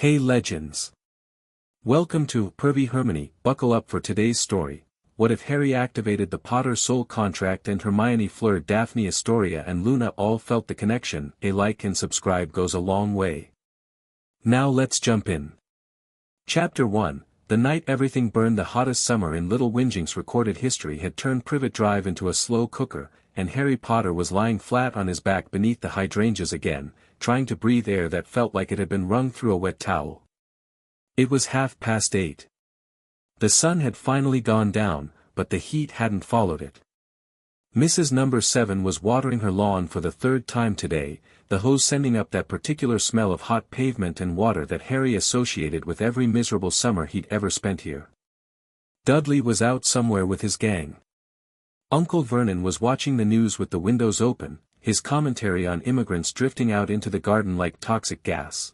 Hey legends! Welcome to Pervy Hermione. Buckle up for today's story. What if Harry activated the Potter soul contract and Hermione Fleur Daphne Astoria and Luna all felt the connection? A like and subscribe goes a long way. Now let's jump in. Chapter 1. The night everything burned. The hottest summer in Little Whinging's recorded history had turned Privet Drive into a slow cooker, and Harry Potter was lying flat on his back beneath the hydrangeas again, trying to breathe air that felt like it had been wrung through a wet towel. It was 8:30. The sun had finally gone down, but the heat hadn't followed it. Mrs. Number 7 was watering her lawn for the third time today, the hose sending up that particular smell of hot pavement and water that Harry associated with every miserable summer he'd ever spent here. Dudley was out somewhere with his gang. Uncle Vernon was watching the news with the windows open, his commentary on immigrants drifting out into the garden like toxic gas.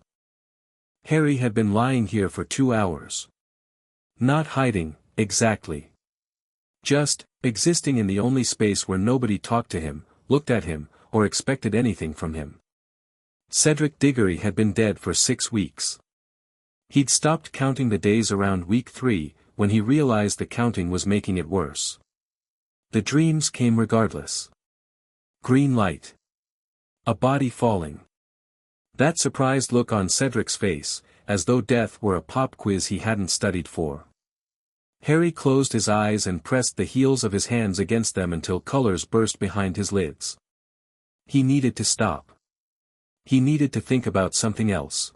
Harry had been lying here for 2 hours. Not hiding, exactly. Just, existing in the only space where nobody talked to him, looked at him, or expected anything from him. Cedric Diggory had been dead for 6 weeks. He'd stopped counting the days around week 3, when he realized the counting was making it worse. The dreams came regardless. Green light. A body falling. That surprised look on Cedric's face, as though death were a pop quiz he hadn't studied for. Harry closed his eyes and pressed the heels of his hands against them until colors burst behind his lids. He needed to stop. He needed to think about something else.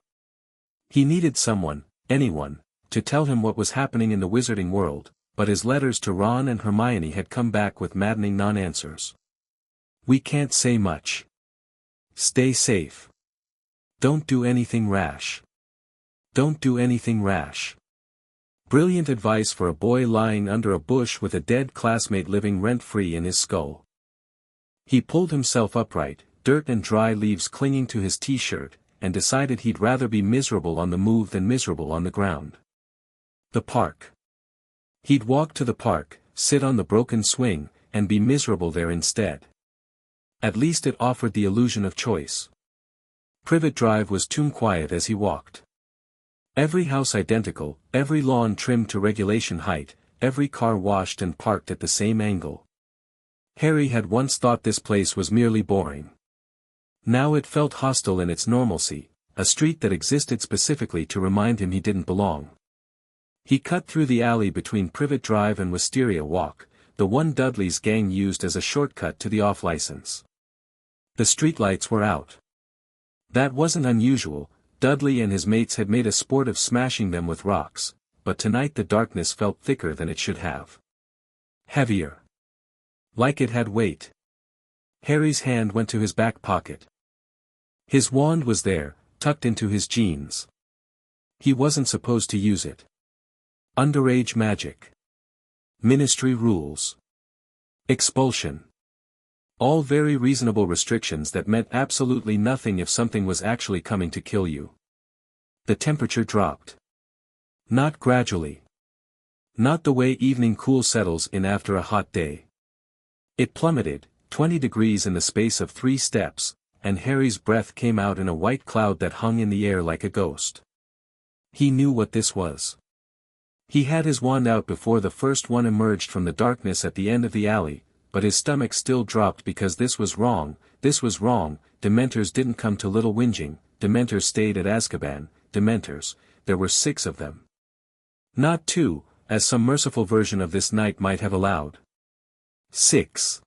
He needed someone, anyone, to tell him what was happening in the wizarding world, but his letters to Ron and Hermione had come back with maddening non-answers. We can't say much. Stay safe. Don't do anything rash. Don't do anything rash. Brilliant advice for a boy lying under a bush with a dead classmate living rent-free in his skull. He pulled himself upright, dirt and dry leaves clinging to his t-shirt, and decided he'd rather be miserable on the move than miserable on the ground. The park. He'd walk to the park, sit on the broken swing, and be miserable there instead. At least it offered the illusion of choice. Privet Drive was tomb quiet as he walked. Every house identical, every lawn trimmed to regulation height, every car washed and parked at the same angle. Harry had once thought this place was merely boring. Now it felt hostile in its normalcy, a street that existed specifically to remind him he didn't belong. He cut through the alley between Privet Drive and Wisteria Walk, the one Dudley's gang used as a shortcut to the off-license. The streetlights were out. That wasn't unusual. Dudley and his mates had made a sport of smashing them with rocks, but tonight the darkness felt thicker than it should have. Heavier. Like it had weight. Harry's hand went to his back pocket. His wand was there, tucked into his jeans. He wasn't supposed to use it. Underage magic. Ministry rules. Expulsion. All very reasonable restrictions that meant absolutely nothing if something was actually coming to kill you. The temperature dropped. Not gradually. Not the way evening cool settles in after a hot day. It plummeted, 20 degrees in the space of 3 steps, and Harry's breath came out in a white cloud that hung in the air like a ghost. He knew what this was. He had his wand out before the first one emerged from the darkness at the end of the alley, but his stomach still dropped because this was wrong. Dementors didn't come to Little Whinging, Dementors stayed at Azkaban. Dementors, there were 6 of them. Not 2, as some merciful version of this night might have allowed. 6.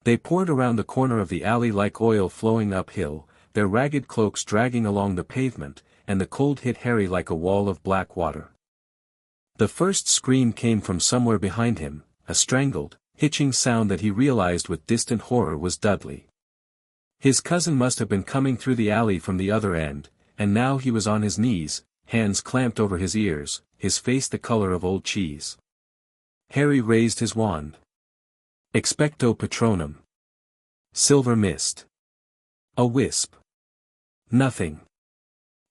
They poured around the corner of the alley like oil flowing uphill, their ragged cloaks dragging along the pavement, and the cold hit Harry like a wall of black water. The first scream came from somewhere behind him, a strangled, hitching sound that he realized with distant horror was Dudley. His cousin must have been coming through the alley from the other end, and now he was on his knees, hands clamped over his ears, his face the color of old cheese. Harry raised his wand. Expecto Patronum. Silver mist. A wisp. Nothing.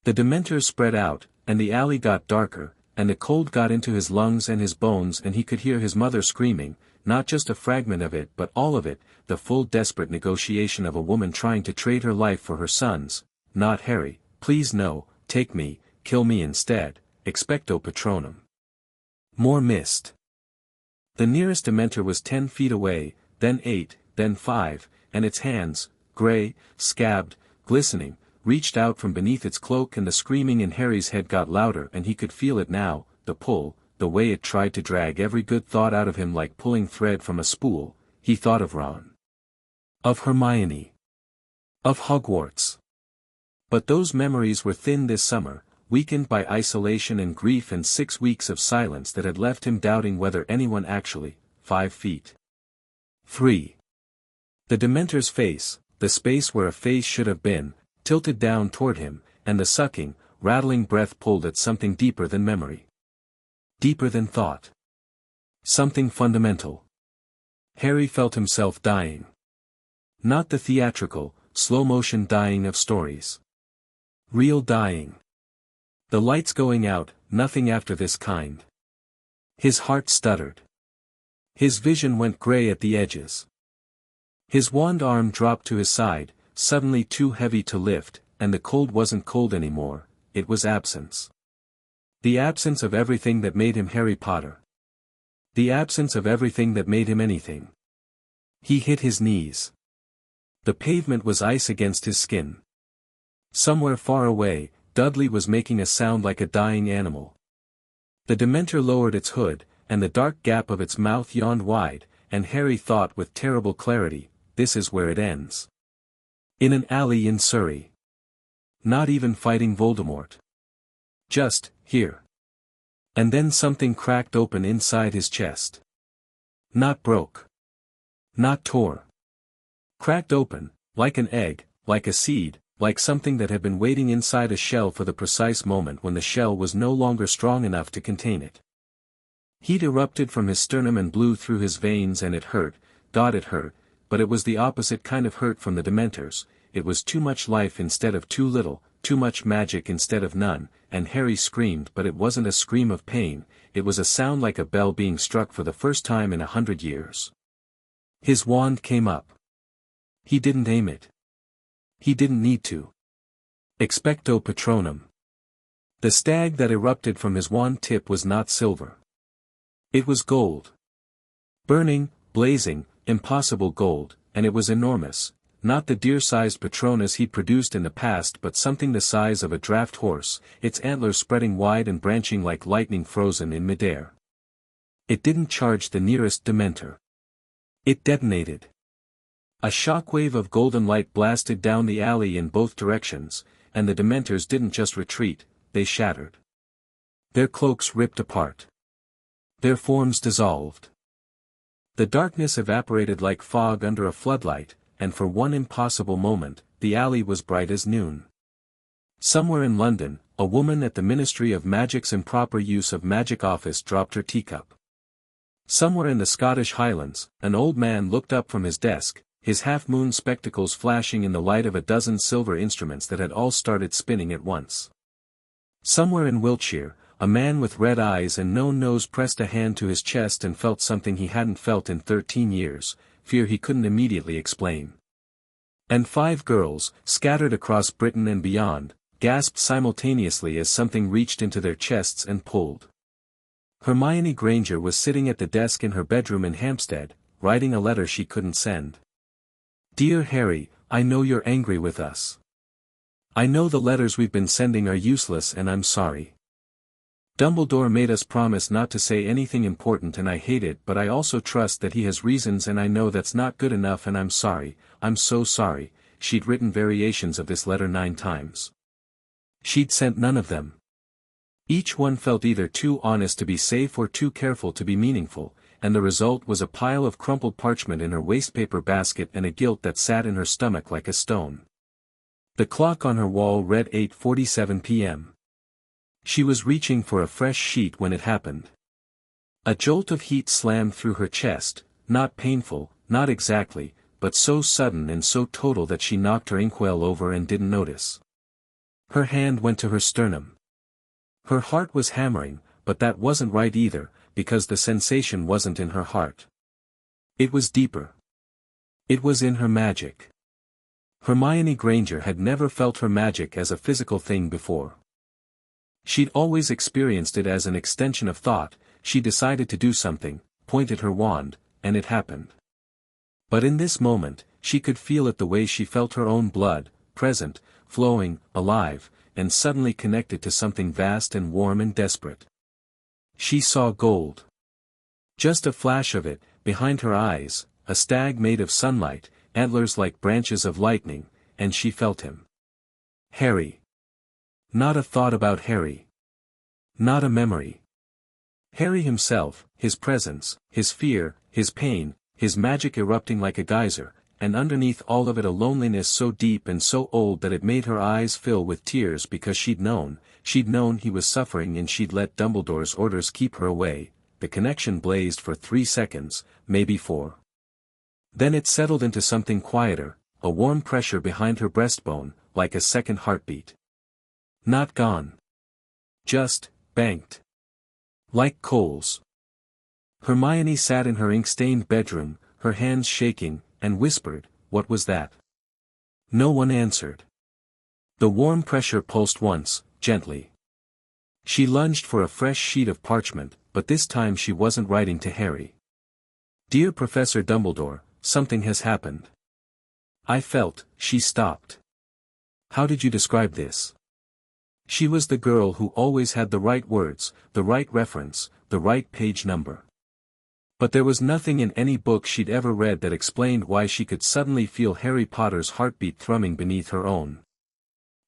The Dementors spread out, and the alley got darker, and the cold got into his lungs and his bones, and he could hear his mother screaming, not just a fragment of it but all of it, the full desperate negotiation of a woman trying to trade her life for her son's. Not Harry, please no, take me, kill me instead, expecto Patronum. More mist. The nearest Dementor was 10 feet away, then 8, then 5, and its hands, grey, scabbed, glistening, reached out from beneath its cloak, and the screaming in Harry's head got louder, and he could feel it now, the pull, the way it tried to drag every good thought out of him like pulling thread from a spool. He thought of Ron. Of Hermione. Of Hogwarts. But those memories were thin this summer, weakened by isolation and grief and 6 weeks of silence that had left him doubting whether anyone actually, 5 feet. 3. The Dementor's face, the space where a face should have been, tilted down toward him, and the sucking, rattling breath pulled at something deeper than memory. Deeper than thought. Something fundamental. Harry felt himself dying. Not the theatrical, slow-motion dying of stories. Real dying. The lights going out, nothing after this kind. His heart stuttered. His vision went grey at the edges. His wand arm dropped to his side, suddenly too heavy to lift, and the cold wasn't cold anymore, it was absence. The absence of everything that made him Harry Potter. The absence of everything that made him anything. He hit his knees. The pavement was ice against his skin. Somewhere far away, Dudley was making a sound like a dying animal. The Dementor lowered its hood, and the dark gap of its mouth yawned wide, and Harry thought with terrible clarity, this is where it ends. In an alley in Surrey. Not even fighting Voldemort. Just, here. And then something cracked open inside his chest. Not broke. Not tore. Cracked open, like an egg, like a seed, like something that had been waiting inside a shell for the precise moment when the shell was no longer strong enough to contain it. Heat erupted from his sternum and blew through his veins, and it hurt, God it hurt, but it was the opposite kind of hurt from the Dementors. It was too much life instead of too little, too much magic instead of none, and Harry screamed, but it wasn't a scream of pain, it was a sound like a bell being struck for the first time in 100 years. His wand came up. He didn't aim it. He didn't need to. Expecto Patronum. The stag that erupted from his wand tip was not silver. It was gold. Burning, blazing, impossible gold, and it was enormous, not the deer-sized Patronus he'd produced in the past, but something the size of a draft horse, its antlers spreading wide and branching like lightning frozen in midair. It didn't charge the nearest Dementor. It detonated. A shockwave of golden light blasted down the alley in both directions, and the Dementors didn't just retreat, they shattered. Their cloaks ripped apart. Their forms dissolved. The darkness evaporated like fog under a floodlight, and for one impossible moment, the alley was bright as noon. Somewhere in London, a woman at the Ministry of Magic's improper use of magic office dropped her teacup. Somewhere in the Scottish Highlands, an old man looked up from his desk, his half-moon spectacles flashing in the light of a dozen silver instruments that had all started spinning at once. Somewhere in Wiltshire, a man with red eyes and no nose pressed a hand to his chest and felt something he hadn't felt in 13 years, fear he couldn't immediately explain. And 5 girls, scattered across Britain and beyond, gasped simultaneously as something reached into their chests and pulled. Hermione Granger was sitting at the desk in her bedroom in Hampstead, writing a letter she couldn't send. Dear Harry, I know you're angry with us. I know the letters we've been sending are useless and I'm sorry. Dumbledore made us promise not to say anything important and I hate it, but I also trust that he has reasons and I know that's not good enough and I'm sorry, I'm so sorry. She'd written variations of this letter 9 times. She'd sent none of them. Each one felt either too honest to be safe or too careful to be meaningful, and the result was a pile of crumpled parchment in her wastepaper basket and a guilt that sat in her stomach like a stone. The clock on her wall read 8:47 p.m. She was reaching for a fresh sheet when it happened. A jolt of heat slammed through her chest, not painful, not exactly, but so sudden and so total that she knocked her inkwell over and didn't notice. Her hand went to her sternum. Her heart was hammering, but that wasn't right either, because the sensation wasn't in her heart. It was deeper. It was in her magic. Hermione Granger had never felt her magic as a physical thing before. She'd always experienced it as an extension of thought. She decided to do something, pointed her wand, and it happened. But in this moment, she could feel it the way she felt her own blood, present, flowing, alive, and suddenly connected to something vast and warm and desperate. She saw gold. Just a flash of it, behind her eyes, a stag made of sunlight, antlers like branches of lightning, and she felt him. Harry. Not a thought about Harry. Not a memory. Harry himself, his presence, his fear, his pain, his magic erupting like a geyser, and underneath all of it a loneliness so deep and so old that it made her eyes fill with tears because she'd known he was suffering and she'd let Dumbledore's orders keep her away. The connection blazed for 3 seconds, maybe 4. Then it settled into something quieter, a warm pressure behind her breastbone, like a second heartbeat. Not gone. Just, banked. Like coals. Hermione sat in her ink-stained bedroom, her hands shaking, and whispered, "What was that?" No one answered. The warm pressure pulsed once, gently. She lunged for a fresh sheet of parchment, but this time she wasn't writing to Harry. "Dear Professor Dumbledore, something has happened. I felt." She stopped. "How did you describe this?" She was the girl who always had the right words, the right reference, the right page number. But there was nothing in any book she'd ever read that explained why she could suddenly feel Harry Potter's heartbeat thrumming beneath her own.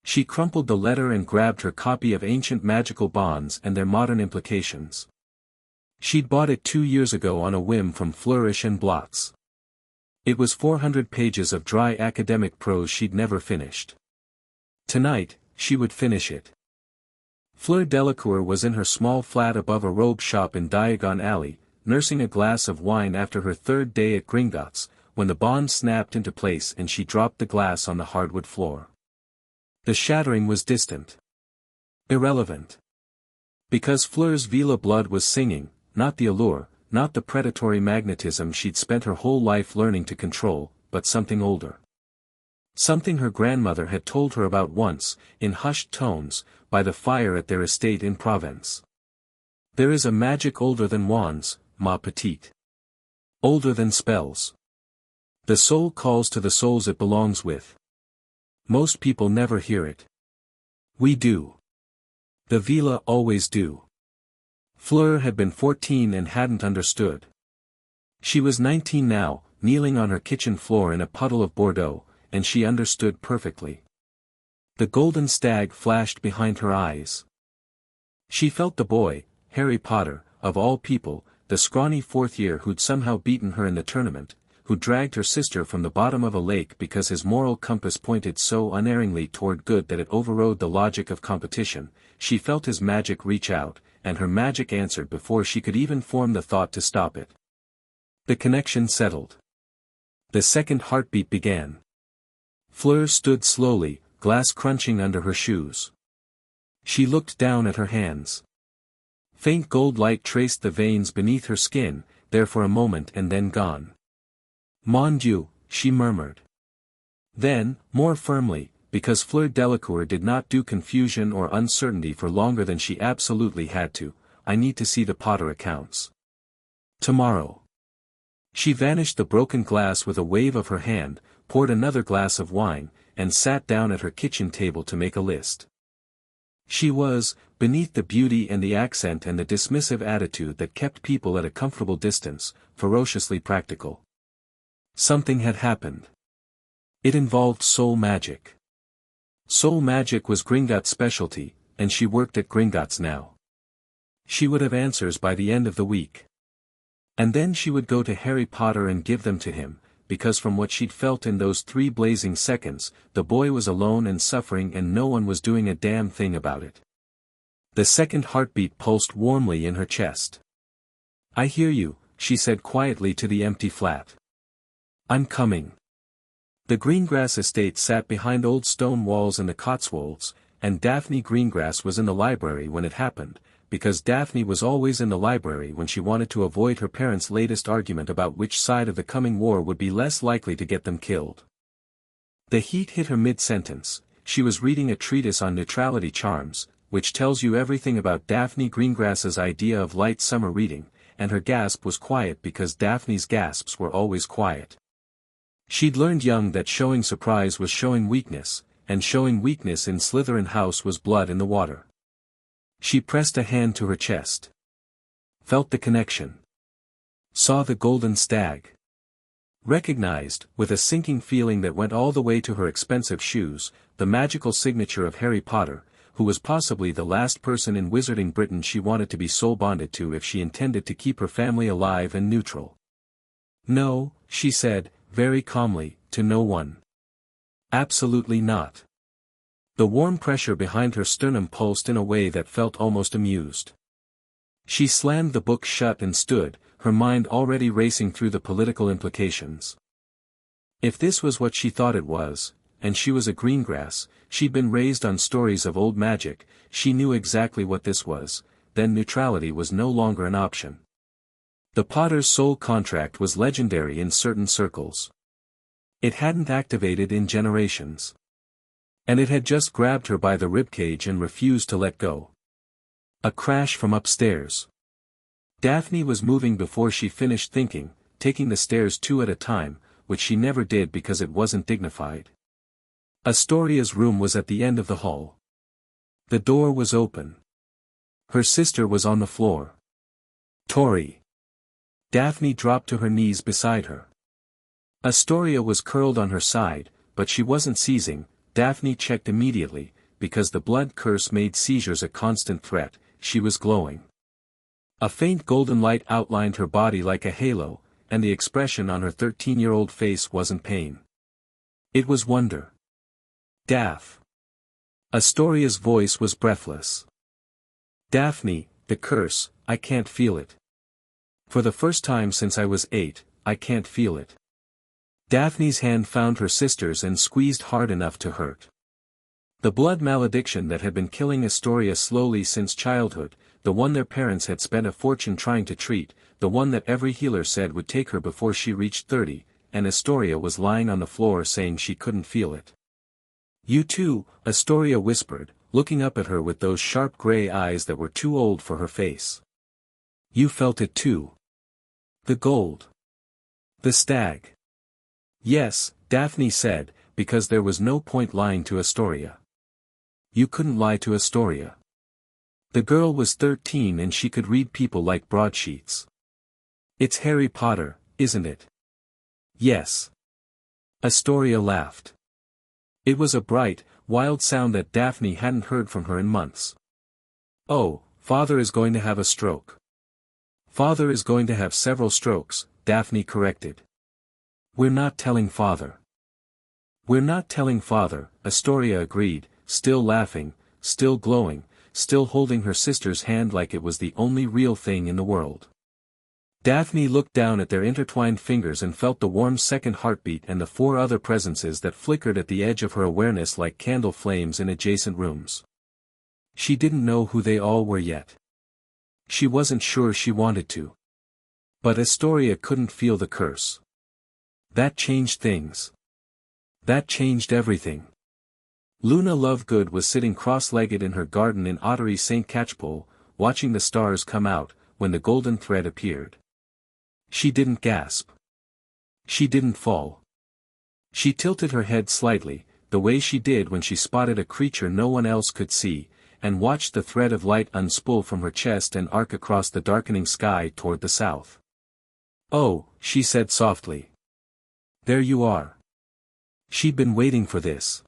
She crumpled the letter and grabbed her copy of Ancient Magical Bonds and Their Modern Implications. She'd bought it 2 years ago on a whim from Flourish and Blots. It was 400 pages of dry academic prose she'd never finished. Tonight, she would finish it. Fleur Delacour was in her small flat above a robe shop in Diagon Alley, nursing a glass of wine after her 3rd day at Gringotts, when the bond snapped into place and she dropped the glass on the hardwood floor. The shattering was distant. Irrelevant. Because Fleur's Vila blood was singing, not the allure, not the predatory magnetism she'd spent her whole life learning to control, but something older. Something her grandmother had told her about once, in hushed tones, by the fire at their estate in Provence. There is a magic older than wands, ma petite. Older than spells. The soul calls to the souls it belongs with. Most people never hear it. We do. The Vila always do. Fleur had been 14 and hadn't understood. She was 19 now, kneeling on her kitchen floor in a puddle of Bordeaux, and she understood perfectly. The golden stag flashed behind her eyes. She felt the boy, Harry Potter, of all people, the scrawny 4th year who'd somehow beaten her in the tournament, who dragged her sister from the bottom of a lake because his moral compass pointed so unerringly toward good that it overrode the logic of competition. She felt his magic reach out, and her magic answered before she could even form the thought to stop it. The connection settled. The second heartbeat began. Fleur stood slowly, glass crunching under her shoes. She looked down at her hands. Faint gold light traced the veins beneath her skin, there for a moment and then gone. "Mon Dieu," she murmured. Then, more firmly, because Fleur Delacour did not do confusion or uncertainty for longer than she absolutely had to, "I need to see the Potter accounts. Tomorrow." She vanished the broken glass with a wave of her hand, poured another glass of wine, and sat down at her kitchen table to make a list. She was, beneath the beauty and the accent and the dismissive attitude that kept people at a comfortable distance, ferociously practical. Something had happened. It involved soul magic. Soul magic was Gringotts' specialty, and she worked at Gringotts now. She would have answers by the end of the week. And then she would go to Harry Potter and give them to him, because from what she'd felt in those 3 blazing seconds, the boy was alone and suffering and no one was doing a damn thing about it. The second heartbeat pulsed warmly in her chest. "I hear you," she said quietly to the empty flat. "I'm coming." The Greengrass estate sat behind old stone walls in the Cotswolds, and Daphne Greengrass was in the library when it happened, because Daphne was always in the library when she wanted to avoid her parents' latest argument about which side of the coming war would be less likely to get them killed. The heat hit her mid-sentence. She was reading a treatise on neutrality charms, which tells you everything about Daphne Greengrass's idea of light summer reading, and her gasp was quiet because Daphne's gasps were always quiet. She'd learned young that showing surprise was showing weakness, and showing weakness in Slytherin House was blood in the water. She pressed a hand to her chest. Felt the connection. Saw the golden stag. Recognized, with a sinking feeling that went all the way to her expensive shoes, the magical signature of Harry Potter, who was possibly the last person in Wizarding Britain she wanted to be soul bonded to if she intended to keep her family alive and neutral. No, she said, very calmly, to no one. Absolutely not. The warm pressure behind her sternum pulsed in a way that felt almost amused. She slammed the book shut and stood, her mind already racing through the political implications. If this was what she thought it was, and she was a Greengrass, she'd been raised on stories of old magic, she knew exactly what this was, then neutrality was no longer an option. The Potter's soul contract was legendary in certain circles. It hadn't activated in generations. And it had just grabbed her by the ribcage and refused to let go. A crash from upstairs. Daphne was moving before she finished thinking, taking the stairs two at a time, which she never did because it wasn't dignified. Astoria's room was at the end of the hall. The door was open. Her sister was on the floor. Tori. Daphne dropped to her knees beside her. Astoria was curled on her side, but she wasn't seizing. Daphne checked immediately, because the blood curse made seizures a constant threat. She was glowing. A faint golden light outlined her body like a halo, and the expression on her 13-year-old face wasn't pain. It was wonder. Daph. Astoria's voice was breathless. Daphne, the curse, I can't feel it. For the first time since I was 8, I can't feel it. Daphne's hand found her sister's and squeezed hard enough to hurt. The blood malediction that had been killing Astoria slowly since childhood, the one their parents had spent a fortune trying to treat, the one that every healer said would take her before she reached 30, and Astoria was lying on the floor saying she couldn't feel it. You too, Astoria whispered, looking up at her with those sharp gray eyes that were too old for her face. You felt it too. The gold. The stag. Yes, Daphne said, because there was no point lying to Astoria. You couldn't lie to Astoria. The girl was 13 and she could read people like broadsheets. It's Harry Potter, isn't it? Yes. Astoria laughed. It was a bright, wild sound that Daphne hadn't heard from her in months. Oh, Father is going to have a stroke. Father is going to have several strokes, Daphne corrected. We're not telling Father. We're not telling Father, Astoria agreed, still laughing, still glowing, still holding her sister's hand like it was the only real thing in the world. Daphne looked down at their intertwined fingers and felt the warm second heartbeat and the 4 other presences that flickered at the edge of her awareness like candle flames in adjacent rooms. She didn't know who they all were yet. She wasn't sure she wanted to. But Astoria couldn't feel the curse. That changed things. That changed everything. Luna Lovegood was sitting cross-legged in her garden in Ottery St. Catchpole, watching the stars come out, when the golden thread appeared. She didn't gasp. She didn't fall. She tilted her head slightly, the way she did when she spotted a creature no one else could see, and watched the thread of light unspool from her chest and arc across the darkening sky toward the south. Oh, she said softly. There you are. She'd been waiting for this.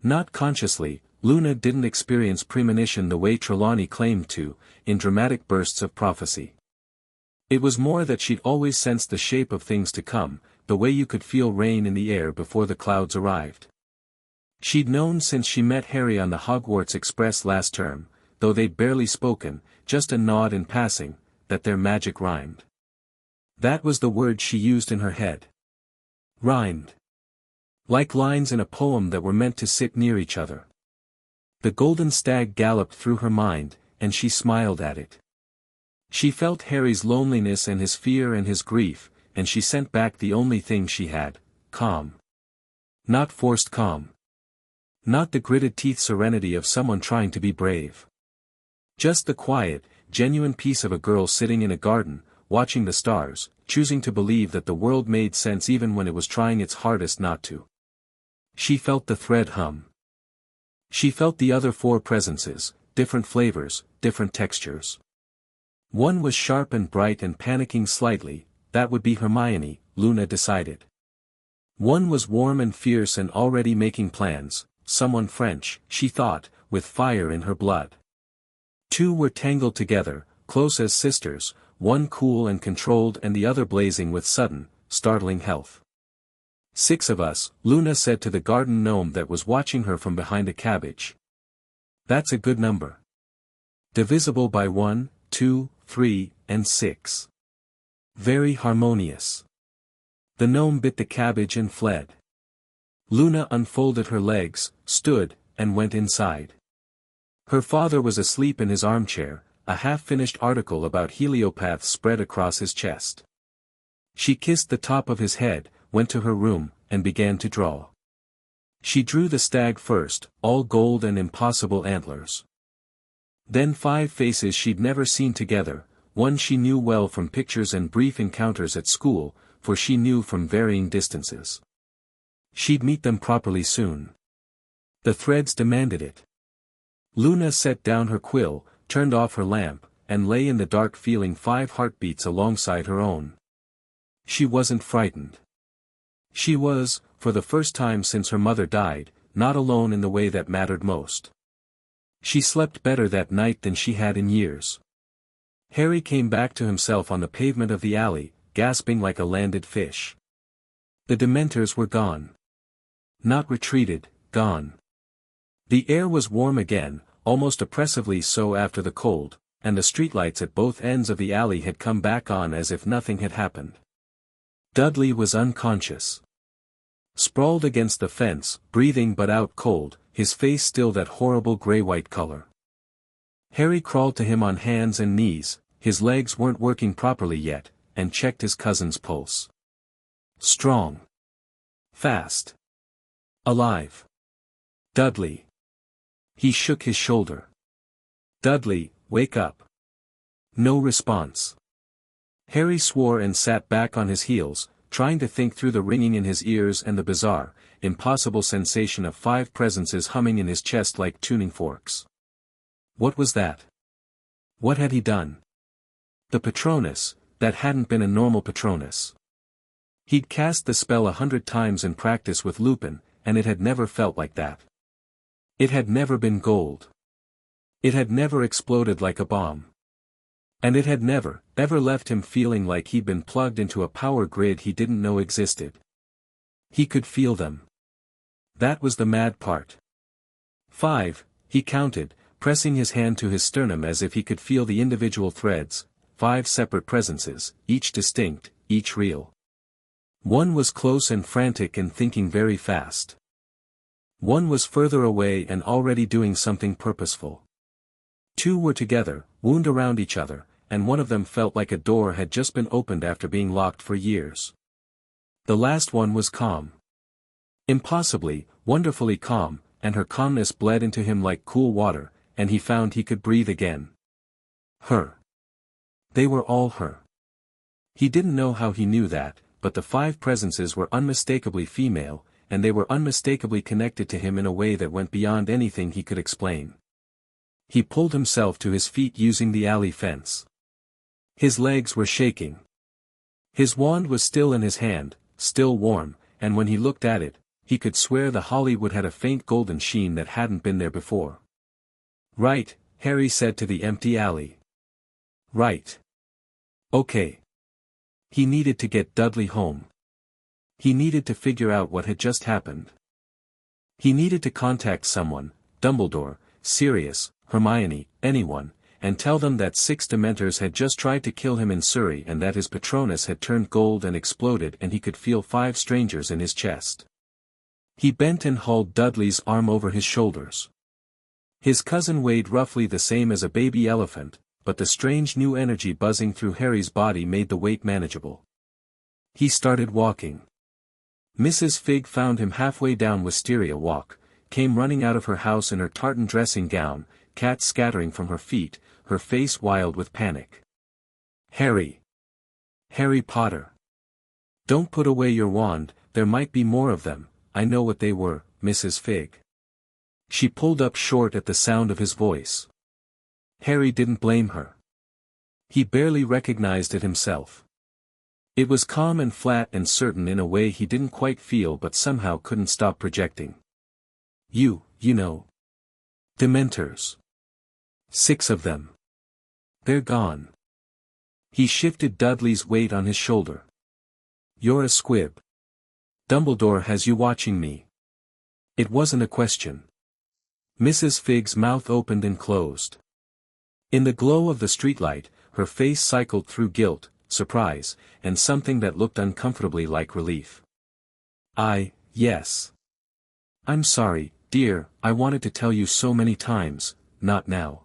Not consciously, Luna didn't experience premonition the way Trelawney claimed to, in dramatic bursts of prophecy. It was more that she'd always sensed the shape of things to come, the way you could feel rain in the air before the clouds arrived. She'd known since she met Harry on the Hogwarts Express last term, though they'd barely spoken, just a nod in passing, that their magic rhymed. That was the word she used in her head. Rhymed. Like lines in a poem that were meant to sit near each other. The golden stag galloped through her mind, and she smiled at it. She felt Harry's loneliness and his fear and his grief, and she sent back the only thing she had, calm. Not forced calm. Not the gritted teeth serenity of someone trying to be brave. Just the quiet, genuine peace of a girl sitting in a garden, watching the stars, choosing to believe that the world made sense even when it was trying its hardest not to. She felt the thread hum. She felt the other four presences, different flavors, different textures. One was sharp and bright and panicking slightly, that would be Hermione, Luna decided. One was warm and fierce and already making plans, someone French, she thought, with fire in her blood. Two were tangled together, close as sisters, one cool and controlled and the other blazing with sudden, startling health. 6 of us, Luna said to the garden gnome that was watching her from behind a cabbage. That's a good number. Divisible by 1, 2, 3, and 6. Very harmonious. The gnome bit the cabbage and fled. Luna unfolded her legs, stood, and went inside. Her father was asleep in his armchair, a half-finished article about heliopaths spread across his chest. She kissed the top of his head, went to her room, and began to draw. She drew the stag first, all gold and impossible antlers. Then 5 faces she'd never seen together, one she knew well from pictures and brief encounters at school, for she knew from varying distances. She'd meet them properly soon. The threads demanded it. Luna set down her quill, turned off her lamp, and lay in the dark feeling 5 heartbeats alongside her own. She wasn't frightened. She was, for the first time since her mother died, not alone in the way that mattered most. She slept better that night than she had in years. Harry came back to himself on the pavement of the alley, gasping like a landed fish. The Dementors were gone. Not retreated, gone. The air was warm again, almost oppressively so after the cold, and the streetlights at both ends of the alley had come back on as if nothing had happened. Dudley was unconscious. Sprawled against the fence, breathing but out cold, his face still that horrible gray-white color. Harry crawled to him on hands and knees, his legs weren't working properly yet, and checked his cousin's pulse. Strong. Fast. Alive. Dudley. He shook his shoulder. Dudley, wake up. No response. Harry swore and sat back on his heels, trying to think through the ringing in his ears and the bizarre, impossible sensation of 5 presences humming in his chest like tuning forks. What was that? What had he done? The Patronus, that hadn't been a normal Patronus. He'd cast the spell 100 times in practice with Lupin, and it had never felt like that. It had never been gold. It had never exploded like a bomb. And it had never, ever left him feeling like he'd been plugged into a power grid he didn't know existed. He could feel them. That was the mad part. 5, he counted, pressing his hand to his sternum as if he could feel the individual threads, 5 separate presences, each distinct, each real. One was close and frantic and thinking very fast. One was further away and already doing something purposeful. 2 were together, wound around each other, and one of them felt like a door had just been opened after being locked for years. The last one was calm. Impossibly, wonderfully calm, and her calmness bled into him like cool water, and he found he could breathe again. Her. They were all her. He didn't know how he knew that, but the 5 presences were unmistakably female, and they were unmistakably connected to him in a way that went beyond anything he could explain. He pulled himself to his feet using the alley fence. His legs were shaking. His wand was still in his hand, still warm, and when he looked at it, he could swear the Hollywood had a faint golden sheen that hadn't been there before. Right, Harry said to the empty alley. Right. Okay. He needed to get Dudley home. He needed to figure out what had just happened. He needed to contact someone, Dumbledore, Sirius, Hermione, anyone, and tell them that 6 Dementors had just tried to kill him in Surrey and that his Patronus had turned gold and exploded and he could feel 5 strangers in his chest. He bent and hauled Dudley's arm over his shoulders. His cousin weighed roughly the same as a baby elephant, but the strange new energy buzzing through Harry's body made the weight manageable. He started walking. Mrs. Figg found him halfway down Wisteria Walk, came running out of her house in her tartan dressing gown, cats scattering from her feet, her face wild with panic. "Harry! Harry Potter! Don't put away your wand, there might be more of them, I know what they were, Mrs. Fig." She pulled up short at the sound of his voice. Harry didn't blame her. He barely recognized it himself. It was calm and flat and certain in a way he didn't quite feel but somehow couldn't stop projecting. You know. Dementors. 6 of them. They're gone." He shifted Dudley's weight on his shoulder. "You're a squib. Dumbledore has you watching me." It wasn't a question. Mrs. Fig's mouth opened and closed. In the glow of the streetlight, her face cycled through guilt, surprise, and something that looked uncomfortably like relief. Yes. I'm sorry, dear, I wanted to tell you so many times, not now."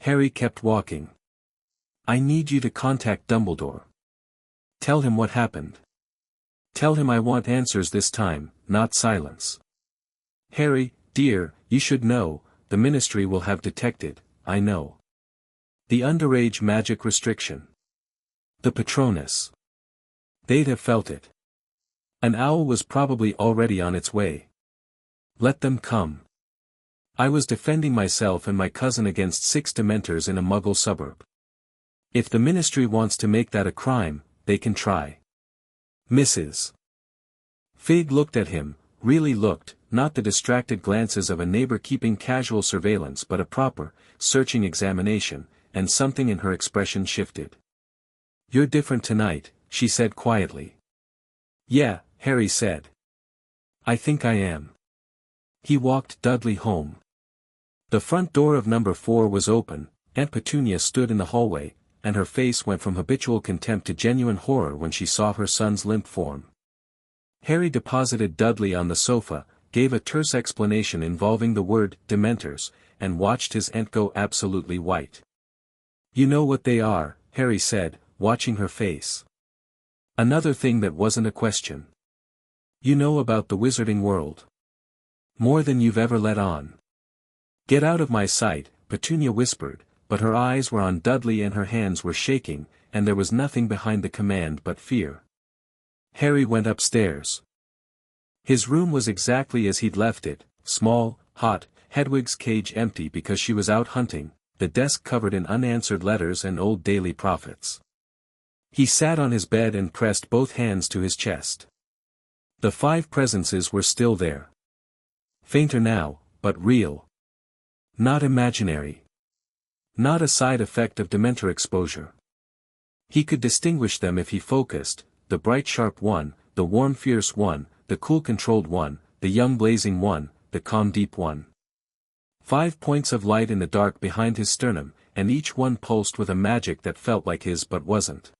Harry kept walking. "I need you to contact Dumbledore. Tell him what happened. Tell him I want answers this time, not silence. Harry, dear, you should know, the Ministry will have detected, I know. The underage magic restriction. The Patronus. They'd have felt it. An owl was probably already on its way. Let them come. I was defending myself and my cousin against 6 Dementors in a Muggle suburb. If the Ministry wants to make that a crime, they can try." Mrs. Fig looked at him, really looked, not the distracted glances of a neighbor keeping casual surveillance but a proper, searching examination, and something in her expression shifted. "You're different tonight," she said quietly. "Yeah," Harry said. "I think I am." He walked Dudley home. The front door of number 4 was open, Aunt Petunia stood in the hallway, and her face went from habitual contempt to genuine horror when she saw her son's limp form. Harry deposited Dudley on the sofa, gave a terse explanation involving the word Dementors, and watched his aunt go absolutely white. "You know what they are," Harry said, watching her face. "Another thing that wasn't a question. You know about the wizarding world. More than you've ever let on." "Get out of my sight," Petunia whispered, but her eyes were on Dudley and her hands were shaking, and there was nothing behind the command but fear. Harry went upstairs. His room was exactly as he'd left it, small, hot, Hedwig's cage empty because she was out hunting, the desk covered in unanswered letters and old daily prophets. He sat on his bed and pressed both hands to his chest. The 5 presences were still there. Fainter now, but real. Not imaginary. Not a side effect of Dementor exposure. He could distinguish them if he focused, the bright sharp one, the warm fierce one, the cool controlled one, the young blazing one, the calm deep one. 5 points of light in the dark behind his sternum, and each one pulsed with a magic that felt like his but wasn't.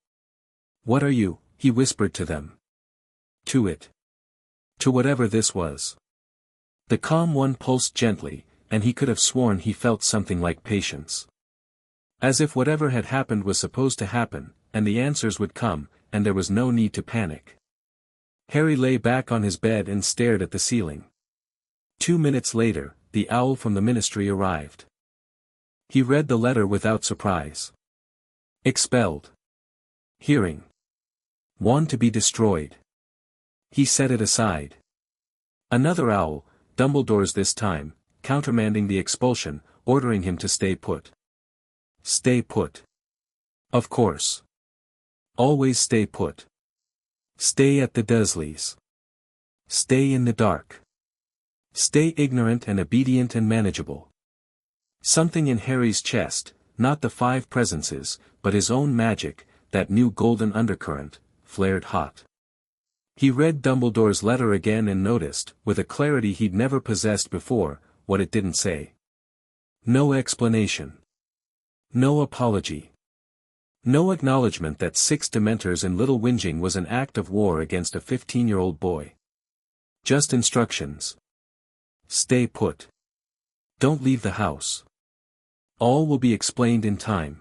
"What are you?" he whispered to them. "To it. To whatever this was." The calm one pulsed gently, and he could have sworn he felt something like patience. As if whatever had happened was supposed to happen, and the answers would come, and there was no need to panic. Harry lay back on his bed and stared at the ceiling. 2 minutes later, the owl from the Ministry arrived. He read the letter without surprise. Expelled. Hearing. Wand to be destroyed. He set it aside. Another owl, Dumbledore's this time, countermanding the expulsion, ordering him to stay put. Stay put. Of course. Always stay put. Stay at the Dursleys. Stay in the dark. Stay ignorant and obedient and manageable. Something in Harry's chest, not the 5 presences, but his own magic, that new golden undercurrent, flared hot. He read Dumbledore's letter again and noticed, with a clarity he'd never possessed before, what it didn't say. No explanation. No apology. No acknowledgement that 6 Dementors in Little Whinging was an act of war against a 15-year-old boy. Just instructions. Stay put. Don't leave the house. All will be explained in time.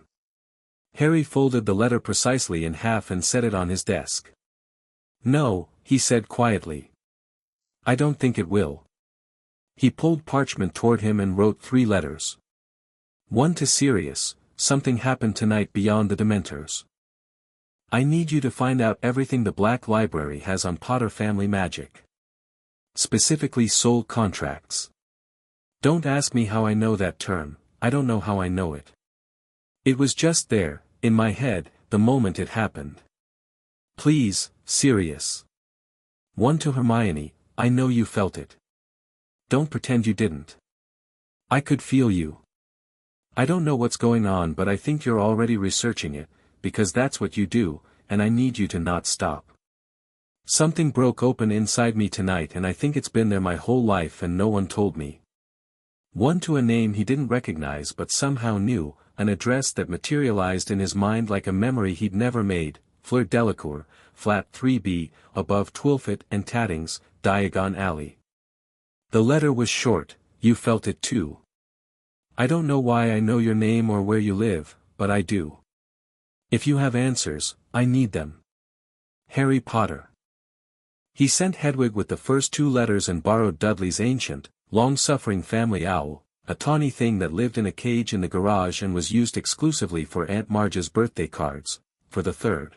Harry folded the letter precisely in half and set it on his desk. No, he said quietly. I don't think it will. He pulled parchment toward him and wrote 3 letters. One to Sirius: something happened tonight beyond the Dementors. I need you to find out everything the Black Library has on Potter family magic. Specifically soul contracts. Don't ask me how I know that term, I don't know how I know it. It was just there, in my head, the moment it happened. Please, Sirius. One to Hermione: I know you felt it. Don't pretend you didn't. I could feel you. I don't know what's going on, but I think you're already researching it, because that's what you do, and I need you to not stop. Something broke open inside me tonight, and I think it's been there my whole life and no one told me. One to a name he didn't recognize but somehow knew, an address that materialized in his mind like a memory he'd never made: Fleur Delacour, Flat 3B, above Twilfit and Tattings, Diagon Alley. The letter was short: you felt it too. I don't know why I know your name or where you live, but I do. If you have answers, I need them. Harry Potter. He sent Hedwig with the first 2 letters and borrowed Dudley's ancient, long-suffering family owl, a tawny thing that lived in a cage in the garage and was used exclusively for Aunt Marge's birthday cards, for the 3rd.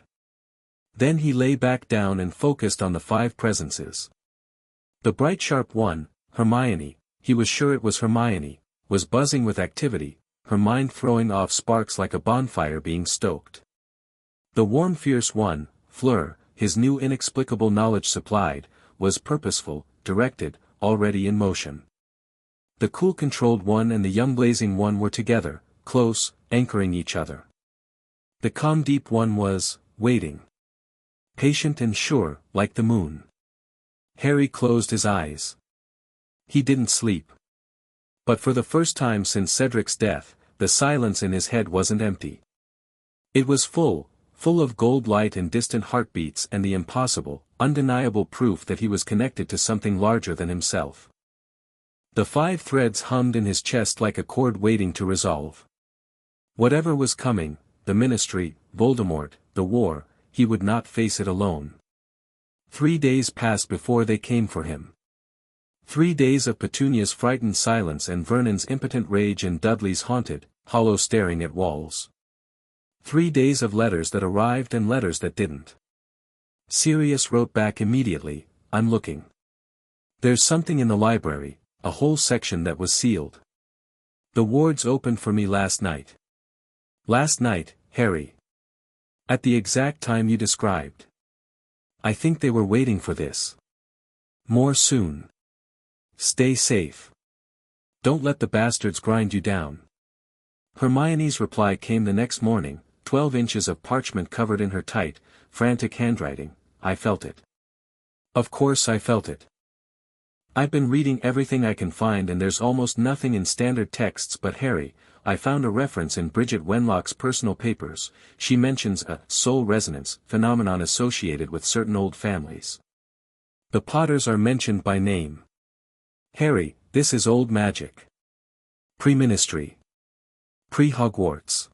Then he lay back down and focused on the 5 presences. The bright sharp one, Hermione, he was sure it was Hermione, was buzzing with activity, her mind throwing off sparks like a bonfire being stoked. The warm fierce one, Fleur, his new inexplicable knowledge supplied, was purposeful, directed, already in motion. The cool controlled one and the young blazing one were together, close, anchoring each other. The calm deep one was, waiting. Patient and sure, like the moon. Harry closed his eyes. He didn't sleep. But for the first time since Cedric's death, the silence in his head wasn't empty. It was full of gold light and distant heartbeats and the impossible, undeniable proof that he was connected to something larger than himself. The 5 threads hummed in his chest like a chord waiting to resolve. Whatever was coming, the Ministry, Voldemort, the war, he would not face it alone. 3 days passed before they came for him. 3 days of Petunia's frightened silence and Vernon's impotent rage and Dudley's haunted, hollow staring at walls. 3 days of letters that arrived and letters that didn't. Sirius wrote back immediately: I'm looking. There's something in the library, a whole section that was sealed. The wards opened for me last night. Last night, Harry. At the exact time you described. I think they were waiting for this. More soon. Stay safe. Don't let the bastards grind you down. Hermione's reply came the next morning, 12 inches of parchment covered in her tight, frantic handwriting. I felt it. Of course I felt it. I've been reading everything I can find and there's almost nothing in standard texts, but Harry, I found a reference in Bridget Wenlock's personal papers. She mentions a soul resonance phenomenon associated with certain old families. The Potters are mentioned by name. Harry, this is old magic. Pre-ministry. Pre-Hogwarts.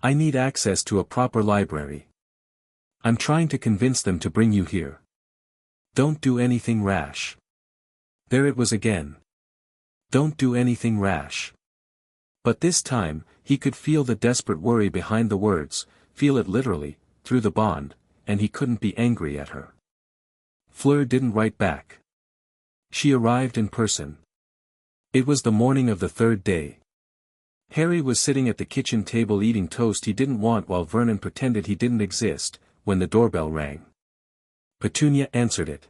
I need access to a proper library. I'm trying to convince them to bring you here. Don't do anything rash. There it was again. Don't do anything rash. But this time, he could feel the desperate worry behind the words, feel it literally, through the bond, and he couldn't be angry at her. Fleur didn't write back. She arrived in person. It was the morning of the 3rd day. Harry was sitting at the kitchen table eating toast he didn't want while Vernon pretended he didn't exist, when the doorbell rang. Petunia answered it.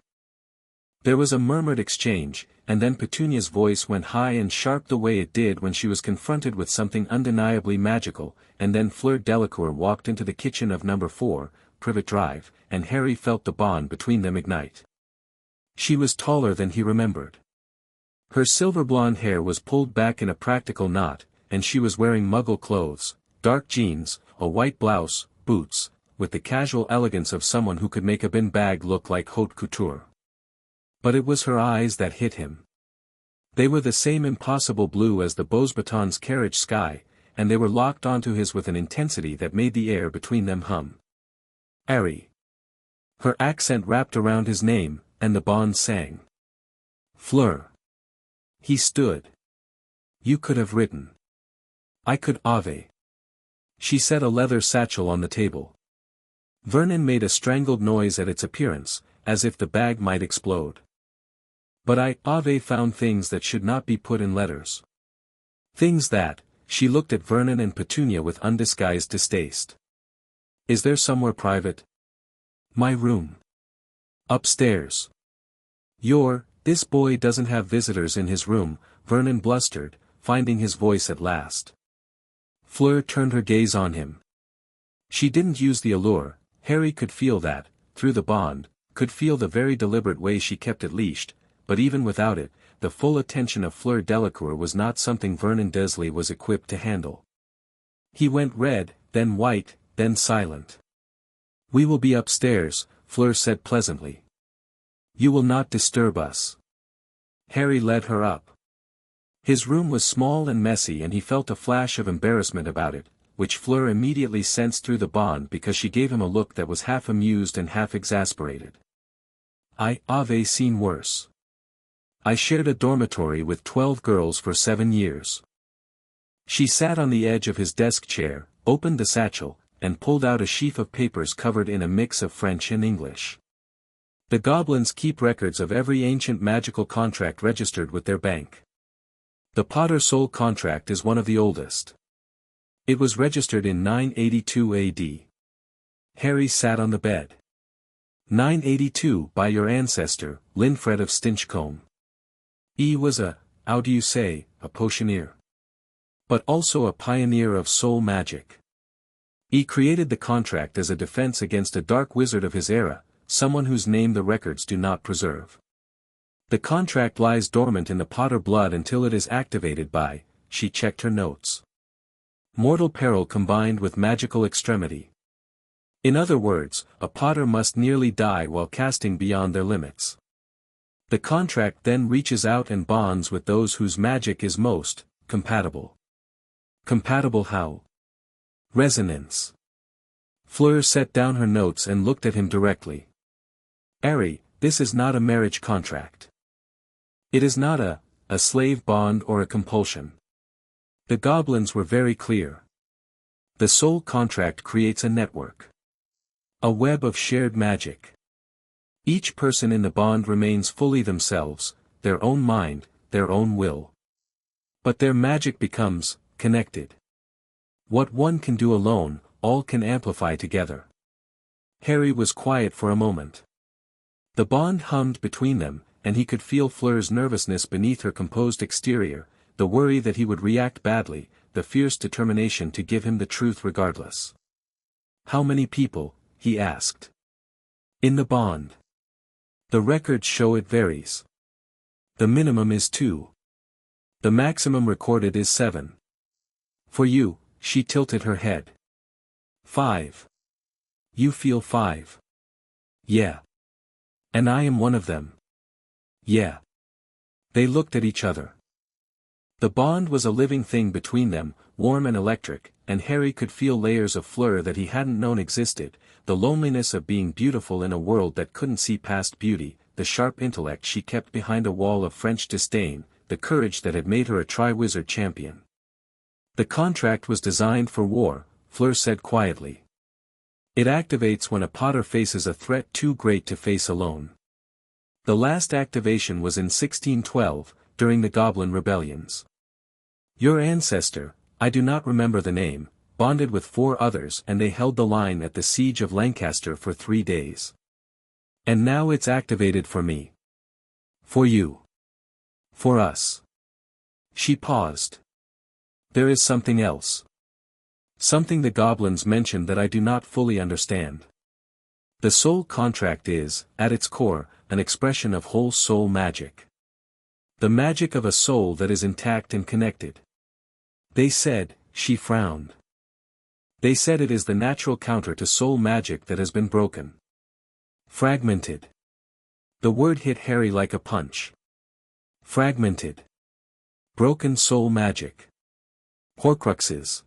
There was a murmured exchange, and then Petunia's voice went high and sharp the way it did when she was confronted with something undeniably magical, and then Fleur Delacour walked into the kitchen of number 4, Privet Drive, and Harry felt the bond between them ignite. She was taller than he remembered. Her silver blonde hair was pulled back in a practical knot, and she was wearing Muggle clothes, dark jeans, a white blouse, boots, with the casual elegance of someone who could make a bin bag look like haute couture. But it was her eyes that hit him. They were the same impossible blue as the Beauxbatons carriage sky, and they were locked onto his with an intensity that made the air between them hum. Harry. Her accent wrapped around his name, and the bond sang. Fleur. He stood. You could have written. I could Ave. She set a leather satchel on the table. Vernon made a strangled noise at its appearance, as if the bag might explode. But I Ave found things that should not be put in letters. Things that, she looked at Vernon and Petunia with undisguised distaste. Is there somewhere private? My room. Upstairs. This boy doesn't have visitors in his room, Vernon blustered, finding his voice at last. Fleur turned her gaze on him. She didn't use the allure, Harry could feel that, through the bond, could feel the very deliberate way she kept it leashed, but even without it, the full attention of Fleur Delacour was not something Vernon Dursley was equipped to handle. He went red, then white, then silent. We will be upstairs, Fleur said pleasantly. You will not disturb us. Harry led her up. His room was small and messy and he felt a flash of embarrassment about it, which Fleur immediately sensed through the bond because she gave him a look that was half amused and half exasperated. I've seen worse. I shared a dormitory with 12 girls for 7 years. She sat on the edge of his desk chair, opened the satchel, and pulled out a sheaf of papers covered in a mix of French and English. The goblins keep records of every ancient magical contract registered with their bank. The Potter Soul contract is one of the oldest. It was registered in 982 AD. Harry sat on the bed. 982 by your ancestor, Linfred of Stinchcombe. He was a potioneer. But also a pioneer of soul magic. He created the contract as a defense against a dark wizard of his era, someone whose name the records do not preserve. The contract lies dormant in the Potter blood until it is activated by, she checked her notes. Mortal peril combined with magical extremity. In other words, a Potter must nearly die while casting beyond their limits. The contract then reaches out and bonds with those whose magic is most compatible. Compatible how? Resonance. Fleur set down her notes and looked at him directly. Harry, this is not a marriage contract. It is not a slave bond or a compulsion. The goblins were very clear. The soul contract creates a network. A web of shared magic. Each person in the bond remains fully themselves, their own mind, their own will. But their magic becomes connected. What one can do alone, all can amplify together. Harry was quiet for a moment. The bond hummed between them, and he could feel Fleur's nervousness beneath her composed exterior, the worry that he would react badly, the fierce determination to give him the truth regardless. How many people, he asked. In the bond. The records show it varies. The minimum is 2. The maximum recorded is 7. For you, she tilted her head. 5. You feel 5. Yeah. And I am one of them. Yeah. They looked at each other. The bond was a living thing between them, warm and electric, and Harry could feel layers of Fleur that he hadn't known existed, the loneliness of being beautiful in a world that couldn't see past beauty, the sharp intellect she kept behind a wall of French disdain, the courage that had made her a Triwizard champion. The contract was designed for war, Fleur said quietly. It activates when a Potter faces a threat too great to face alone. The last activation was in 1612, during the Goblin rebellions. Your ancestor, I do not remember the name, bonded with 4 others and they held the line at the siege of Lancaster for 3 days. And now it's activated for me. For you. For us. She paused. There is something else. Something the goblins mentioned that I do not fully understand. The soul contract is, at its core, an expression of whole soul magic. The magic of a soul that is intact and connected. They said, she frowned. They said it is the natural counter to soul magic that has been broken. Fragmented. The word hit Harry like a punch. Fragmented. Broken soul magic. Horcruxes.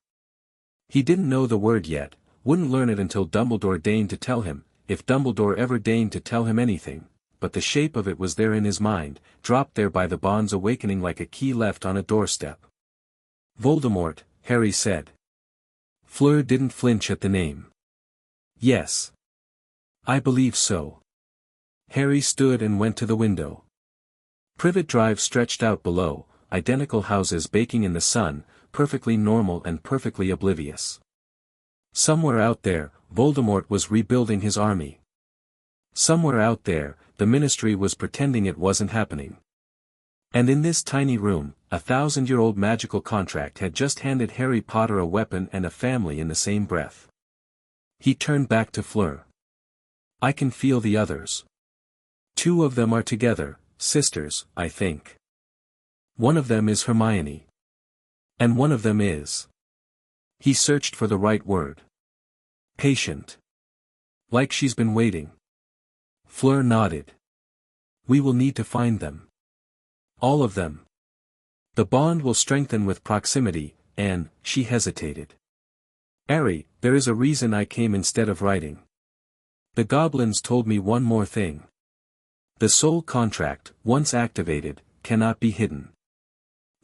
He didn't know the word yet, wouldn't learn it until Dumbledore deigned to tell him, if Dumbledore ever deigned to tell him anything, but the shape of it was there in his mind, dropped there by the bond's awakening like a key left on a doorstep. Voldemort, Harry said. Fleur didn't flinch at the name. Yes. I believe so. Harry stood and went to the window. Privet Drive stretched out below, identical houses baking in the sun, perfectly normal and perfectly oblivious. Somewhere out there, Voldemort was rebuilding his army. Somewhere out there, the Ministry was pretending it wasn't happening. And in this tiny room, a 1,000-year-old magical contract had just handed Harry Potter a weapon and a family in the same breath. He turned back to Fleur. I can feel the others. 2 of them are together, sisters, I think. One of them is Hermione. And one of them is. He searched for the right word. Patient. Like she's been waiting. Fleur nodded. We will need to find them. All of them. The bond will strengthen with proximity, and, she hesitated. Harry, there is a reason I came instead of writing. The goblins told me one more thing. The soul contract, once activated, cannot be hidden.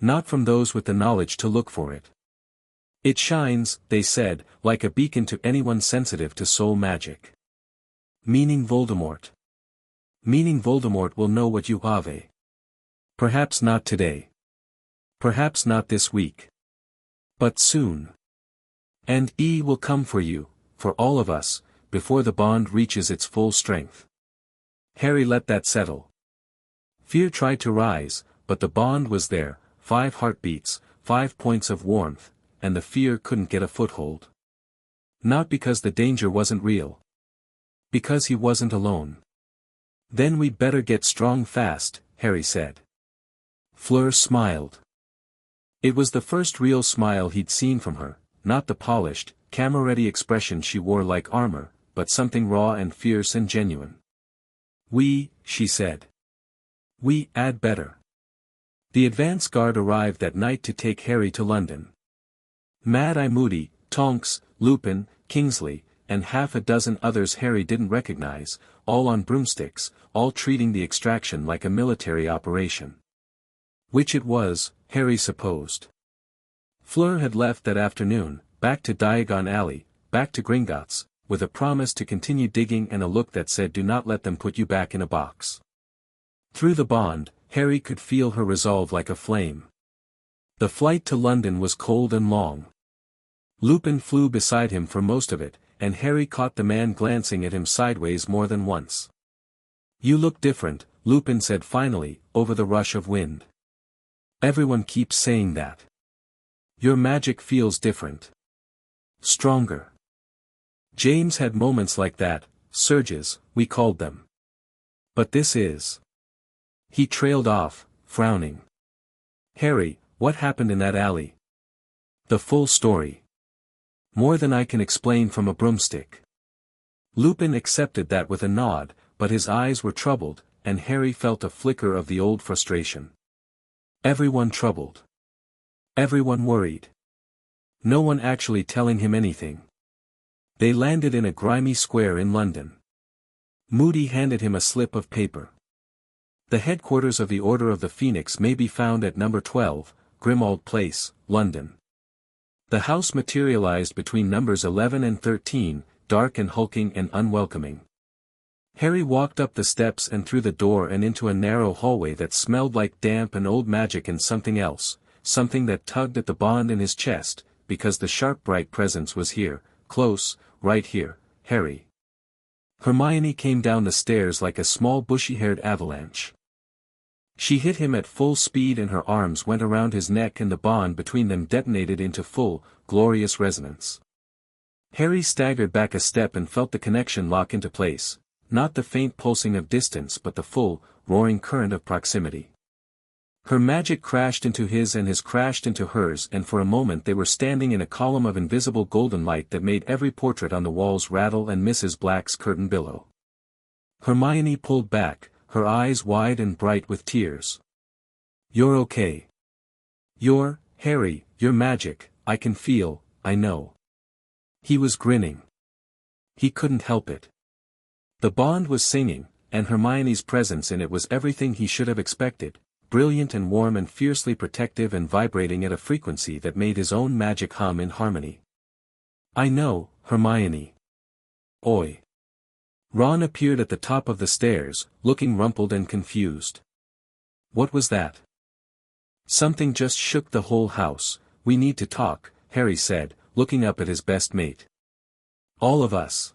Not from those with the knowledge to look for it. It shines, they said, like a beacon to anyone sensitive to soul magic. Meaning Voldemort. Meaning Voldemort will know what you have. Perhaps not today. Perhaps not this week. But soon. And he will come for you, for all of us, before the bond reaches its full strength. Harry let that settle. Fear tried to rise, but the bond was there, 5 heartbeats, 5 points of warmth, and the fear couldn't get a foothold. Not because the danger wasn't real. Because he wasn't alone. Then we'd better get strong fast, Harry said. Fleur smiled. It was the first real smile he'd seen from her, not the polished, camera-ready expression she wore like armor, but something raw and fierce and genuine. She said. We had better. The advance guard arrived that night to take Harry to London. Mad-Eye Moody, Tonks, Lupin, Kingsley, and half a dozen others Harry didn't recognize, all on broomsticks, all treating the extraction like a military operation. Which it was, Harry supposed. Fleur had left that afternoon, back to Diagon Alley, back to Gringotts, with a promise to continue digging and a look that said do not let them put you back in a box. Through the bond, Harry could feel her resolve like a flame. The flight to London was cold and long. Lupin flew beside him for most of it, and Harry caught the man glancing at him sideways more than once. You look different, Lupin said finally, over the rush of wind. Everyone keeps saying that. Your magic feels different. Stronger. James had moments like that, surges, we called them. But this is. He trailed off, frowning. Harry, what happened in that alley? The full story. More than I can explain from a broomstick. Lupin accepted that with a nod, but his eyes were troubled, and Harry felt a flicker of the old frustration. Everyone troubled. Everyone worried. No one actually telling him anything. They landed in a grimy square in London. Moody handed him a slip of paper. The headquarters of the Order of the Phoenix may be found at number 12, Grimmauld Place, London. The house materialized between numbers 11 and 13, dark and hulking and unwelcoming. Harry walked up the steps and through the door and into a narrow hallway that smelled like damp and old magic and something else, something that tugged at the bond in his chest, because the sharp bright presence was here, close, right here, Harry. Hermione came down the stairs like a small bushy-haired avalanche. She hit him at full speed and her arms went around his neck and the bond between them detonated into full, glorious resonance. Harry staggered back a step and felt the connection lock into place, not the faint pulsing of distance but the full, roaring current of proximity. Her magic crashed into his and his crashed into hers and for a moment they were standing in a column of invisible golden light that made every portrait on the walls rattle and Mrs. Black's curtain billow. Hermione pulled back, her eyes wide and bright with tears. You're okay. You're, Harry, you're magic, I can feel, I know. He was grinning. He couldn't help it. The bond was singing, and Hermione's presence in it was everything he should have expected, brilliant and warm and fiercely protective and vibrating at a frequency that made his own magic hum in harmony. "I know, Hermione." "Oi." Ron appeared at the top of the stairs, looking rumpled and confused. "What was that?" "Something just shook the whole house. We need to talk," Harry said, looking up at his best mate. "All of us.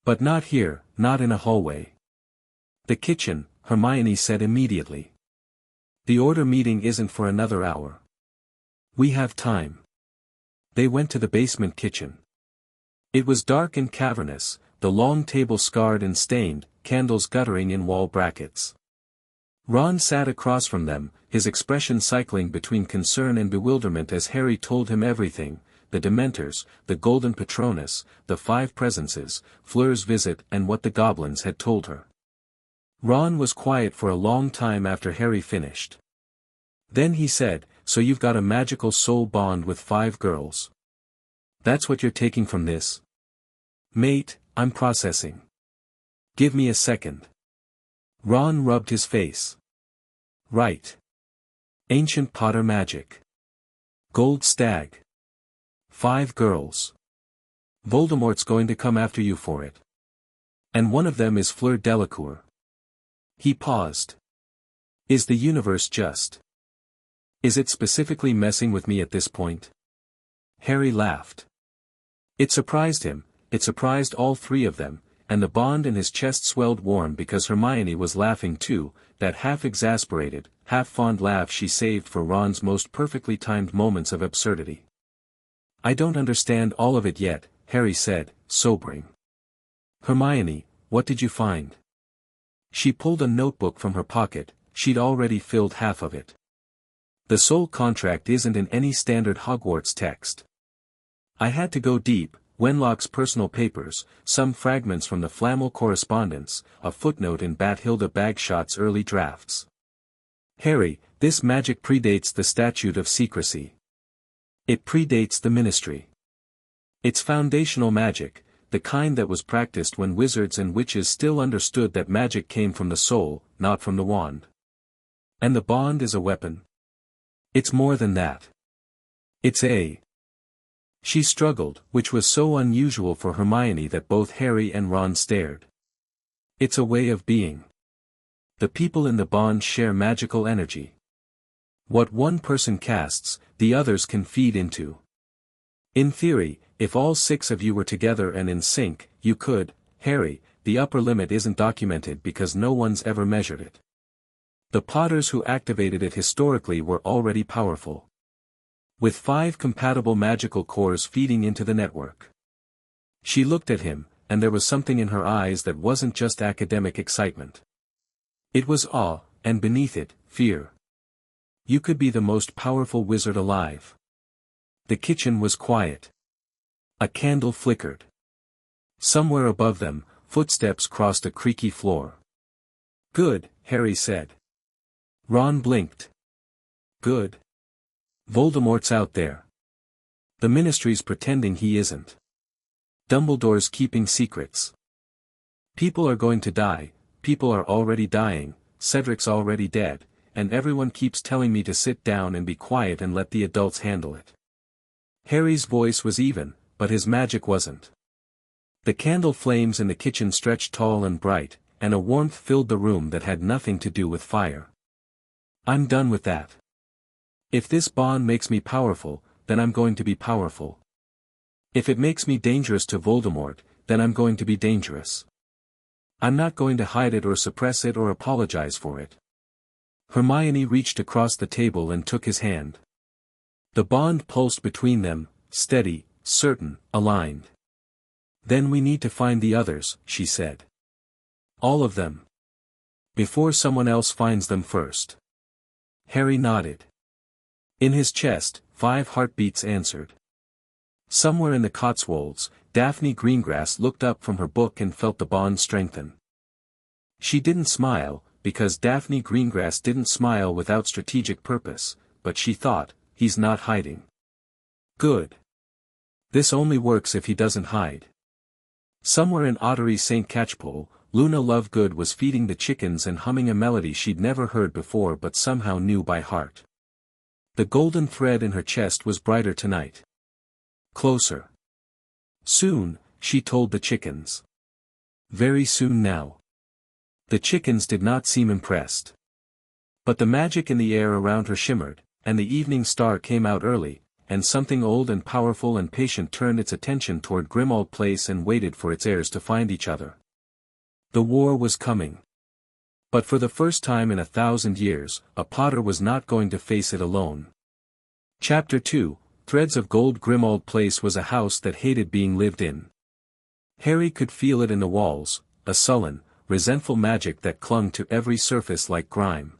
But not here, not in a hallway." "The kitchen," Hermione said immediately. "The order meeting isn't for another hour. We have time." They went to the basement kitchen. It was dark and cavernous, the long table scarred and stained, candles guttering in wall brackets. Ron sat across from them, his expression cycling between concern and bewilderment as Harry told him everything: the Dementors, the golden Patronus, the 5 presences, Fleur's visit and what the goblins had told her. Ron was quiet for a long time after Harry finished. Then he said, "So you've got a magical soul bond with 5 girls. That's what you're taking from this?" "Mate, I'm processing. Give me a second." Ron rubbed his face. "Right. Ancient Potter magic. Gold stag. 5 girls. Voldemort's going to come after you for it. And one of them is Fleur Delacour." He paused. "Is the universe just? Is it specifically messing with me at this point?" Harry laughed. It surprised him, it surprised all 3 of them, and the bond in his chest swelled warm because Hermione was laughing too, that half-exasperated, half-fond laugh she saved for Ron's most perfectly timed moments of absurdity. "I don't understand all of it yet," Harry said, sobering. "Hermione, what did you find?" She pulled a notebook from her pocket. She'd already filled half of it. "The soul contract isn't in any standard Hogwarts text. I had to go deep, Wenlock's personal papers, some fragments from the Flammel correspondence, a footnote in Bathilda Bagshot's early drafts. Harry, this magic predates the statute of secrecy. It predates the ministry. It's foundational magic, the kind that was practiced when wizards and witches still understood that magic came from the soul, not from the wand. And the bond is a weapon. It's more than that. It's a..." She struggled, which was so unusual for Hermione that both Harry and Ron stared. "It's a way of being. The people in the bond share magical energy. What one person casts, the others can feed into. In theory, if all 6 of you were together and in sync, you could, Harry, the upper limit isn't documented because no one's ever measured it. The Potters who activated it historically were already powerful. With 5 compatible magical cores feeding into the network." She looked at him, and there was something in her eyes that wasn't just academic excitement. It was awe, and beneath it, fear. You could be the most powerful wizard alive. The kitchen was quiet. A candle flickered. Somewhere above them, footsteps crossed a creaky floor. "Good," Harry said. Ron blinked. "Good. Voldemort's out there. The Ministry's pretending he isn't. Dumbledore's keeping secrets. People are going to die, people are already dying, Cedric's already dead, and everyone keeps telling me to sit down and be quiet and let the adults handle it." Harry's voice was even, but his magic wasn't. The candle flames in the kitchen stretched tall and bright, and a warmth filled the room that had nothing to do with fire. "I'm done with that. If this bond makes me powerful, then I'm going to be powerful. If it makes me dangerous to Voldemort, then I'm going to be dangerous. I'm not going to hide it or suppress it or apologize for it." Hermione reached across the table and took his hand. The bond pulsed between them, steady, certain, aligned. "Then we need to find the others," she said. "All of them. Before someone else finds them first." Harry nodded. In his chest, 5 heartbeats answered. Somewhere in the Cotswolds, Daphne Greengrass looked up from her book and felt the bond strengthen. She didn't smile, because Daphne Greengrass didn't smile without strategic purpose, but she thought, he's not hiding. Good. This only works if he doesn't hide. Somewhere in Ottery St. Catchpole, Luna Lovegood was feeding the chickens and humming a melody she'd never heard before but somehow knew by heart. The golden thread in her chest was brighter tonight. Closer. Soon, she told the chickens. Very soon now. The chickens did not seem impressed. But the magic in the air around her shimmered, and the evening star came out early, and something old and powerful and patient turned its attention toward Grimmauld Place and waited for its heirs to find each other. The war was coming. But for the first time in 1,000 years, a Potter was not going to face it alone. Chapter 2, Threads of Gold. Grimmauld Place was a house that hated being lived in. Harry could feel it in the walls, a sullen, resentful magic that clung to every surface like grime.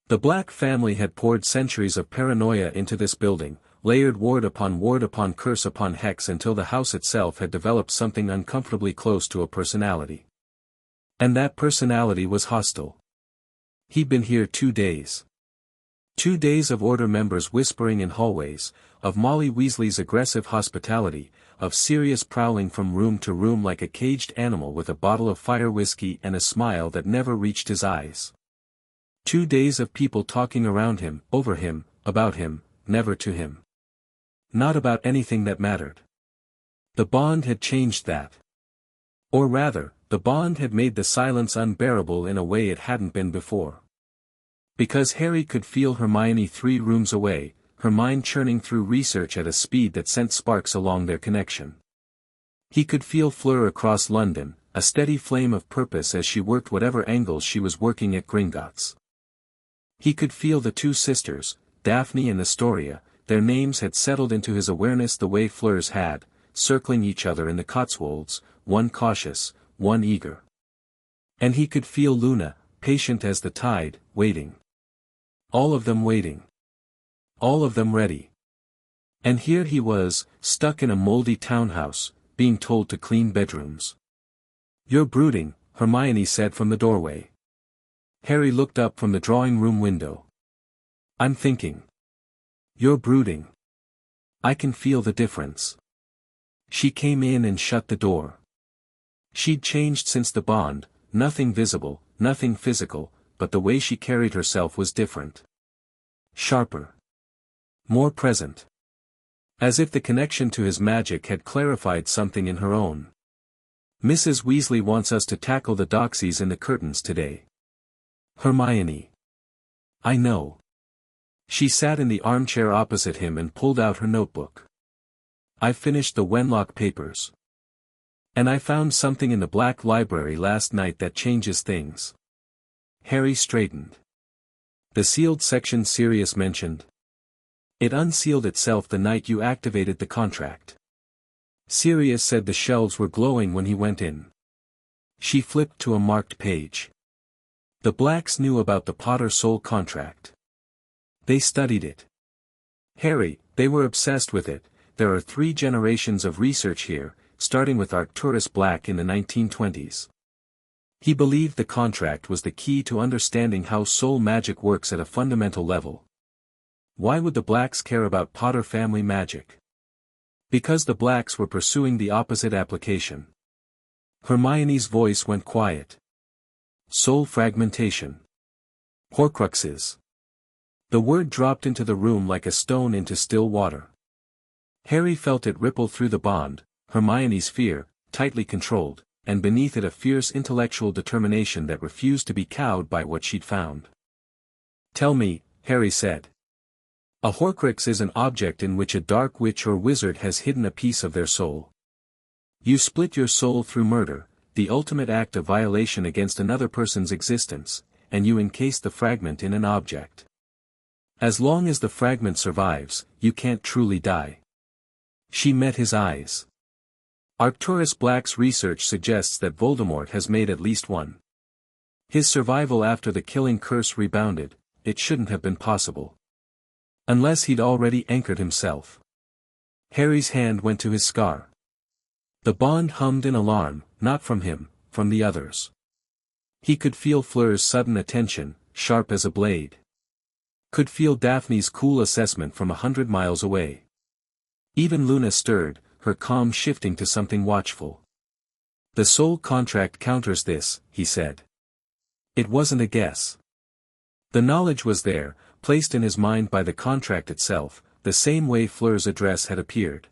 The Black family had poured centuries of paranoia into this building, layered ward upon curse upon hex until the house itself had developed something uncomfortably close to a personality. And that personality was hostile. He'd been here 2 days. 2 days of Order members whispering in hallways, of Molly Weasley's aggressive hospitality, of Sirius prowling from room to room like a caged animal with a bottle of fire whiskey and a smile that never reached his eyes. 2 days of people talking around him, over him, about him, never to him. Not about anything that mattered. The bond had changed that. Or rather, the bond had made the silence unbearable in a way it hadn't been before. Because Harry could feel Hermione 3 rooms away, her mind churning through research at a speed that sent sparks along their connection. He could feel Fleur across London, a steady flame of purpose as she worked whatever angles she was working at Gringotts. He could feel the 2 sisters, Daphne and Astoria, their names had settled into his awareness the way Fleur's had, circling each other in the Cotswolds, one cautious, one eager. And he could feel Luna, patient as the tide, waiting. All of them waiting. All of them ready. And here he was, stuck in a moldy townhouse, being told to clean bedrooms. "You're brooding," Hermione said from the doorway. Harry looked up from the drawing-room window. "I'm thinking." "You're brooding. I can feel the difference." She came in and shut the door. She'd changed since the bond, nothing visible, nothing physical, but the way she carried herself was different. Sharper. More present. As if the connection to his magic had clarified something in her own. "Mrs. Weasley wants us to tackle the doxies in the curtains today." "Hermione." "I know." She sat in the armchair opposite him and pulled out her notebook. "I've finished the Wenlock papers. And I found something in the Black Library last night that changes things." Harry straightened. "The sealed section Sirius mentioned?" "It unsealed itself the night you activated the contract. Sirius said the shelves were glowing when he went in." She flipped to a marked page. "The Blacks knew about the Potter Soul contract. They studied it. Harry, they were obsessed with it. There are 3 generations of research here, starting with Arcturus Black in the 1920s. He believed the contract was the key to understanding how soul magic works at a fundamental level. Why would the Blacks care about Potter family magic? Because the Blacks were pursuing the opposite application." Hermione's voice went quiet. "Soul fragmentation. Horcruxes." The word dropped into the room like a stone into still water. Harry felt it ripple through the bond, Hermione's fear, tightly controlled, and beneath it a fierce intellectual determination that refused to be cowed by what she'd found. "Tell me," Harry said. "A Horcrux is an object in which a dark witch or wizard has hidden a piece of their soul. You split your soul through murder, the ultimate act of violation against another person's existence, and you encase the fragment in an object. As long as the fragment survives, you can't truly die." She met his eyes. "Arcturus Black's research suggests that Voldemort has made at least one. His survival after the killing curse rebounded, it shouldn't have been possible. Unless he'd already anchored himself." Harry's hand went to his scar. The bond hummed in alarm, not from him, from the others. He could feel Fleur's sudden attention, sharp as a blade. Could feel Daphne's cool assessment from 100 miles away. Even Luna stirred, her calm shifting to something watchful. The soul contract counters this, he said. It wasn't a guess. The knowledge was there, placed in his mind by the contract itself, the same way Fleur's address had appeared.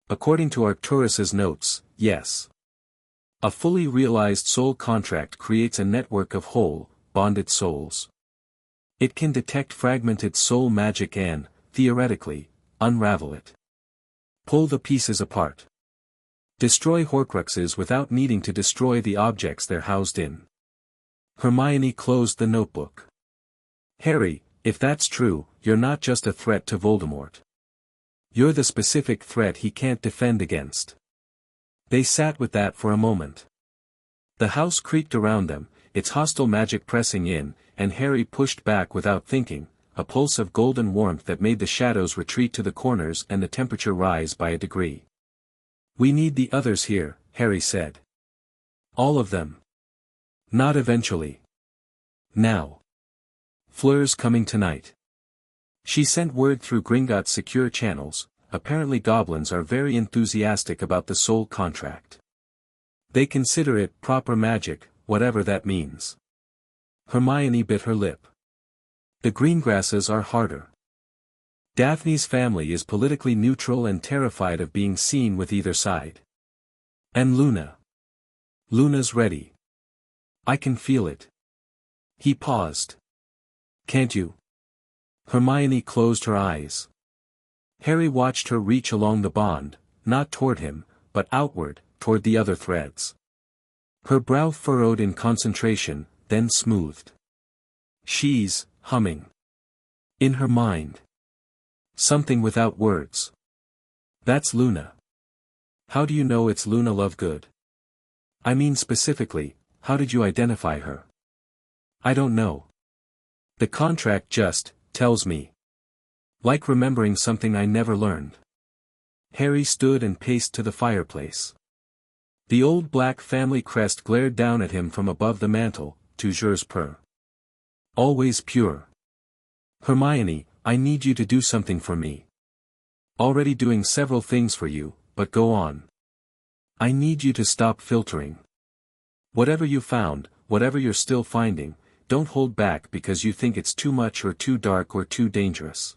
According to Arcturus's notes, yes. A fully realized soul contract creates a network of whole, bonded souls. It can detect fragmented soul magic and, theoretically, unravel it. Pull the pieces apart. Destroy Horcruxes without needing to destroy the objects they're housed in. Hermione closed the notebook. Harry, if that's true, you're not just a threat to Voldemort. You're the specific threat he can't defend against. They sat with that for a moment. The house creaked around them, its hostile magic pressing in, and Harry pushed back without thinking, a pulse of golden warmth that made the shadows retreat to the corners and the temperature rise by a degree. We need the others here, Harry said. All of them. Not eventually. Now. Fleur's coming tonight. She sent word through Gringotts' secure channels. Apparently goblins are very enthusiastic about the soul contract. They consider it proper magic, whatever that means. Hermione bit her lip. The Greengrasses are harder. Daphne's family is politically neutral and terrified of being seen with either side. And Luna. Luna's ready. I can feel it. He paused. Can't you? Hermione closed her eyes. Harry watched her reach along the bond, not toward him, but outward, toward the other threads. Her brow furrowed in concentration, then smoothed. She's humming. In her mind. Something without words. That's Luna. How do you know it's Luna Lovegood? I mean specifically, how did you identify her? I don't know. The contract just tells me. Like remembering something I never learned. Harry stood and paced to the fireplace. The old black family crest glared down at him from above the mantel, toujours pur. Always pure. Hermione, I need you to do something for me. Already doing several things for you, but go on. I need you to stop filtering. Whatever you found, whatever you're still finding, don't hold back because you think it's too much or too dark or too dangerous.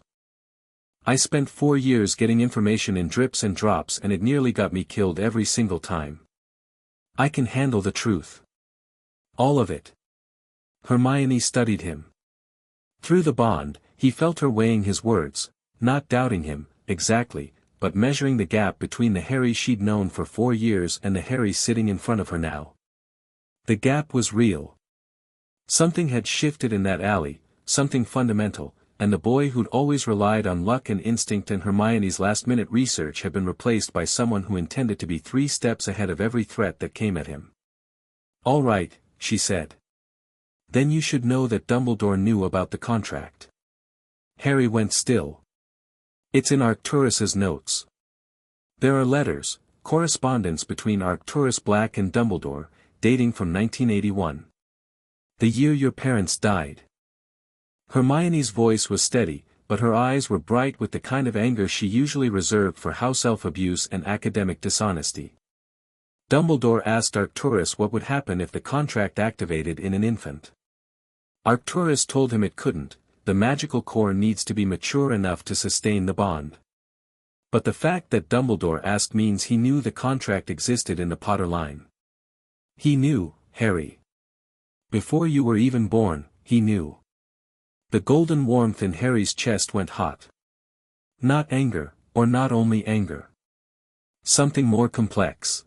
I spent 4 years getting information in drips and drops and it nearly got me killed every single time. I can handle the truth. All of it. Hermione studied him. Through the bond, he felt her weighing his words, not doubting him, exactly, but measuring the gap between the Harry she'd known for 4 years and the Harry sitting in front of her now. The gap was real. Something had shifted in that alley, something fundamental, and the boy who'd always relied on luck and instinct and Hermione's last-minute research had been replaced by someone who intended to be 3 steps ahead of every threat that came at him. All right, she said. Then you should know that Dumbledore knew about the contract. Harry went still. It's in Arcturus's notes. There are letters, correspondence between Arcturus Black and Dumbledore, dating from 1981. The year your parents died. Hermione's voice was steady, but her eyes were bright with the kind of anger she usually reserved for house elf abuse and academic dishonesty. Dumbledore asked Arcturus what would happen if the contract activated in an infant. Arcturus told him it couldn't, the magical core needs to be mature enough to sustain the bond. But the fact that Dumbledore asked means he knew the contract existed in the Potter line. He knew, Harry. Before you were even born, he knew. The golden warmth in Harry's chest went hot. Not anger, or not only anger. Something more complex.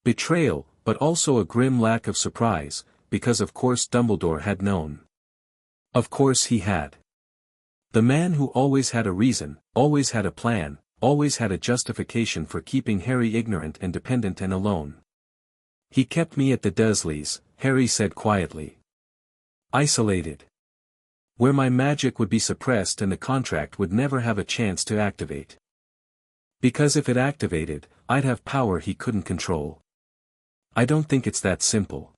Betrayal, but also a grim lack of surprise, because of course Dumbledore had known. Of course he had. The man who always had a reason, always had a plan, always had a justification for keeping Harry ignorant and dependent and alone. He kept me at the Dursleys, Harry said quietly. Isolated. Where my magic would be suppressed and the contract would never have a chance to activate. Because if it activated, I'd have power he couldn't control. I don't think it's that simple.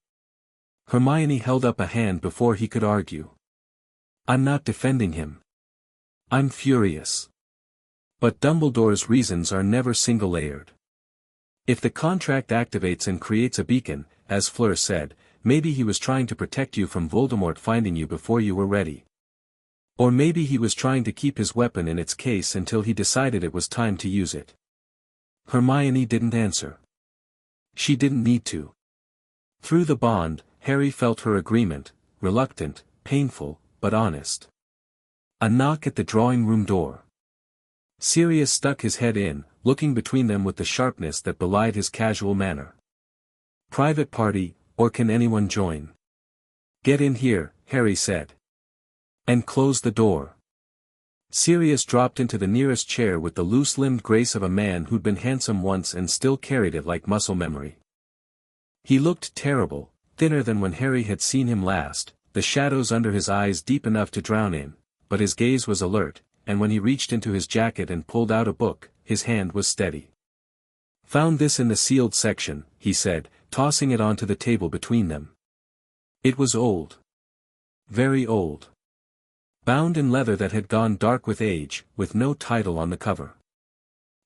Hermione held up a hand before he could argue. I'm not defending him. I'm furious. But Dumbledore's reasons are never single-layered. If the contract activates and creates a beacon, as Fleur said, maybe he was trying to protect you from Voldemort finding you before you were ready. Or maybe he was trying to keep his weapon in its case until he decided it was time to use it. Hermione didn't answer. She didn't need to. Through the bond, Harry felt her agreement, reluctant, painful, but honest. A knock at the drawing room door. Sirius stuck his head in, looking between them with the sharpness that belied his casual manner. "Private party, or can anyone join?" "Get in here," Harry said. "And close the door." Sirius dropped into the nearest chair with the loose-limbed grace of a man who'd been handsome once and still carried it like muscle memory. He looked terrible, thinner than when Harry had seen him last, the shadows under his eyes deep enough to drown in, but his gaze was alert, and when he reached into his jacket and pulled out a book, his hand was steady. "Found this in the sealed section," he said, tossing it onto the table between them. It was old. Very old. Bound in leather that had gone dark with age, with no title on the cover.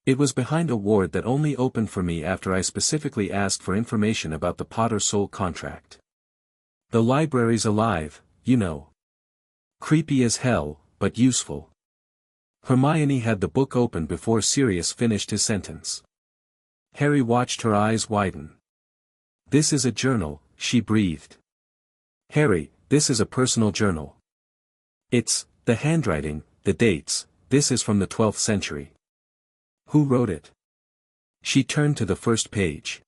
"It was behind a ward that only opened for me after I specifically asked for information about the Potter Soul contract. The library's alive, you know. Creepy as hell, but useful." Hermione had the book open before Sirius finished his sentence. Harry watched her eyes widen. "This is a journal," she breathed. "Harry, this is a personal journal. It's, the handwriting, the dates, this is from the 12th century. Who wrote it?" She turned to the first page.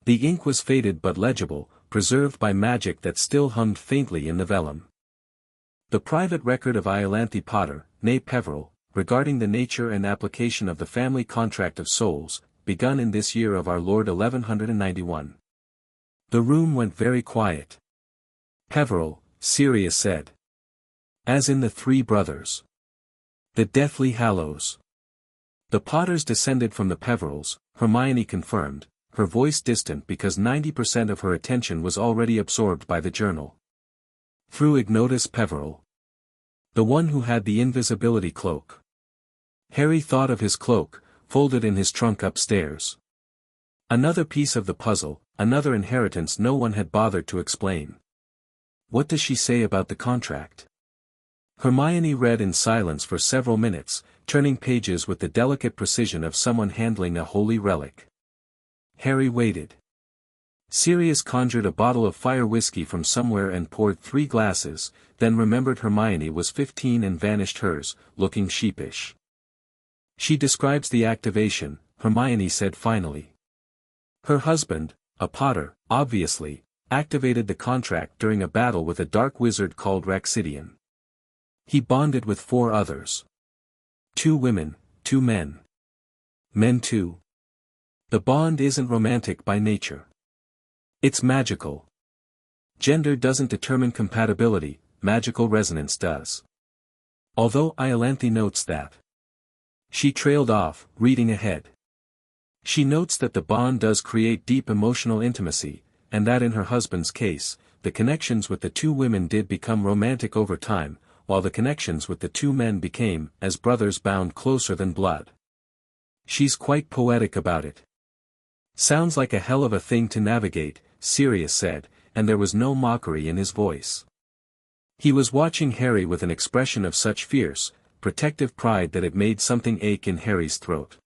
The ink was faded but legible, preserved by magic that still hummed faintly in the vellum. "The private record of Iolanthe Potter, née Peveril, regarding the nature and application of the family contract of souls, begun in this year of our Lord 1191. The room went very quiet. "Peveril," Sirius said. "As in the Three Brothers. The Deathly Hallows." "The Potters descended from the Peverils," Hermione confirmed, her voice distant because 90% of her attention was already absorbed by the journal. "Through Ignotus Peveril. The one who had the invisibility cloak." Harry thought of his cloak, folded in his trunk upstairs. Another piece of the puzzle, another inheritance no one had bothered to explain. "What does she say about the contract?" Hermione read in silence for several minutes, turning pages with the delicate precision of someone handling a holy relic. Harry waited. Sirius conjured a bottle of fire whiskey from somewhere and poured 3 glasses, then remembered Hermione was 15 and vanished hers, looking sheepish. "She describes the activation," Hermione said finally. "Her husband, a Potter, obviously, activated the contract during a battle with a dark wizard called Raxidian. He bonded with 4 others. 2 women, 2 men. Men too. The bond isn't romantic by nature. It's magical. Gender doesn't determine compatibility, magical resonance does. Although Iolanthe notes that." She trailed off, reading ahead. She notes that the bond does create deep emotional intimacy, and that in her husband's case, the connections with the 2 women did become romantic over time, while the connections with the 2 men became, as brothers bound closer than blood. She's quite poetic about it. "Sounds like a hell of a thing to navigate," Sirius said, and there was no mockery in his voice. He was watching Harry with an expression of such fierce, protective pride that it made something ache in Harry's throat.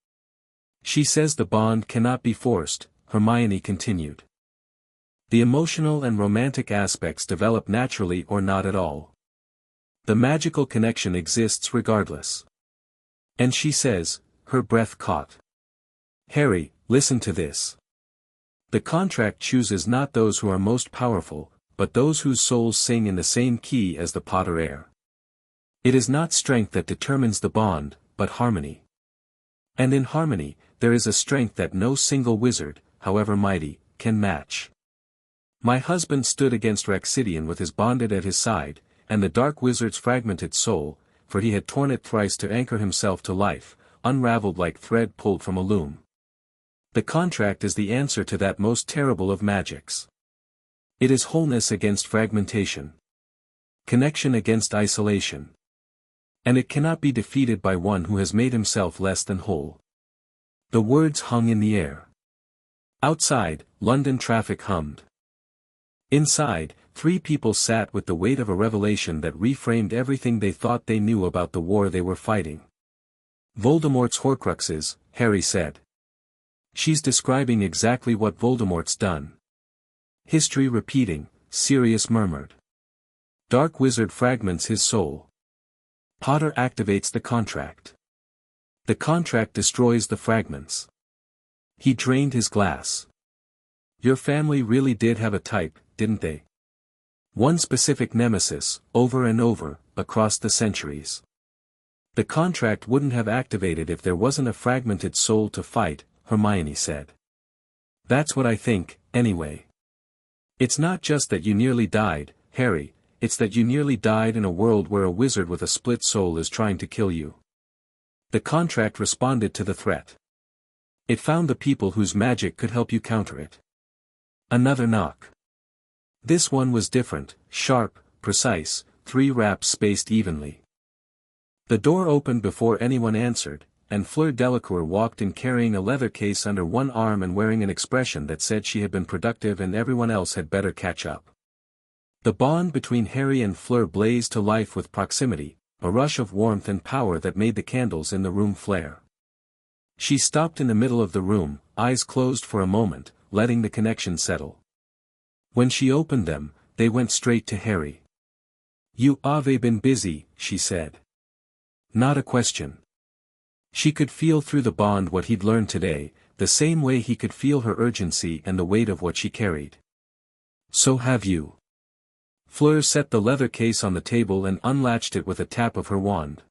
"She says the bond cannot be forced," Hermione continued. "The emotional and romantic aspects develop naturally or not at all. The magical connection exists regardless. And she says," her breath caught. "Harry, listen to this. The contract chooses not those who are most powerful, but those whose souls sing in the same key as the Potter air. It is not strength that determines the bond, but harmony. And in harmony, there is a strength that no single wizard, however mighty, can match. My husband stood against Raxidian with his bonded at his side, and the dark wizard's fragmented soul, for he had torn it thrice to anchor himself to life, unraveled like thread pulled from a loom. The contract is the answer to that most terrible of magics. It is wholeness against fragmentation. Connection against isolation. And it cannot be defeated by one who has made himself less than whole." The words hung in the air. Outside, London traffic hummed. Inside, 3 people sat with the weight of a revelation that reframed everything they thought they knew about the war they were fighting. Voldemort's Horcruxes, Harry said. She's describing exactly what Voldemort's done. History repeating, Sirius murmured. Dark Wizard fragments his soul. Potter activates the contract. The contract destroys the fragments. He drained his glass. Your family really did have a type, didn't they? One specific nemesis, over and over, across the centuries. The contract wouldn't have activated if there wasn't a fragmented soul to fight, Hermione said. That's what I think, anyway. It's not just that you nearly died, Harry, it's that you nearly died in a world where a wizard with a split soul is trying to kill you. The contract responded to the threat. It found the people whose magic could help you counter it. Another knock. This one was different, sharp, precise, 3 raps spaced evenly. The door opened before anyone answered, and Fleur Delacour walked in carrying a leather case under one arm and wearing an expression that said she had been productive and everyone else had better catch up. The bond between Harry and Fleur blazed to life with proximity, a rush of warmth and power that made the candles in the room flare. She stopped in the middle of the room, eyes closed for a moment, letting the connection settle. When she opened them, they went straight to Harry. You've been busy, she said. Not a question. She could feel through the bond what he'd learned today, the same way he could feel her urgency and the weight of what she carried. So have you. Fleur set the leather case on the table and unlatched it with a tap of her wand.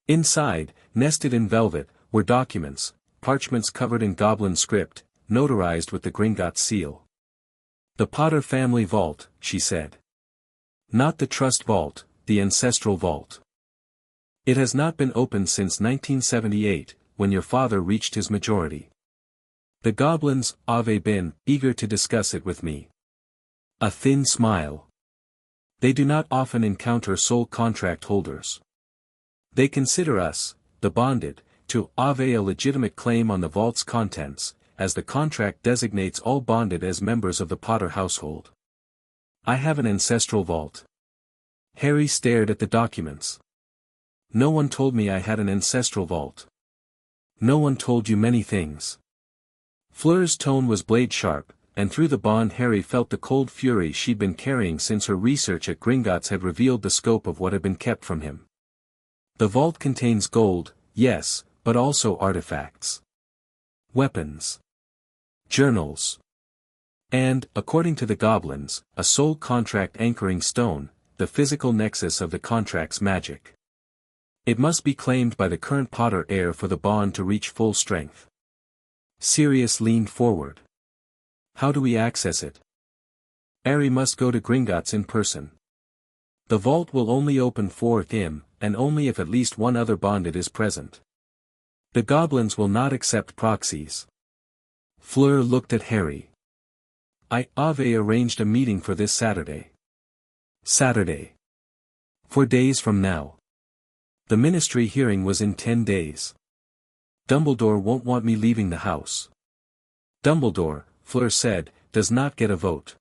Inside, nested in velvet, were documents, parchments covered in goblin script, notarized with the Gringotts seal. The Potter family vault, she said. Not the trust vault, the ancestral vault. It has not been opened since 1978, when your father reached his majority. The goblins have been eager to discuss it with me. A thin smile. They do not often encounter soul contract holders. They consider us, the bonded, to have a legitimate claim on the vault's contents, as the contract designates all bonded as members of the Potter household. I have an ancestral vault. Harry stared at the documents. No one told me I had an ancestral vault. No one told you many things. Fleur's tone was blade sharp, and through the bond Harry felt the cold fury she'd been carrying since her research at Gringotts had revealed the scope of what had been kept from him. The vault contains gold, yes, but also artifacts. Weapons. Journals. And, according to the goblins, a soul contract anchoring stone, the physical nexus of the contract's magic. It must be claimed by the current Potter heir for the bond to reach full strength. Sirius leaned forward. How do we access it? Harry must go to Gringotts in person. The vault will only open for him, and only if at least one other bonded is present. The goblins will not accept proxies. Fleur looked at Harry. I have arranged a meeting for this Saturday. Saturday. 4 days from now. The ministry hearing was in 10 days. Dumbledore won't want me leaving the house. Dumbledore, Fleur said, does not get a vote.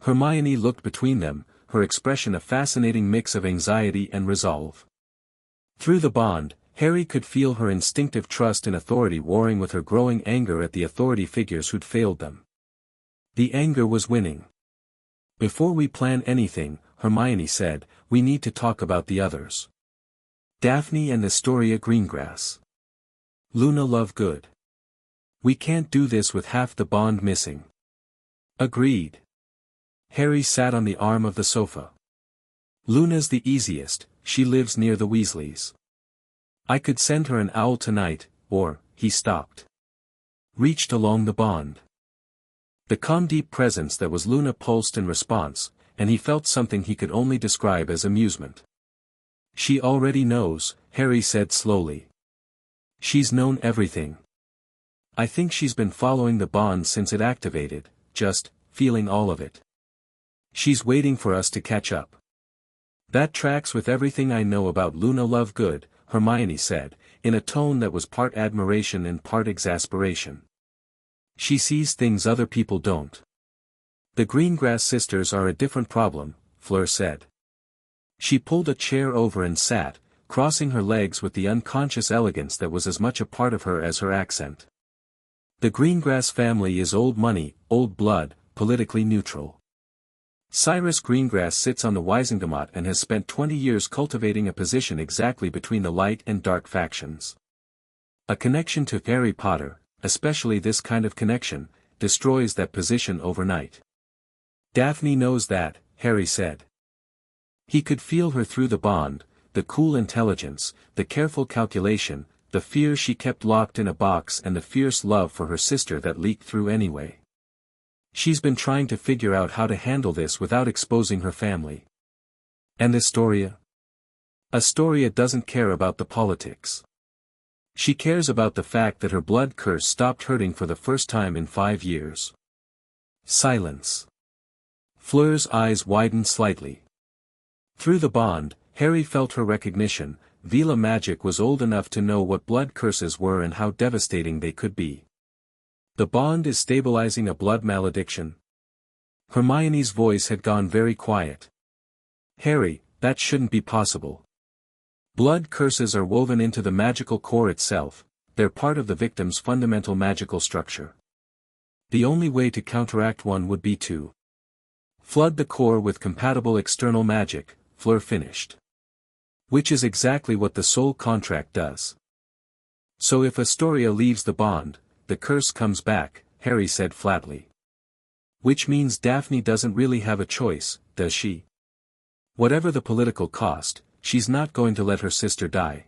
Hermione looked between them, her expression a fascinating mix of anxiety and resolve. Through the bond, Harry could feel her instinctive trust in authority warring with her growing anger at the authority figures who'd failed them. The anger was winning. Before we plan anything, Hermione said, we need to talk about the others. Daphne and Astoria Greengrass. Luna Lovegood. We can't do this with half the bond missing. Agreed. Harry sat on the arm of the sofa. Luna's the easiest, she lives near the Weasleys. I could send her an owl tonight, or, he stopped. Reached along the bond. The calm deep presence that was Luna pulsed in response, and he felt something he could only describe as amusement. She already knows, Harry said slowly. She's known everything. I think she's been following the bond since it activated, just, feeling all of it. She's waiting for us to catch up. That tracks with everything I know about Luna Lovegood, Hermione said, in a tone that was part admiration and part exasperation. She sees things other people don't. The Greengrass sisters are a different problem, Fleur said. She pulled a chair over and sat, crossing her legs with the unconscious elegance that was as much a part of her as her accent. The Greengrass family is old money, old blood, politically neutral. Cyrus Greengrass sits on the Wisingamot and has spent 20 years cultivating a position exactly between the light and dark factions. A connection to Harry Potter, especially this kind of connection, destroys that position overnight. Daphne knows that, Harry said. He could feel her through the bond, the cool intelligence, the careful calculation, the fear she kept locked in a box and the fierce love for her sister that leaked through anyway. She's been trying to figure out how to handle this without exposing her family. And Astoria? Astoria doesn't care about the politics. She cares about the fact that her blood curse stopped hurting for the first time in 5 years. Silence. Fleur's eyes widened slightly. Through the bond, Harry felt her recognition. Vila magic was old enough to know what blood curses were and how devastating they could be. The bond is stabilizing a blood malediction. Hermione's voice had gone very quiet. Harry, that shouldn't be possible. Blood curses are woven into the magical core itself, they're part of the victim's fundamental magical structure. The only way to counteract one would be to flood the core with compatible external magic, Fleur finished. Which is exactly what the soul contract does. So if Astoria leaves the bond, the curse comes back, Harry said flatly. Which means Daphne doesn't really have a choice, does she? Whatever the political cost, she's not going to let her sister die.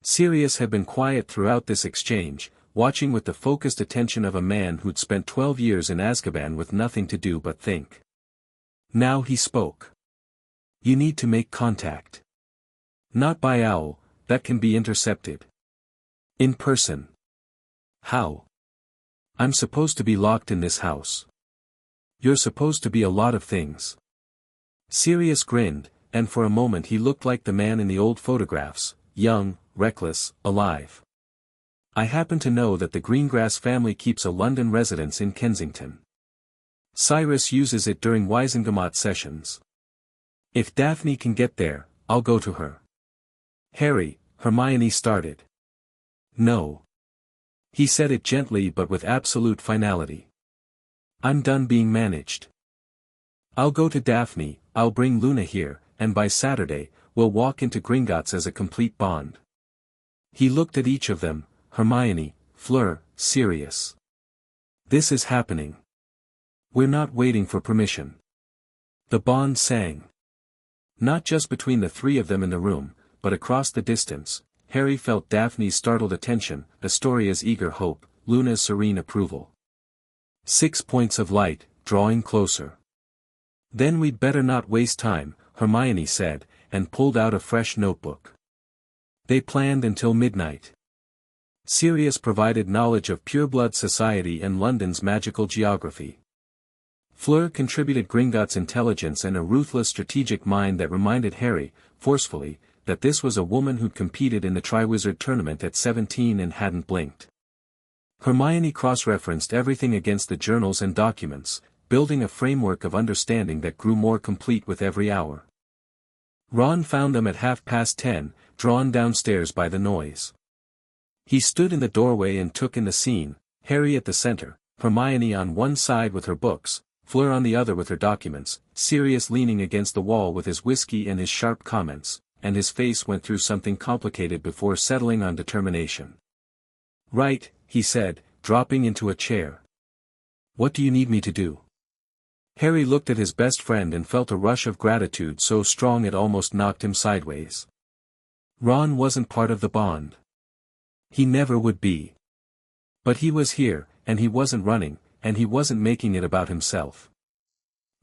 Sirius had been quiet throughout this exchange, watching with the focused attention of a man who'd spent 12 years in Azkaban with nothing to do but think. Now he spoke. You need to make contact. Not by owl, that can be intercepted. In person. How? I'm supposed to be locked in this house. You're supposed to be a lot of things. Sirius grinned, and for a moment he looked like the man in the old photographs, young, reckless, alive. I happen to know that the Greengrass family keeps a London residence in Kensington. Cyrus uses it during Wisingamot sessions. If Daphne can get there, I'll go to her. Harry, Hermione started. No. He said it gently but with absolute finality. I'm done being managed. I'll go to Daphne, I'll bring Luna here, and by Saturday, we'll walk into Gringotts as a complete bond. He looked at each of them, Hermione, Fleur, Sirius. This is happening. We're not waiting for permission. The bond sang. Not just between the three of them in the room, but across the distance. Harry felt Daphne's startled attention, Astoria's eager hope, Luna's serene approval. 6 points of light, drawing closer. Then we'd better not waste time, Hermione said, and pulled out a fresh notebook. They planned until midnight. Sirius provided knowledge of pureblood society and London's magical geography. Fleur contributed Gringotts' intelligence and a ruthless strategic mind that reminded Harry, forcefully, that this was a woman who'd competed in the Triwizard Tournament at 17 and hadn't blinked. Hermione cross-referenced everything against the journals and documents, building a framework of understanding that grew more complete with every hour. Ron found them at 10:30, drawn downstairs by the noise. He stood in the doorway and took in the scene, Harry at the center, Hermione on one side with her books, Fleur on the other with her documents, Sirius leaning against the wall with his whiskey and his sharp comments, and his face went through something complicated before settling on determination. Right, he said, dropping into a chair. What do you need me to do? Harry looked at his best friend and felt a rush of gratitude so strong it almost knocked him sideways. Ron wasn't part of the bond. He never would be. But he was here, and he wasn't running, and he wasn't making it about himself.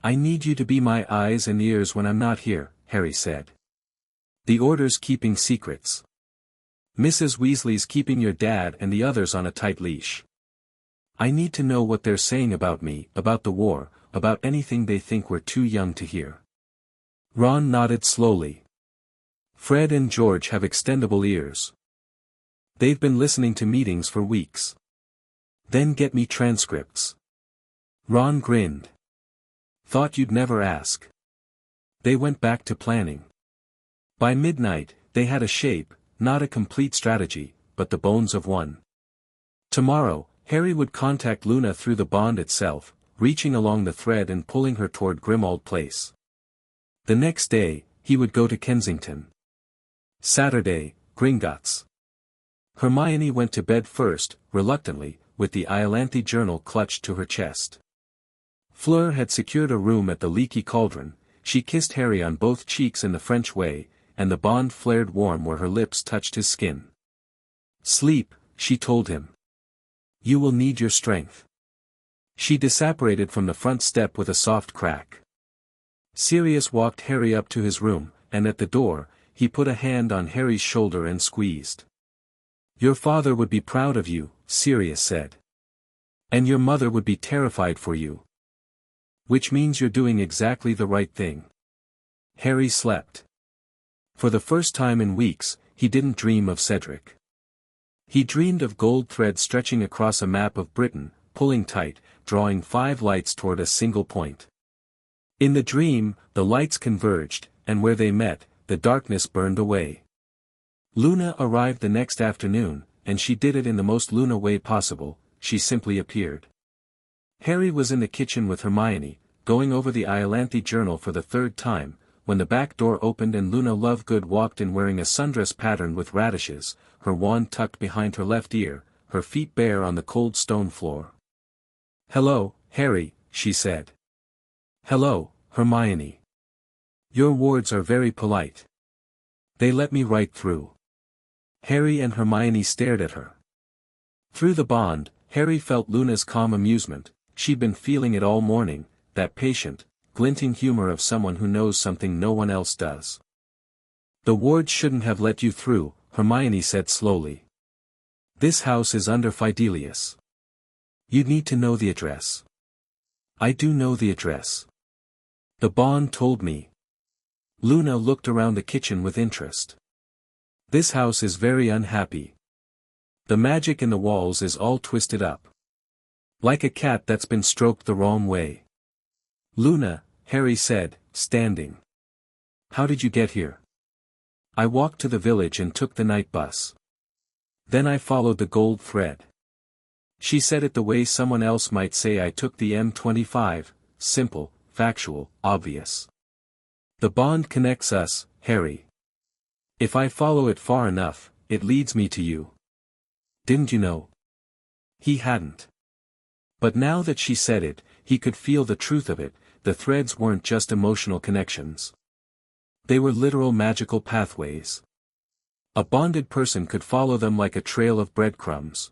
I need you to be my eyes and ears when I'm not here, Harry said. The Order's keeping secrets. Mrs. Weasley's keeping your dad and the others on a tight leash. I need to know what they're saying about me, about the war, about anything they think we're too young to hear. Ron nodded slowly. Fred and George have extendable ears. They've been listening to meetings for weeks. Then get me transcripts. Ron grinned. Thought you'd never ask. They went back to planning. By midnight, they had a shape, not a complete strategy, but the bones of one. Tomorrow, Harry would contact Luna through the bond itself, reaching along the thread and pulling her toward Grimmauld Place. The next day, he would go to Kensington. Saturday, Gringotts. Hermione went to bed first, reluctantly, with the Iolanthe journal clutched to her chest. Fleur had secured a room at the Leaky Cauldron. She kissed Harry on both cheeks in the French way, and the bond flared warm where her lips touched his skin. Sleep, she told him. You will need your strength. She disapparated from the front step with a soft crack. Sirius walked Harry up to his room, and at the door, he put a hand on Harry's shoulder and squeezed. Your father would be proud of you, Sirius said. And your mother would be terrified for you. Which means you're doing exactly the right thing. Harry slept. For the first time in weeks, he didn't dream of Cedric. He dreamed of gold thread stretching across a map of Britain, pulling tight, drawing 5 lights toward a single point. In the dream, the lights converged, and where they met, the darkness burned away. Luna arrived the next afternoon, and she did it in the most Luna way possible. She simply appeared. Harry was in the kitchen with Hermione, going over the Iolanthe journal for the 3rd time, when the back door opened and Luna Lovegood walked in wearing a sundress patterned with radishes, her wand tucked behind her left ear, her feet bare on the cold stone floor. Hello, Harry, she said. Hello, Hermione. Your wards are very polite. They let me right through. Harry and Hermione stared at her. Through the bond, Harry felt Luna's calm amusement. She'd been feeling it all morning, that patient, glinting humor of someone who knows something no one else does. The wards shouldn't have let you through, Hermione said slowly. This house is under Fidelius. You'd need to know the address. I do know the address. The bond told me. Luna looked around the kitchen with interest. This house is very unhappy. The magic in the walls is all twisted up. Like a cat that's been stroked the wrong way. Luna, Harry said, standing. How did you get here? I walked to the village and took the night bus. Then I followed the gold thread. She said it the way someone else might say I took the M25, simple, factual, obvious. The bond connects us, Harry. If I follow it far enough, it leads me to you. Didn't you know? He hadn't. But now that she said it, he could feel the truth of it. The threads weren't just emotional connections. They were literal magical pathways. A bonded person could follow them like a trail of breadcrumbs.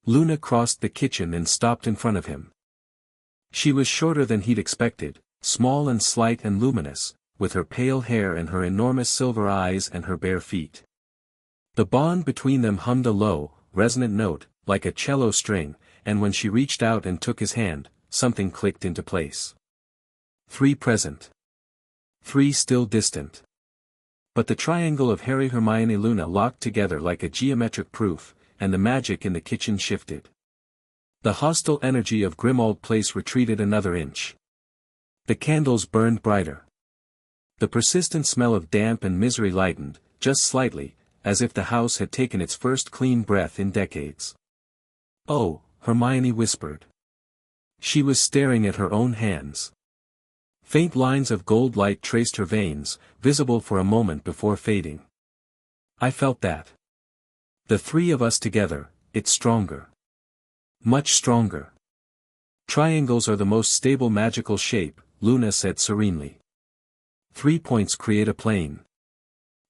Luna crossed the kitchen and stopped in front of him. She was shorter than he'd expected, small and slight and luminous, with her pale hair and her enormous silver eyes and her bare feet. The bond between them hummed a low, resonant note, like a cello string, and when she reached out and took his hand, something clicked into place. 3 present. 3 still distant. But the triangle of Harry Hermione Luna locked together like a geometric proof, and the magic in the kitchen shifted. The hostile energy of Grimmauld Place retreated another inch. The candles burned brighter. The persistent smell of damp and misery lightened, just slightly, as if the house had taken its first clean breath in decades. Oh, Hermione whispered. She was staring at her own hands. Faint lines of gold light traced her veins, visible for a moment before fading. I felt that. The 3 of us together, it's stronger. Much stronger. Triangles are the most stable magical shape, Luna said serenely. 3 points create a plane.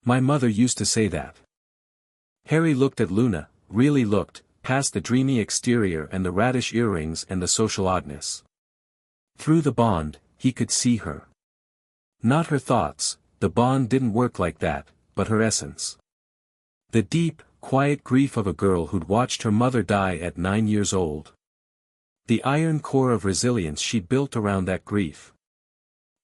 My mother used to say that. Harry looked at Luna, really looked, past the dreamy exterior and the radish earrings and the social oddness. Through the bond, he could see her. Not her thoughts, the bond didn't work like that, but her essence. The deep, quiet grief of a girl who'd watched her mother die at 9 years old. The iron core of resilience she'd built around that grief.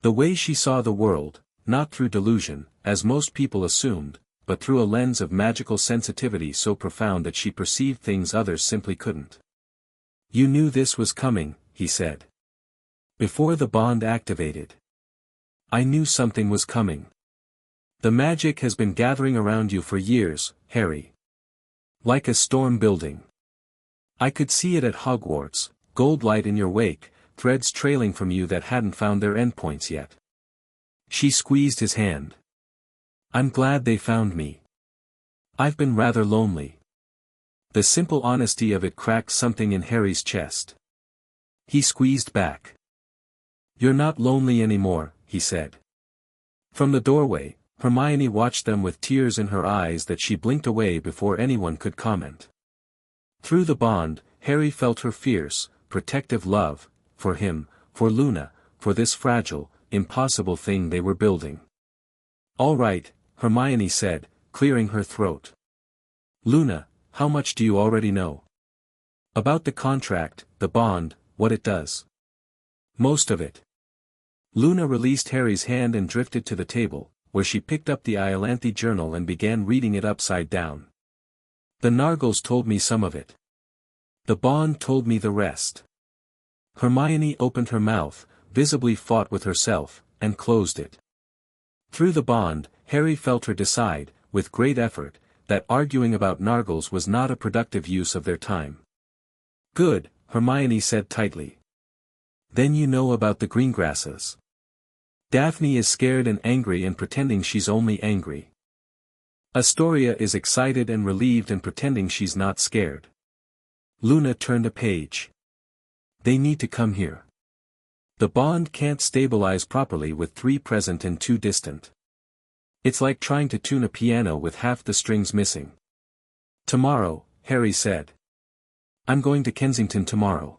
The way she saw the world, not through delusion, as most people assumed, but through a lens of magical sensitivity so profound that she perceived things others simply couldn't. You knew this was coming, he said. Before the bond activated. I knew something was coming. The magic has been gathering around you for years, Harry. Like a storm building. I could see it at Hogwarts, gold light in your wake, threads trailing from you that hadn't found their endpoints yet. She squeezed his hand. I'm glad they found me. I've been rather lonely. The simple honesty of it cracked something in Harry's chest. He squeezed back. You're not lonely anymore, he said. From the doorway, Hermione watched them with tears in her eyes that she blinked away before anyone could comment. Through the bond, Harry felt her fierce, protective love, for him, for Luna, for this fragile, impossible thing they were building. All right, Hermione said, clearing her throat. Luna, how much do you already know? About the contract, the bond, what it does. Most of it. Luna released Harry's hand and drifted to the table, where she picked up the Iolanthe journal and began reading it upside down. The Nargles told me some of it. The bond told me the rest. Hermione opened her mouth, visibly fought with herself, and closed it. Through the bond, Harry felt her decide, with great effort, that arguing about Nargles was not a productive use of their time. Good, Hermione said tightly. Then you know about the Greengrasses. Daphne is scared and angry and pretending she's only angry. Astoria is excited and relieved and pretending she's not scared. Luna turned a page. They need to come here. The bond can't stabilize properly with 3 present and 2 distant. It's like trying to tune a piano with half the strings missing. Tomorrow, Harry said. I'm going to Kensington tomorrow.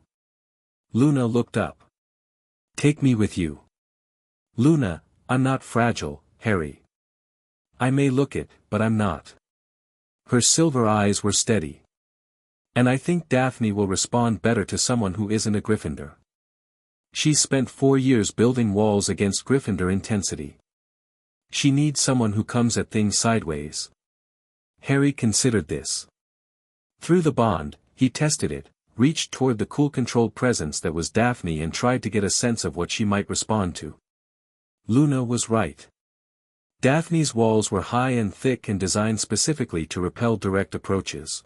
Luna looked up. Take me with you. Luna, I'm not fragile, Harry. I may look it, but I'm not. Her silver eyes were steady. And I think Daphne will respond better to someone who isn't a Gryffindor. She's spent 4 years building walls against Gryffindor intensity. She needs someone who comes at things sideways. Harry considered this. Through the bond, he tested it, reached toward the cool controlled presence that was Daphne and tried to get a sense of what she might respond to. Luna was right. Daphne's walls were high and thick and designed specifically to repel direct approaches.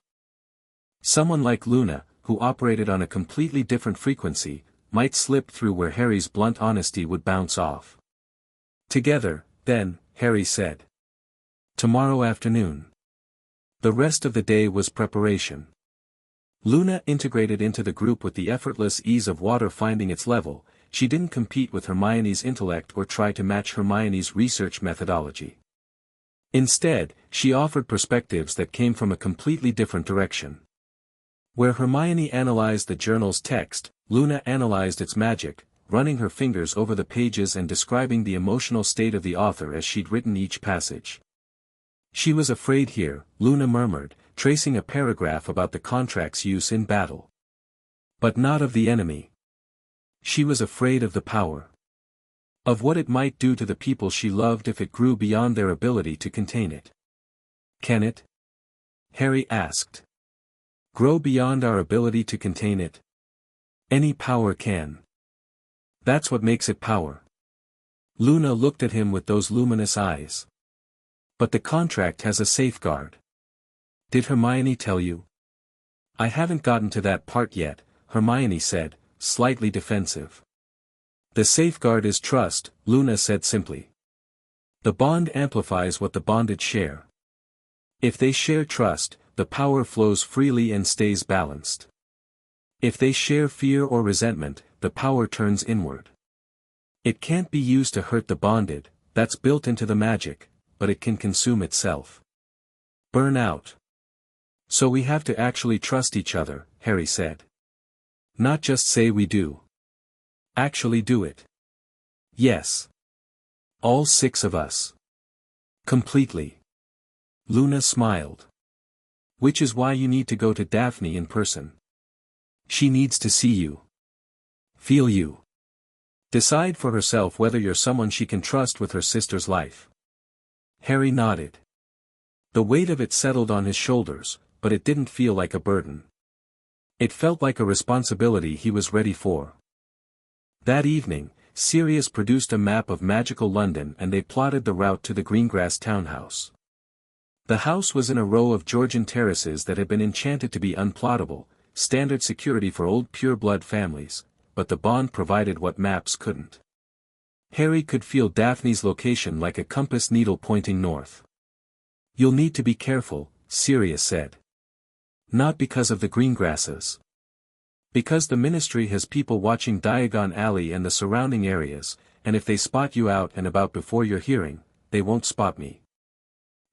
Someone like Luna, who operated on a completely different frequency, might slip through where Harry's blunt honesty would bounce off. Together, then, Harry said. Tomorrow afternoon. The rest of the day was preparation. Luna integrated into the group with the effortless ease of water finding its level. She didn't compete with Hermione's intellect or try to match Hermione's research methodology. Instead, she offered perspectives that came from a completely different direction. Where Hermione analyzed the journal's text, Luna analyzed its magic, running her fingers over the pages and describing the emotional state of the author as she'd written each passage. She was afraid here, Luna murmured, tracing a paragraph about the contract's use in battle. But not of the enemy. She was afraid of the power. Of what it might do to the people she loved if it grew beyond their ability to contain it. Can it? Harry asked. Grow beyond our ability to contain it? Any power can. That's what makes it power. Luna looked at him with those luminous eyes. But the contract has a safeguard. Did Hermione tell you? I haven't gotten to that part yet, Hermione said, slightly defensive. The safeguard is trust, Luna said simply. The bond amplifies what the bonded share. If they share trust, the power flows freely and stays balanced. If they share fear or resentment, the power turns inward. It can't be used to hurt the bonded, that's built into the magic, but it can consume itself. Burn out. So we have to actually trust each other, Harry said. Not just say we do. Actually do it. Yes. All 6 of us. Completely. Luna smiled. Which is why you need to go to Daphne in person. She needs to see you. Feel you. Decide for herself whether you're someone she can trust with her sister's life. Harry nodded. The weight of it settled on his shoulders, but it didn't feel like a burden. It felt like a responsibility he was ready for. That evening, Sirius produced a map of magical London and they plotted the route to the Greengrass townhouse. The house was in a row of Georgian terraces that had been enchanted to be unplottable, standard security for old pure-blood families, but the bond provided what maps couldn't. Harry could feel Daphne's location like a compass needle pointing north. "You'll need to be careful," Sirius said. "Not because of the Greengrasses. Because the Ministry has people watching Diagon Alley and the surrounding areas, and if they spot you out and about before your hearing, they won't spot me."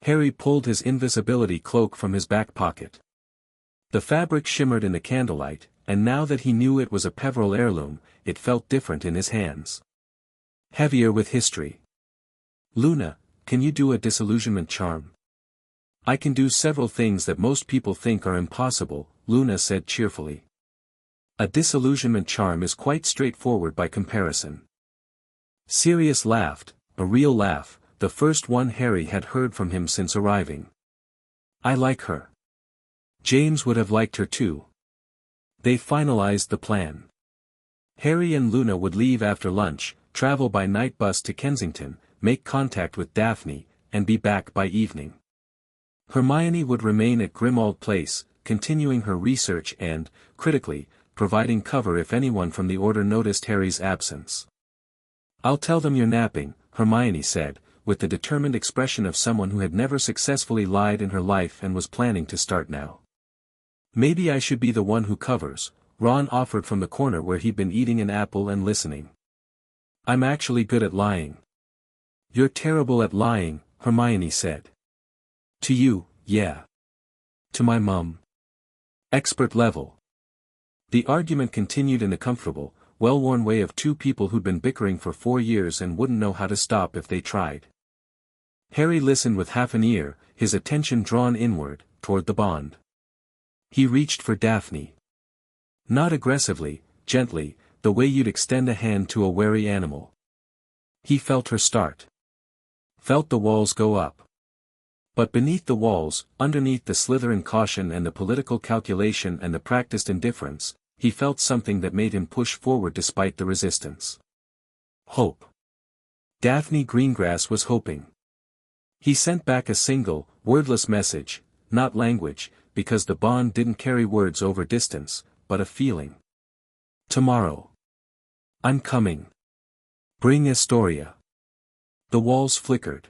Harry pulled his invisibility cloak from his back pocket. The fabric shimmered in the candlelight, and now that he knew it was a Peveril heirloom, it felt different in his hands. Heavier with history. "Luna, can you do a disillusionment charm?" "I can do several things that most people think are impossible," Luna said cheerfully. "A disillusionment charm is quite straightforward by comparison." Sirius laughed, a real laugh, the first one Harry had heard from him since arriving. "I like her. James would have liked her too." They finalized the plan. Harry and Luna would leave after lunch, travel by night bus to Kensington, make contact with Daphne, and be back by evening. Hermione would remain at Grimmauld Place, continuing her research and, critically, providing cover if anyone from the Order noticed Harry's absence. "I'll tell them you're napping," Hermione said, with the determined expression of someone who had never successfully lied in her life and was planning to start now. "Maybe I should be the one who covers," Ron offered from the corner where he'd been eating an apple and listening. "I'm actually good at lying." "You're terrible at lying," Hermione said. "To you, yeah. To my mum. Expert level." The argument continued in the comfortable, well-worn way of two people who'd been bickering for 4 years and wouldn't know how to stop if they tried. Harry listened with half an ear, his attention drawn inward, toward the bond. He reached for Daphne. Not aggressively, gently, the way you'd extend a hand to a wary animal. He felt her start. Felt the walls go up. But beneath the walls, underneath the slithering caution and the political calculation and the practiced indifference, he felt something that made him push forward despite the resistance. Hope. Daphne Greengrass was hoping. He sent back a single, wordless message, not language, because the bond didn't carry words over distance, but a feeling. "Tomorrow. I'm coming. Bring Astoria." The walls flickered.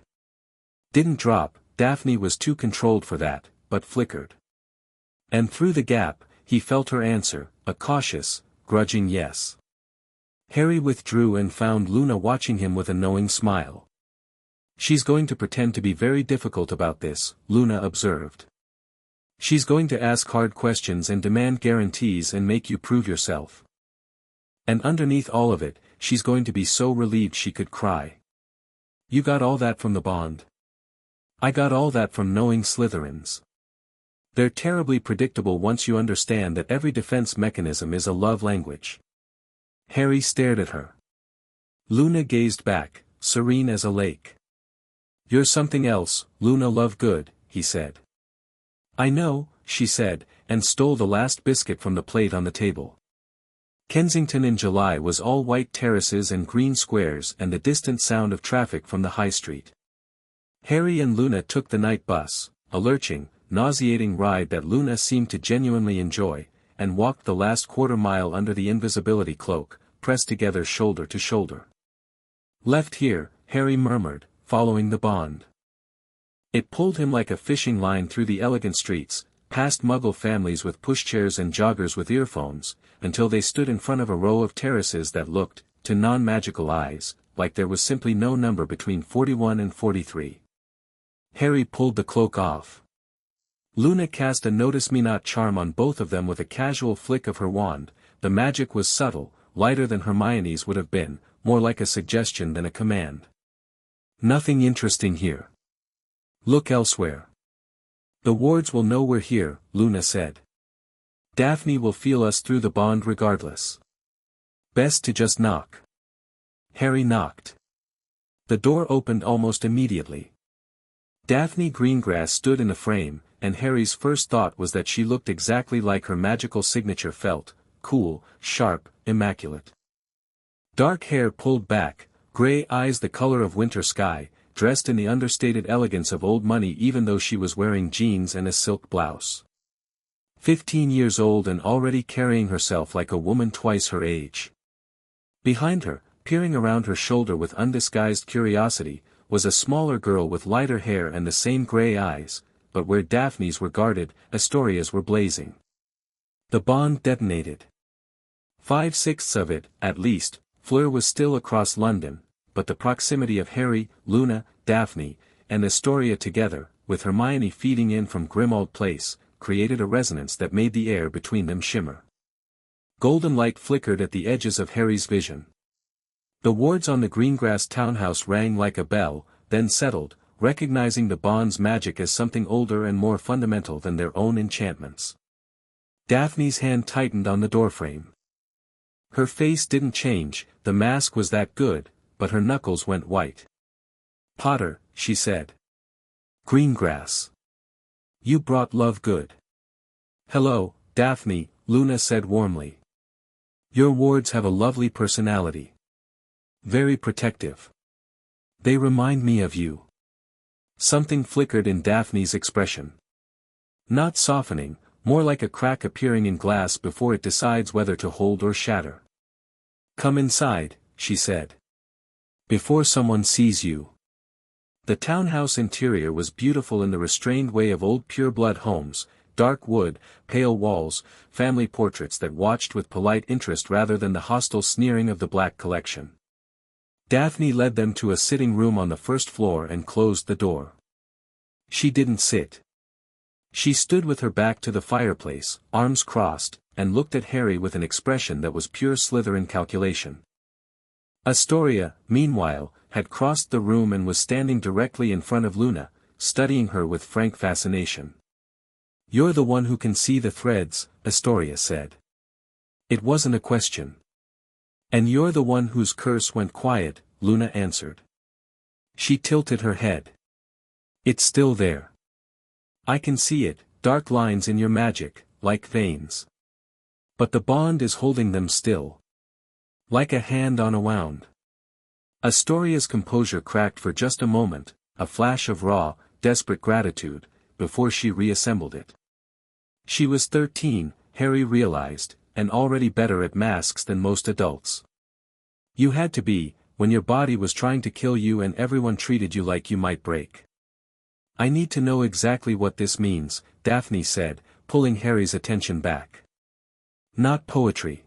Didn't drop, Daphne was too controlled for that, but flickered. And through the gap, he felt her answer, a cautious, grudging yes. Harry withdrew and found Luna watching him with a knowing smile. "She's going to pretend to be very difficult about this," Luna observed. "She's going to ask hard questions and demand guarantees and make you prove yourself. And underneath all of it, she's going to be so relieved she could cry." "You got all that from the bond?" "I got all that from knowing Slytherins. They're terribly predictable once you understand that every defense mechanism is a love language." Harry stared at her. Luna gazed back, serene as a lake. "You're something else, Luna Lovegood," he said. "I know," she said, and stole the last biscuit from the plate on the table. Kensington in July was all white terraces and green squares and the distant sound of traffic from the high street. Harry and Luna took the night bus, a lurching, nauseating ride that Luna seemed to genuinely enjoy, and walked the last quarter-mile under the invisibility cloak, pressed together shoulder to shoulder. "Left here," Harry murmured, following the bond. It pulled him like a fishing line through the elegant streets, past Muggle families with pushchairs and joggers with earphones, until they stood in front of a row of terraces that looked, to non-magical eyes, like there was simply no number between 41 and 43. Harry pulled the cloak off. Luna cast a notice-me-not charm on both of them with a casual flick of her wand. The magic was subtle, lighter than Hermione's would have been, more like a suggestion than a command. "Nothing interesting here. Look elsewhere." "The wards will know we're here," Luna said. "Daphne will feel us through the bond regardless. Best to just knock." Harry knocked. The door opened almost immediately. Daphne Greengrass stood in the frame, and Harry's first thought was that she looked exactly like her magical signature felt, cool, sharp, immaculate. Dark hair pulled back, grey eyes the color of winter sky, dressed in the understated elegance of old money even though she was wearing jeans and a silk blouse. 15 years old and already carrying herself like a woman twice her age. Behind her, peering around her shoulder with undisguised curiosity, was a smaller girl with lighter hair and the same grey eyes, but where Daphne's were guarded, Astoria's were blazing. The bond detonated. 5/6 of it, at least, Fleur was still across London, but the proximity of Harry, Luna, Daphne, and Astoria together, with Hermione feeding in from Grimmauld Place, created a resonance that made the air between them shimmer. Golden light flickered at the edges of Harry's vision. The wards on the Greengrass townhouse rang like a bell, then settled, recognizing the bond's magic as something older and more fundamental than their own enchantments. Daphne's hand tightened on the doorframe. Her face didn't change, the mask was that good, but her knuckles went white. "Potter," she said. "Greengrass. You brought love good." "Hello, Daphne," Luna said warmly. "Your wards have a lovely personality. Very protective. They remind me of you." Something flickered in Daphne's expression. Not softening, more like a crack appearing in glass before it decides whether to hold or shatter. "Come inside," she said. "Before someone sees you." The townhouse interior was beautiful in the restrained way of old pure-blood homes, dark wood, pale walls, family portraits that watched with polite interest rather than the hostile sneering of the Black collection. Daphne led them to a sitting room on the first floor and closed the door. She didn't sit. She stood with her back to the fireplace, arms crossed, and looked at Harry with an expression that was pure Slytherin calculation. Astoria, meanwhile, had crossed the room and was standing directly in front of Luna, studying her with frank fascination. "You're the one who can see the threads," Astoria said. It wasn't a question. "And you're the one whose curse went quiet," Luna answered. She tilted her head. "It's still there. I can see it, dark lines in your magic, like veins. But the bond is holding them still. Like a hand on a wound." Astoria's composure cracked for just a moment, a flash of raw, desperate gratitude, before she reassembled it. She was 13, Harry realized, and already better at masks than most adults. You had to be, when your body was trying to kill you and everyone treated you like you might break. "I need to know exactly what this means," Daphne said, pulling Harry's attention back. "Not poetry.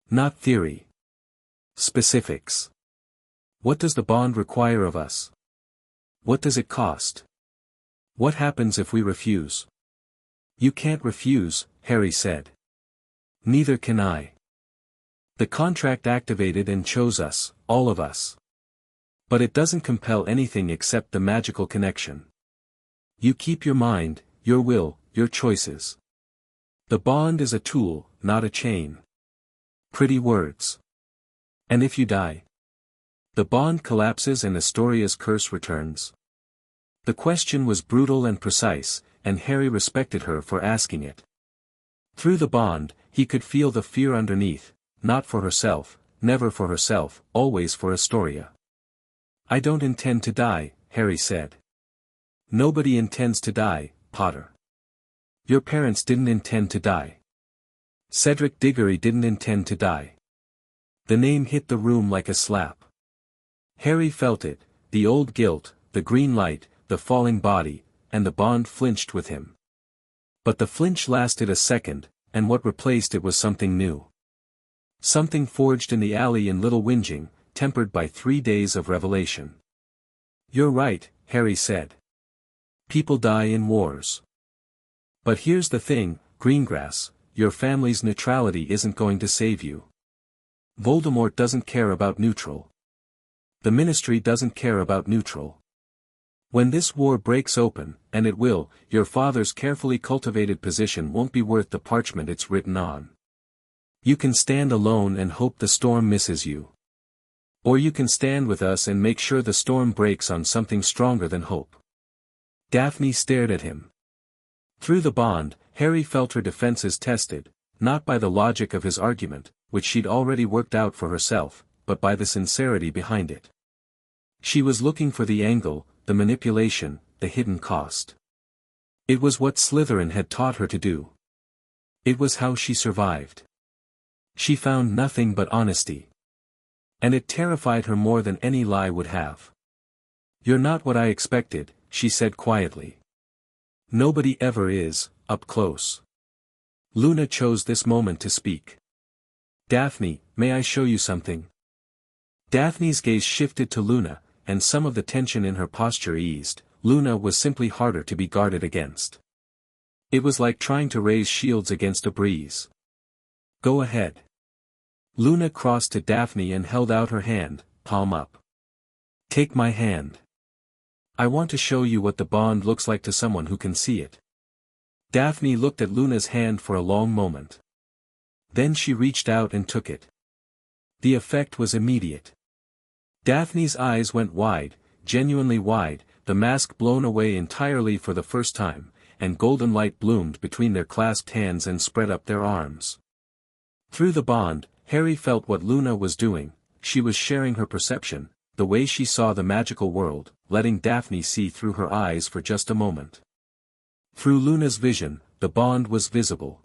Not theory. Specifics. What does the bond require of us? What does it cost? What happens if we refuse?" "You can't refuse," Harry said. "Neither can I. The contract activated and chose us, all of us. But it doesn't compel anything except the magical connection. You keep your mind, your will, your choices. The bond is a tool, not a chain." Pretty words. "And if you die? The bond collapses and Astoria's curse returns." The question was brutal and precise, and Harry respected her for asking it. Through the bond, he could feel the fear underneath, not for herself, never for herself, always for Astoria. "I don't intend to die," Harry said. "Nobody intends to die, Potter. Your parents didn't intend to die. Cedric Diggory didn't intend to die." The name hit the room like a slap. Harry felt it, the old guilt, the green light, the falling body, and the bond flinched with him. But the flinch lasted a second, and what replaced it was something new. Something forged in the alley in Little Whinging, tempered by 3 days of revelation. "You're right," Harry said. "People die in wars. But here's the thing, Greengrass, your family's neutrality isn't going to save you. Voldemort doesn't care about neutral. The Ministry doesn't care about neutral. When this war breaks open, and it will, your father's carefully cultivated position won't be worth the parchment it's written on. You can stand alone and hope the storm misses you. Or you can stand with us and make sure the storm breaks on something stronger than hope." Daphne stared at him. Through the bond, Harry felt her defenses tested, not by the logic of his argument, which she'd already worked out for herself, but by the sincerity behind it. She was looking for the angle, the manipulation, the hidden cost. It was what Slytherin had taught her to do. It was how she survived. She found nothing but honesty. And it terrified her more than any lie would have. "You're not what I expected," she said quietly. "Nobody ever is, up close." Luna chose this moment to speak. "Daphne, may I show you something?" Daphne's gaze shifted to Luna, and some of the tension in her posture eased. Luna was simply harder to be guarded against. It was like trying to raise shields against a breeze. "Go ahead." Luna crossed to Daphne and held out her hand, palm up. "Take my hand. I want to show you what the bond looks like to someone who can see it." Daphne looked at Luna's hand for a long moment. Then she reached out and took it. The effect was immediate. Daphne's eyes went wide, genuinely wide, the mask blown away entirely for the first time, and golden light bloomed between their clasped hands and spread up their arms. Through the bond, Harry felt what Luna was doing. She was sharing her perception, the way she saw the magical world, letting Daphne see through her eyes for just a moment. Through Luna's vision, the bond was visible.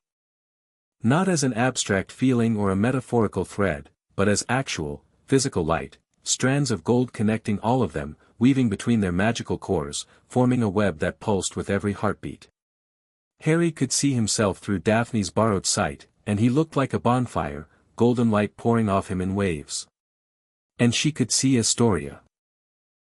Not as an abstract feeling or a metaphorical thread, but as actual, physical light, strands of gold connecting all of them, weaving between their magical cores, forming a web that pulsed with every heartbeat. Harry could see himself through Daphne's borrowed sight, and he looked like a bonfire, golden light pouring off him in waves. And she could see Astoria.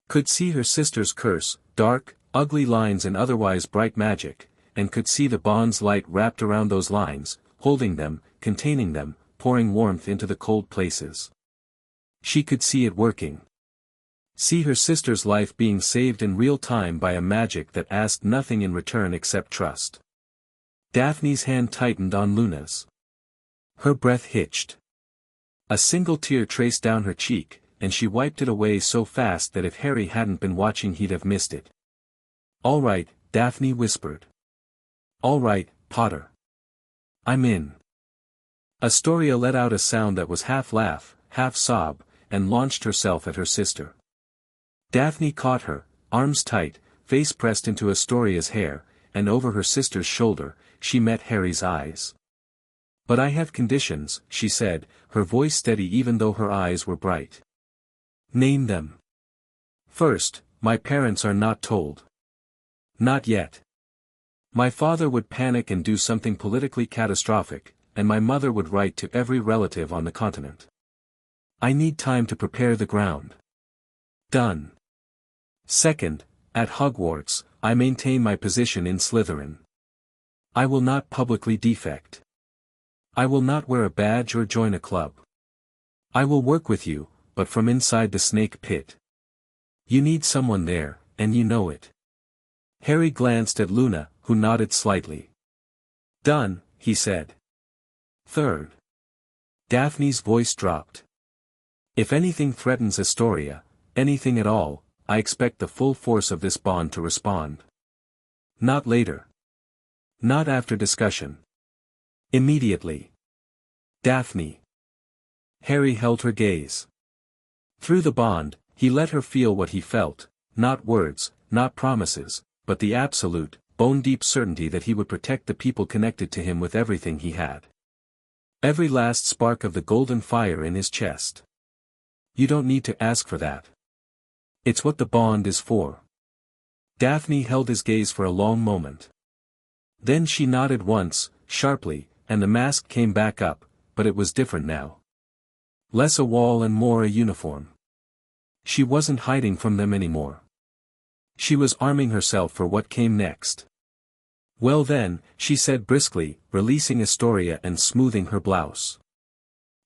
Could see her sister's curse, dark, ugly lines and otherwise bright magic, and could see the bond's light wrapped around those lines, holding them, containing them, pouring warmth into the cold places. She could see it working. See her sister's life being saved in real time by a magic that asked nothing in return except trust. Daphne's hand tightened on Luna's. Her breath hitched. A single tear traced down her cheek, and she wiped it away so fast that if Harry hadn't been watching he'd have missed it. "All right," Daphne whispered. "All right, Potter. I'm in." Astoria let out a sound that was half laugh, half sob, and launched herself at her sister. Daphne caught her, arms tight, face pressed into Astoria's hair, and over her sister's shoulder, she met Harry's eyes. "But I have conditions," she said, her voice steady even though her eyes were bright. "Name them." "First, my parents are not told." "Not yet." "My father would panic and do something politically catastrophic, and my mother would write to every relative on the continent. I need time to prepare the ground." "Done." "Second, at Hogwarts, I maintain my position in Slytherin. I will not publicly defect. I will not wear a badge or join a club. I will work with you, but from inside the snake pit. You need someone there, and you know it." Harry glanced at Luna, who nodded slightly. "Done," he said. "Third." Daphne's voice dropped. "If anything threatens Astoria, anything at all, I expect the full force of this bond to respond. Not later. Not after discussion. Immediately. Daphne." Harry held her gaze. Through the bond, he let her feel what he felt, not words, not promises, but the absolute, bone-deep certainty that he would protect the people connected to him with everything he had. Every last spark of the golden fire in his chest. You don't need to ask for that. It's what the bond is for. Daphne held his gaze for a long moment. Then she nodded once, sharply, and the mask came back up, but it was different now. Less a wall and more a uniform. She wasn't hiding from them anymore. She was arming herself for what came next. "Well then," she said briskly, releasing Astoria and smoothing her blouse.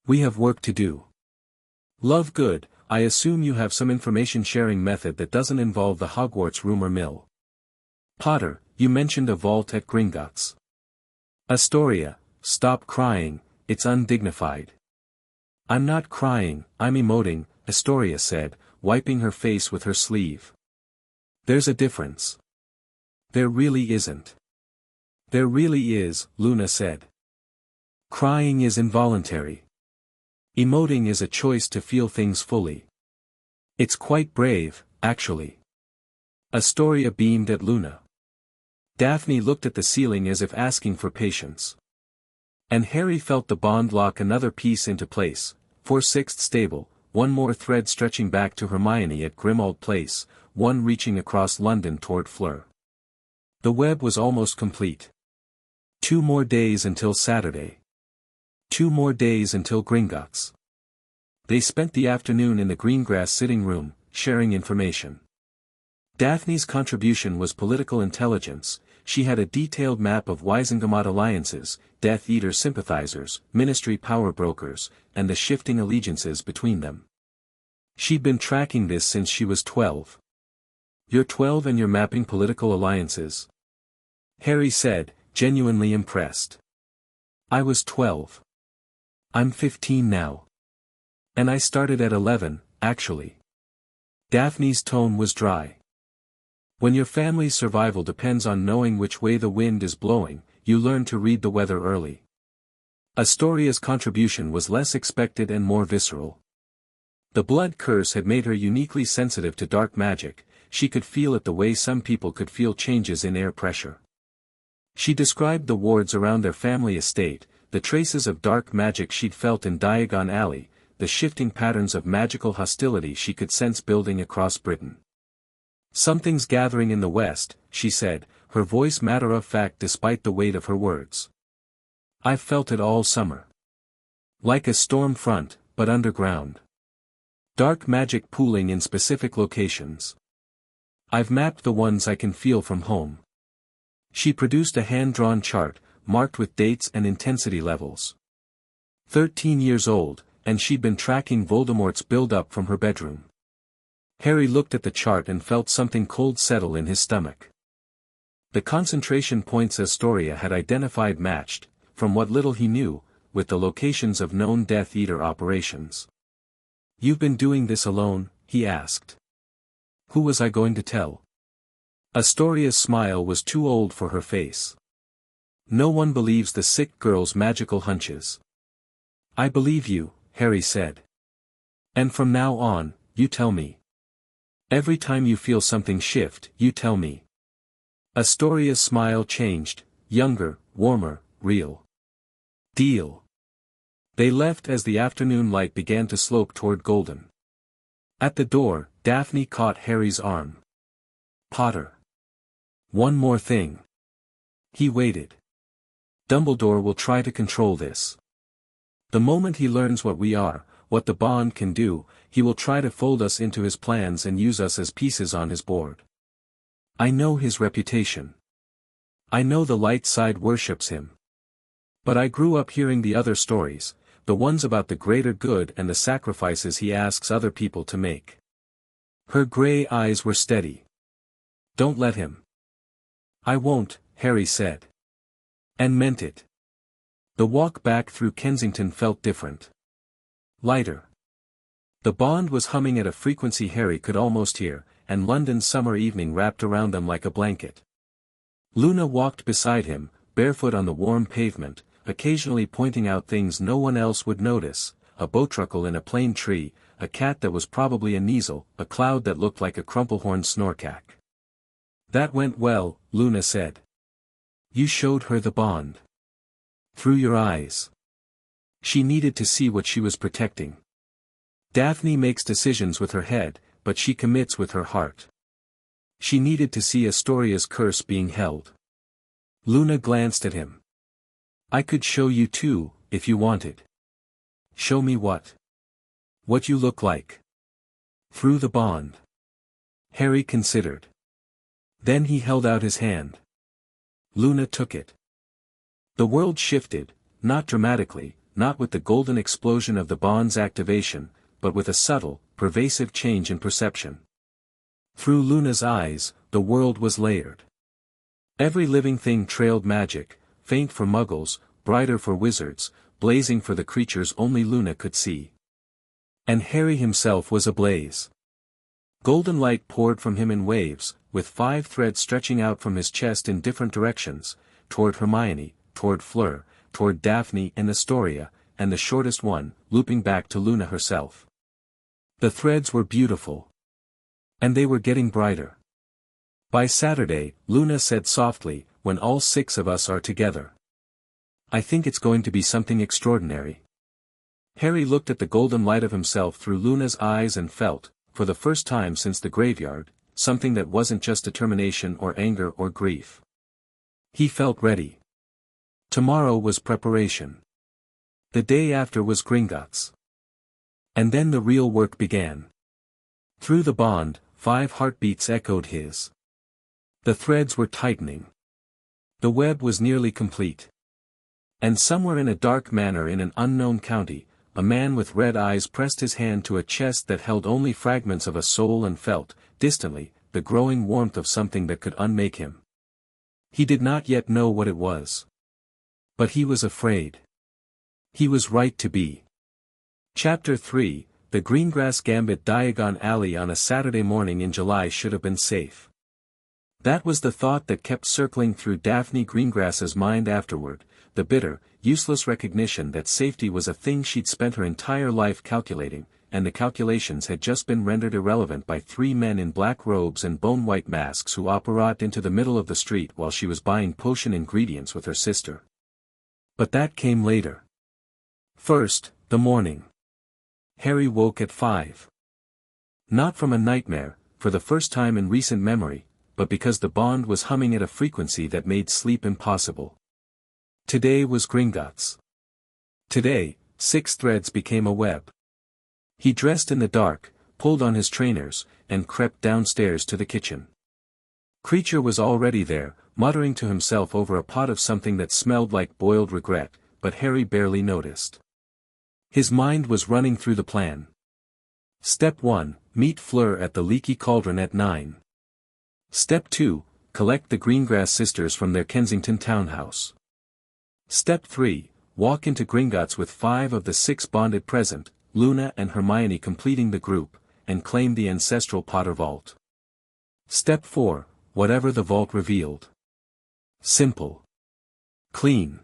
"We have work to do. Love good, I assume you have some information-sharing method that doesn't involve the Hogwarts rumor mill. Potter, you mentioned a vault at Gringotts. Astoria, stop crying, it's undignified." "I'm not crying, I'm emoting," Astoria said, wiping her face with her sleeve. "There's a difference." "There really isn't." There really is, Luna said. Crying is involuntary. Emoting is a choice to feel things fully. It's quite brave, actually. Astoria beamed at Luna. Daphne looked at the ceiling as if asking for patience. And Harry felt the bond lock another piece into place, 4/6 stable, one more thread stretching back to Hermione at Grimmauld Place, one reaching across London toward Fleur. The web was almost complete. 2 more days until Saturday. 2 more days until Gringotts. They spent the afternoon in the Greengrass sitting room, sharing information. Daphne's contribution was political intelligence. She had a detailed map of Wizengamot alliances, Death Eater sympathizers, Ministry power brokers, and the shifting allegiances between them. She'd been tracking this since she was 12. You're 12 and you're mapping political alliances? Harry said, genuinely impressed. I was 12. I'm 15 now. And I started at 11, actually. Daphne's tone was dry. When your family's survival depends on knowing which way the wind is blowing, you learn to read the weather early. Astoria's contribution was less expected and more visceral. The blood curse had made her uniquely sensitive to dark magic. She could feel it the way some people could feel changes in air pressure. She described the wards around their family estate, the traces of dark magic she'd felt in Diagon Alley, the shifting patterns of magical hostility she could sense building across Britain. Something's gathering in the west, she said, her voice matter-of-fact despite the weight of her words. I've felt it all summer. Like a storm front, but underground. Dark magic pooling in specific locations. I've mapped the ones I can feel from home. She produced a hand-drawn chart, marked with dates and intensity levels. 13 years old, and she'd been tracking Voldemort's build-up from her bedroom. Harry looked at the chart and felt something cold settle in his stomach. The concentration points Astoria had identified matched, from what little he knew, with the locations of known Death Eater operations. You've been doing this alone? He asked. Who was I going to tell? Astoria's smile was too old for her face. No one believes the sick girl's magical hunches. I believe you, Harry said. And from now on, you tell me. Every time you feel something shift, you tell me. Astoria's smile changed, younger, warmer, real. Deal. They left as the afternoon light began to slope toward golden. At the door, Daphne caught Harry's arm. Potter. One more thing. He waited. Dumbledore will try to control this. The moment he learns what we are, what the bond can do, he will try to fold us into his plans and use us as pieces on his board. I know his reputation. I know the light side worships him. But I grew up hearing the other stories, the ones about the greater good and the sacrifices he asks other people to make. Her gray eyes were steady. Don't let him. I won't, Harry said. And meant it. The walk back through Kensington felt different. Lighter. The bond was humming at a frequency Harry could almost hear, and London's summer evening wrapped around them like a blanket. Luna walked beside him, barefoot on the warm pavement, occasionally pointing out things no one else would notice, a bowtruckle in a plane tree, a cat that was probably a Kneazle, a cloud that looked like a crumplehorn snorkack. That went well, Luna said. You showed her the bond. Through your eyes. She needed to see what she was protecting. Daphne makes decisions with her head, but she commits with her heart. She needed to see Astoria's curse being held. Luna glanced at him. I could show you too, if you wanted. Show me what? What you look like. Through the bond. Harry considered. Then he held out his hand. Luna took it. The world shifted, not dramatically, not with the golden explosion of the bond's activation, but with a subtle, pervasive change in perception. Through Luna's eyes, the world was layered. Every living thing trailed magic, faint for muggles, brighter for wizards, blazing for the creatures only Luna could see. And Harry himself was ablaze. Golden light poured from him in waves, with 5 threads stretching out from his chest in different directions, toward Hermione, toward Fleur, toward Daphne and Astoria, and the shortest one, looping back to Luna herself. The threads were beautiful. And they were getting brighter. By Saturday, Luna said softly, when all 6 of us are together. I think it's going to be something extraordinary. Harry looked at the golden light of himself through Luna's eyes and felt, for the first time since the graveyard, something that wasn't just determination or anger or grief. He felt ready. Tomorrow was preparation. The day after was Gringotts. And then the real work began. Through the bond, 5 heartbeats echoed his. The threads were tightening. The web was nearly complete. And somewhere in a dark manor in an unknown county, a man with red eyes pressed his hand to a chest that held only fragments of a soul and felt, distantly, the growing warmth of something that could unmake him. He did not yet know what it was. But he was afraid. He was right to be. Chapter 3, The Greengrass Gambit. Diagon Alley on a Saturday morning in July should have been safe. That was the thought that kept circling through Daphne Greengrass's mind afterward, the bitter, useless recognition that safety was a thing she'd spent her entire life calculating, and the calculations had just been rendered irrelevant by 3 men in black robes and bone-white masks who operated into the middle of the street while she was buying potion ingredients with her sister. But that came later. First, the morning. Harry woke at 5. Not from a nightmare, for the first time in recent memory, but because the bond was humming at a frequency that made sleep impossible. Today was Gringotts. Today, 6 threads became a web. He dressed in the dark, pulled on his trainers, and crept downstairs to the kitchen. Creature was already there, muttering to himself over a pot of something that smelled like boiled regret, but Harry barely noticed. His mind was running through the plan. Step 1, meet Fleur at the Leaky Cauldron at 9. Step 2, collect the Greengrass sisters from their Kensington townhouse. Step 3, walk into Gringotts with 5 of the 6 bonded present, Luna and Hermione completing the group, and claim the ancestral Potter vault. Step 4, whatever the vault revealed. Simple. Clean.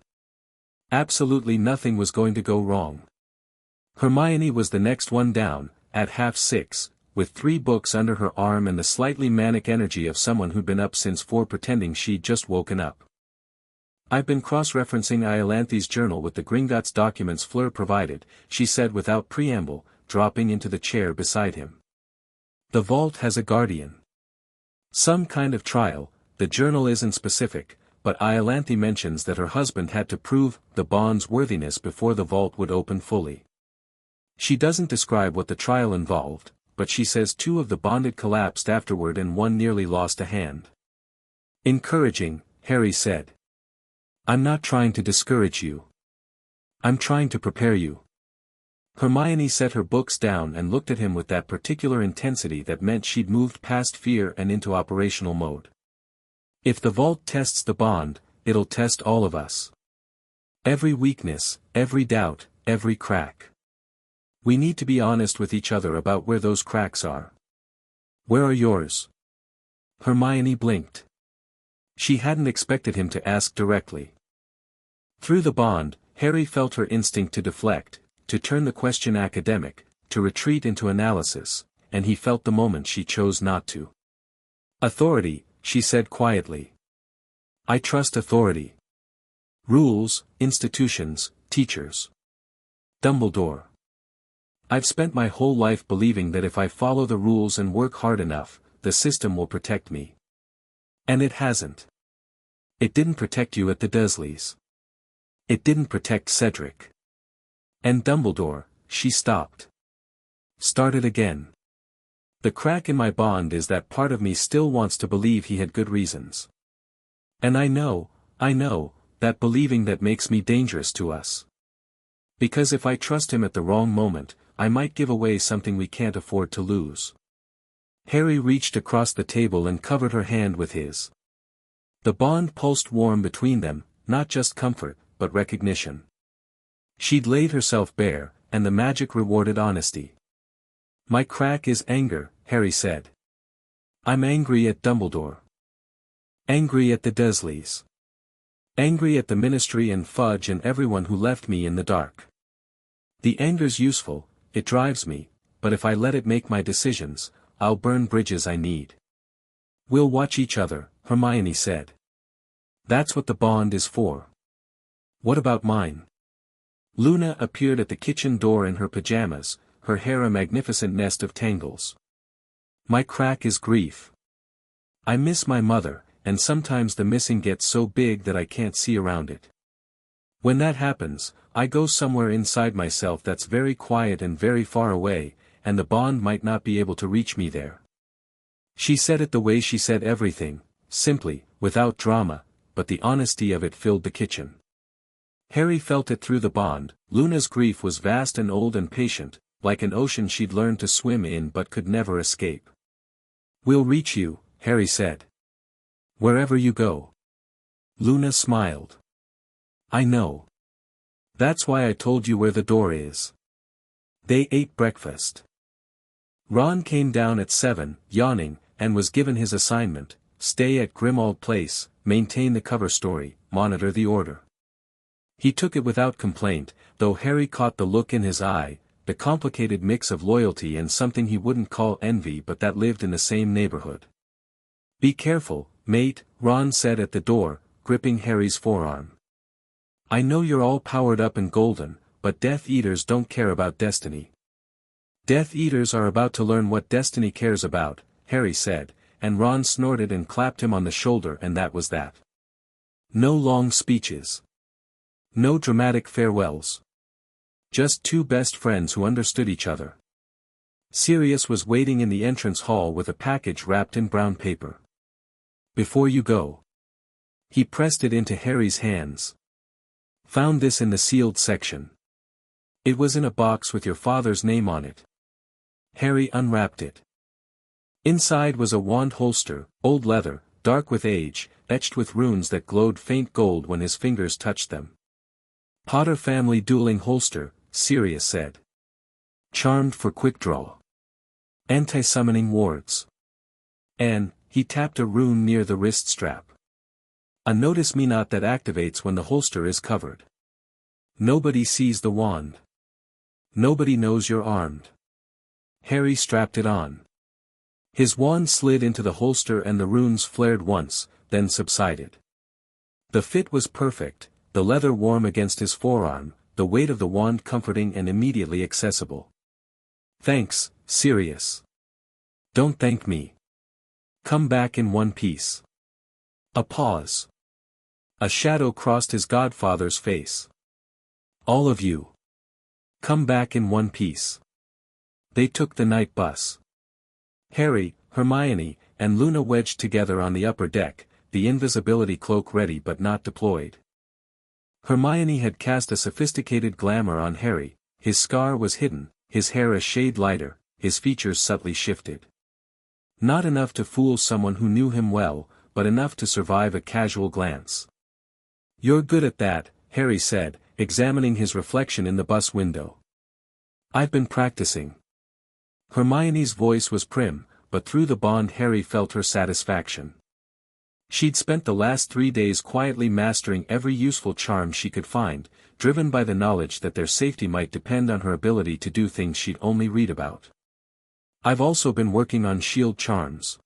Absolutely nothing was going to go wrong. Hermione was the next one down, at 6:30, with 3 books under her arm and the slightly manic energy of someone who'd been up since 4 pretending she'd just woken up. I've been cross-referencing Iolanthe's journal with the Gringotts documents Fleur provided, she said without preamble, dropping into the chair beside him. The vault has a guardian. Some kind of trial, the journal isn't specific, but Iolanthe mentions that her husband had to prove the bond's worthiness before the vault would open fully. She doesn't describe what the trial involved, but she says 2 of the bonded collapsed afterward and 1 nearly lost a hand. Encouraging, Harry said. I'm not trying to discourage you. I'm trying to prepare you. Hermione set her books down and looked at him with that particular intensity that meant she'd moved past fear and into operational mode. If the vault tests the bond, it'll test all of us. Every weakness, every doubt, every crack. We need to be honest with each other about where those cracks are. Where are yours? Hermione blinked. She hadn't expected him to ask directly. Through the bond, Harry felt her instinct to deflect, to turn the question academic, to retreat into analysis, and he felt the moment she chose not to. Authority, she said quietly. I trust authority. Rules, institutions, teachers. Dumbledore. I've spent my whole life believing that if I follow the rules and work hard enough, the system will protect me. And it hasn't. It didn't protect you at the Dursleys. It didn't protect Cedric. And Dumbledore, she stopped. Started again. The crack in my bond is that part of me still wants to believe he had good reasons. And I know, that believing that makes me dangerous to us. Because if I trust him at the wrong moment, I might give away something we can't afford to lose. Harry reached across the table and covered her hand with his. The bond pulsed warm between them, not just comfort, but recognition. She'd laid herself bare, and the magic rewarded honesty. My crack is anger, Harry said. I'm angry at Dumbledore. Angry at the Dursleys. Angry at the ministry and Fudge and everyone who left me in the dark. The anger's useful, it drives me, but if I let it make my decisions, I'll burn bridges I need. We'll watch each other, Hermione said. That's what the bond is for. What about mine? Luna appeared at the kitchen door in her pajamas, her hair a magnificent nest of tangles. My crack is grief. I miss my mother, and sometimes the missing gets so big that I can't see around it. When that happens, I go somewhere inside myself that's very quiet and very far away, and the bond might not be able to reach me there. She said it the way she said everything, simply, without drama, but the honesty of it filled the kitchen. Harry felt it through the bond. Luna's grief was vast and old and patient, like an ocean she'd learned to swim in but could never escape. We'll reach you, Harry said. Wherever you go. Luna smiled. I know. That's why I told you where the door is. They ate breakfast. Ron came down at 7, yawning, and was given his assignment: stay at Grimmauld Place, maintain the cover story, monitor the order. He took it without complaint, though Harry caught the look in his eye, the complicated mix of loyalty and something he wouldn't call envy but that lived in the same neighborhood. Be careful, mate, Ron said at the door, gripping Harry's forearm. I know you're all powered up and golden, but Death Eaters don't care about destiny. Death Eaters are about to learn what destiny cares about, Harry said, and Ron snorted and clapped him on the shoulder, and that was that. No long speeches. No dramatic farewells. Just two best friends who understood each other. Sirius was waiting in the entrance hall with a package wrapped in brown paper. Before you go. He pressed it into Harry's hands. Found this in the sealed section. It was in a box with your father's name on it. Harry unwrapped it. Inside was a wand holster, old leather, dark with age, etched with runes that glowed faint gold when his fingers touched them. Potter family dueling holster, Sirius said. Charmed for quick draw. Anti-summoning wards. And, he tapped a rune near the wrist strap. A notice me not that activates when the holster is covered. Nobody sees the wand. Nobody knows you're armed. Harry strapped it on. His wand slid into the holster and the runes flared once, then subsided. The fit was perfect, the leather warm against his forearm, the weight of the wand comforting and immediately accessible. Thanks, Sirius. Don't thank me. Come back in one piece. A pause. A shadow crossed his godfather's face. All of you. Come back in one piece. They took the night bus. Harry, Hermione, and Luna wedged together on the upper deck, the invisibility cloak ready but not deployed. Hermione had cast a sophisticated glamour on Harry, his scar was hidden, his hair a shade lighter, his features subtly shifted. Not enough to fool someone who knew him well, but enough to survive a casual glance. You're good at that, Harry said, examining his reflection in the bus window. I've been practicing. Hermione's voice was prim, but through the bond Harry felt her satisfaction. She'd spent the last 3 days quietly mastering every useful charm she could find, driven by the knowledge that their safety might depend on her ability to do things she'd only read about. I've also been working on shield charms.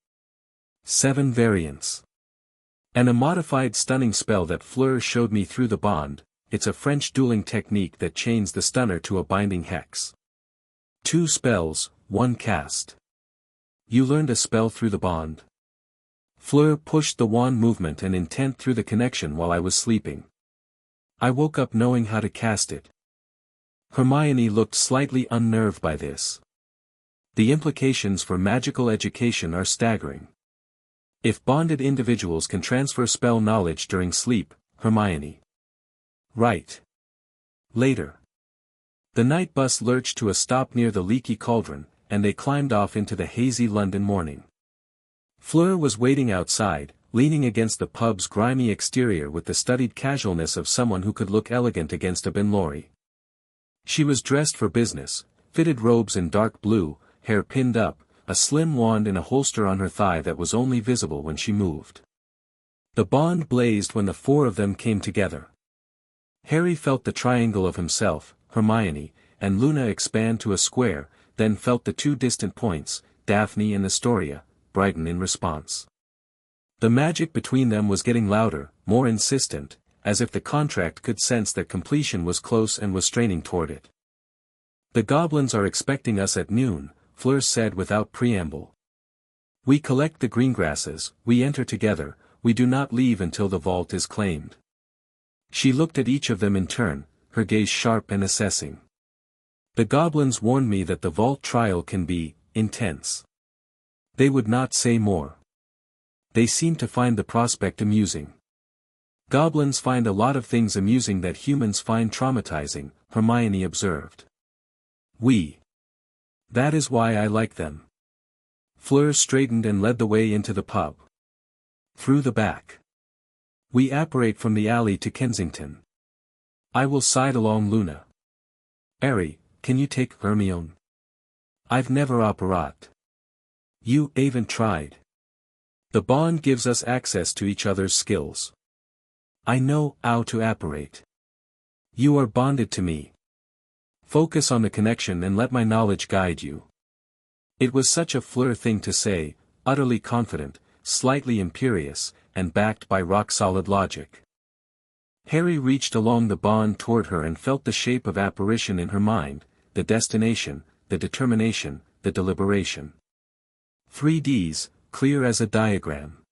7 variants. And a modified stunning spell that Fleur showed me through the bond. It's a French dueling technique that chains the stunner to a binding hex. 2 spells, 1 cast. You learned a spell through the bond? Fleur pushed the wand movement and intent through the connection while I was sleeping. I woke up knowing how to cast it. Hermione looked slightly unnerved by this. The implications for magical education are staggering. If bonded individuals can transfer spell knowledge during sleep, Hermione. Right. Later. The night bus lurched to a stop near the leaky cauldron, and they climbed off into the hazy London morning. Fleur was waiting outside, leaning against the pub's grimy exterior with the studied casualness of someone who could look elegant against a bin lorry. She was dressed for business, fitted robes in dark blue, hair pinned up, a slim wand in a holster on her thigh that was only visible when she moved. The bond blazed when the four of them came together. Harry felt the triangle of himself, Hermione, and Luna expand to a square, then felt the two distant points, Daphne and Astoria, brighten in response. The magic between them was getting louder, more insistent, as if the contract could sense that completion was close and was straining toward it. "The goblins are expecting us at noon," Fleur said without preamble. "We collect the greengrasses, we enter together, we do not leave until the vault is claimed." She looked at each of them in turn, her gaze sharp and assessing. "The goblins warned me that the vault trial can be intense." They would not say more. They seemed to find the prospect amusing. "Goblins find a lot of things amusing that humans find traumatizing," Hermione observed. That is why I like them." Fleur straightened and led the way into the pub. "Through the back. We apparate from the alley to Kensington. I will side along Luna. Harry, can you take Hermione? I've never apparat. You haven't tried. The bond gives us access to each other's skills. I know how to apparate. You are bonded to me. Focus on the connection and let my knowledge guide you." It was such a Fleur thing to say, utterly confident, slightly imperious, and backed by rock-solid logic. Harry reached along the bond toward her and felt the shape of apparition in her mind, the destination, the determination, the deliberation. 3Ds, clear as a diagram.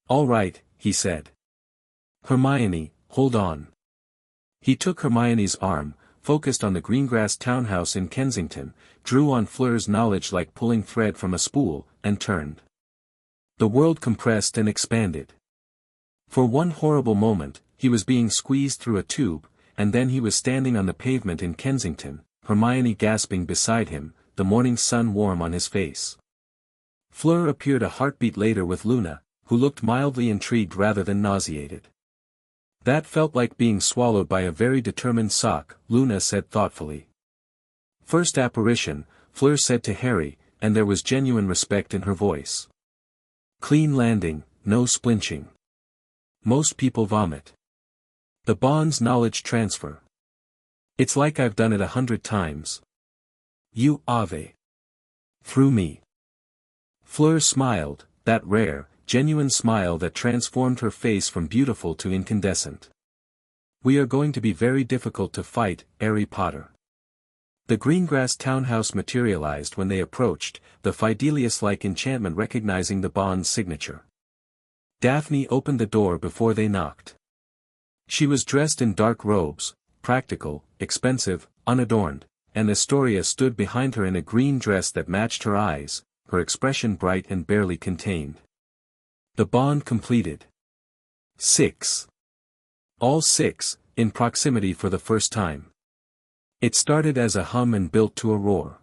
"All right," he said. "Hermione, hold on." He took Hermione's arm, focused on the Greengrass townhouse in Kensington, drew on Fleur's knowledge like pulling thread from a spool, and turned. The world compressed and expanded. For one horrible moment, he was being squeezed through a tube, and then he was standing on the pavement in Kensington, Hermione gasping beside him, the morning sun warm on his face. Fleur appeared a heartbeat later with Luna, who looked mildly intrigued rather than nauseated. "That felt like being swallowed by a very determined sock," Luna said thoughtfully. "First apparition," Fleur said to Harry, and there was genuine respect in her voice. "Clean landing, no splinching. Most people vomit. The bond's knowledge transfer. It's like I've done it 100 times. You ave. Through me." Fleur smiled, that rare, genuine smile that transformed her face from beautiful to incandescent. "We are going to be very difficult to fight, Harry Potter." The Greengrass townhouse materialized when they approached, the Fidelius-like enchantment recognizing the bond's signature. Daphne opened the door before they knocked. She was dressed in dark robes, practical, expensive, unadorned, and Astoria stood behind her in a green dress that matched her eyes, her expression bright and barely contained. The bond completed. 6. All 6, in proximity for the first time. It started as a hum and built to a roar.